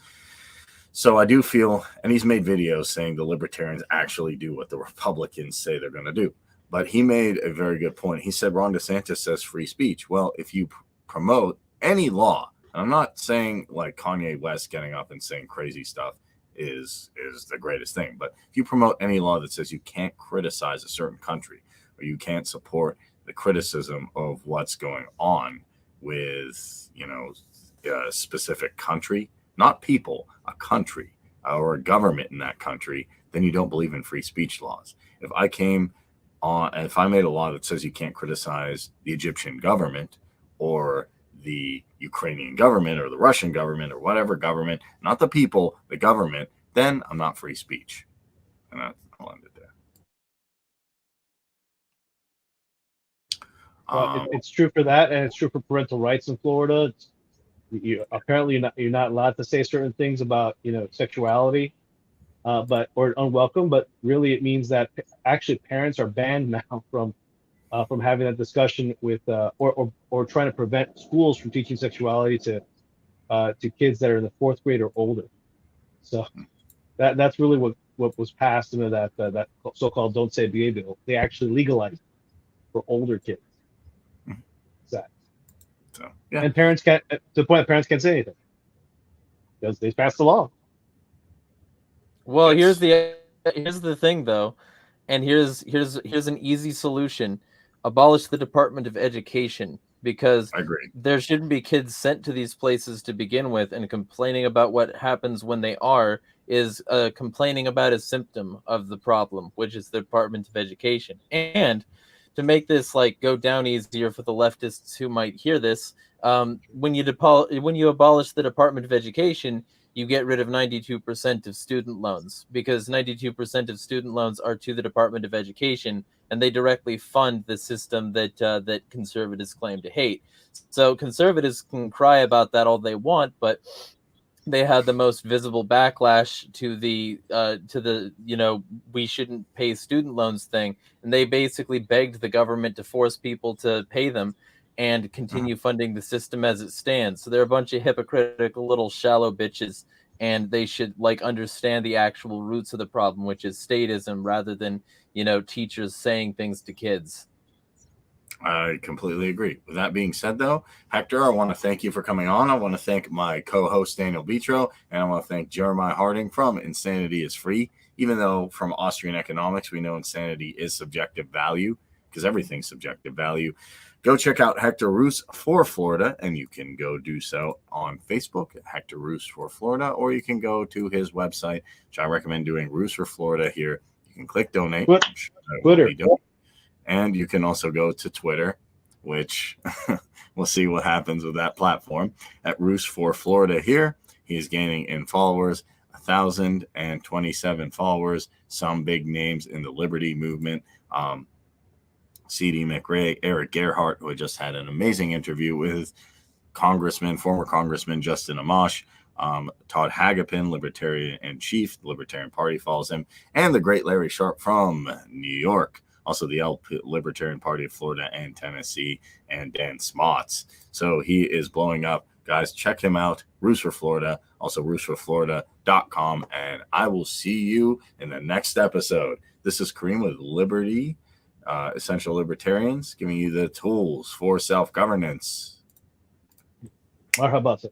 So I do feel, and he's made videos saying the libertarians actually do what the Republicans say they're going to do. But he made a very good point. He said Ron DeSantis says free speech. Well, if you promote any law, and I'm not saying like Kanye West getting up and saying crazy stuff is the greatest thing, but if you promote any law that says you can't criticize a certain country or you can't support the criticism of what's going on with, a specific country, not people, a country or a government in that country, then you don't believe in free speech laws. If I made a law that says you can't criticize the Egyptian government or the Ukrainian government or the Russian government or whatever government, not the people, the government, then I'm not free speech. And I'll end it there. Well, it's true for that, and it's true for parental rights in Florida. Apparently you're not allowed to say certain things about sexuality, or unwelcome. But really, it means that actually parents are banned now from having that discussion with or trying to prevent schools from teaching sexuality to kids that are in the 4th grade or older. So that's really what was passed into that so-called "Don't Say Gay" bill. They actually legalized it for older kids. So, yeah. And parents can't, to the point that parents can't say anything because they passed the law. Well, here's the thing though, and here's an easy solution: abolish the Department of Education, because I agree. There shouldn't be kids sent to these places to begin with, and complaining about what happens when they are is complaining about a symptom of the problem, which is the Department of Education. And to make this go down easier for the leftists who might hear this, when you abolish the Department of Education, you get rid of 92% of student loans, because 92% of student loans are to the Department of Education, and they directly fund the system that conservatives claim to hate. So conservatives can cry about that all they want, but they had the most visible backlash to the we shouldn't pay student loans thing, and they basically begged the government to force people to pay them and continue funding the system as it stands. So they're a bunch of hypocritical little shallow bitches, and they should understand the actual roots of the problem, which is statism, rather than teachers saying things to kids. I completely agree. With that being said, though, Hector, I want to thank you for coming on. I want to thank my co-host, Daniel Vitro, and I want to thank Jeremiah Harding from Insanity is Free. Even though from Austrian economics, we know insanity is subjective value, because everything's subjective value. Go check out Hector Roos for Florida, and you can go do so on Facebook, Hector Roos for Florida, or you can go to his website, which I recommend doing, Roos for Florida here. You can click donate. Twitter. And you can also go to Twitter, which we'll see what happens with that platform, at Roos for Florida here. He's gaining in followers, 1,027 followers, some big names in the liberty movement. C.D. McRae, Eric Gerhardt, who just had an amazing interview with former Congressman Justin Amash, Todd Hagapin, Libertarian in Chief, the Libertarian Party follows him, and the great Larry Sharp from New York. Also the Libertarian Party of Florida and Tennessee, and Dan Smots. So he is blowing up. Guys, check him out. Roos for Florida, also roosforflorida.com. And I will see you in the next episode. This is Kareem with Liberty, Essential Libertarians, giving you the tools for self-governance. Marhaba.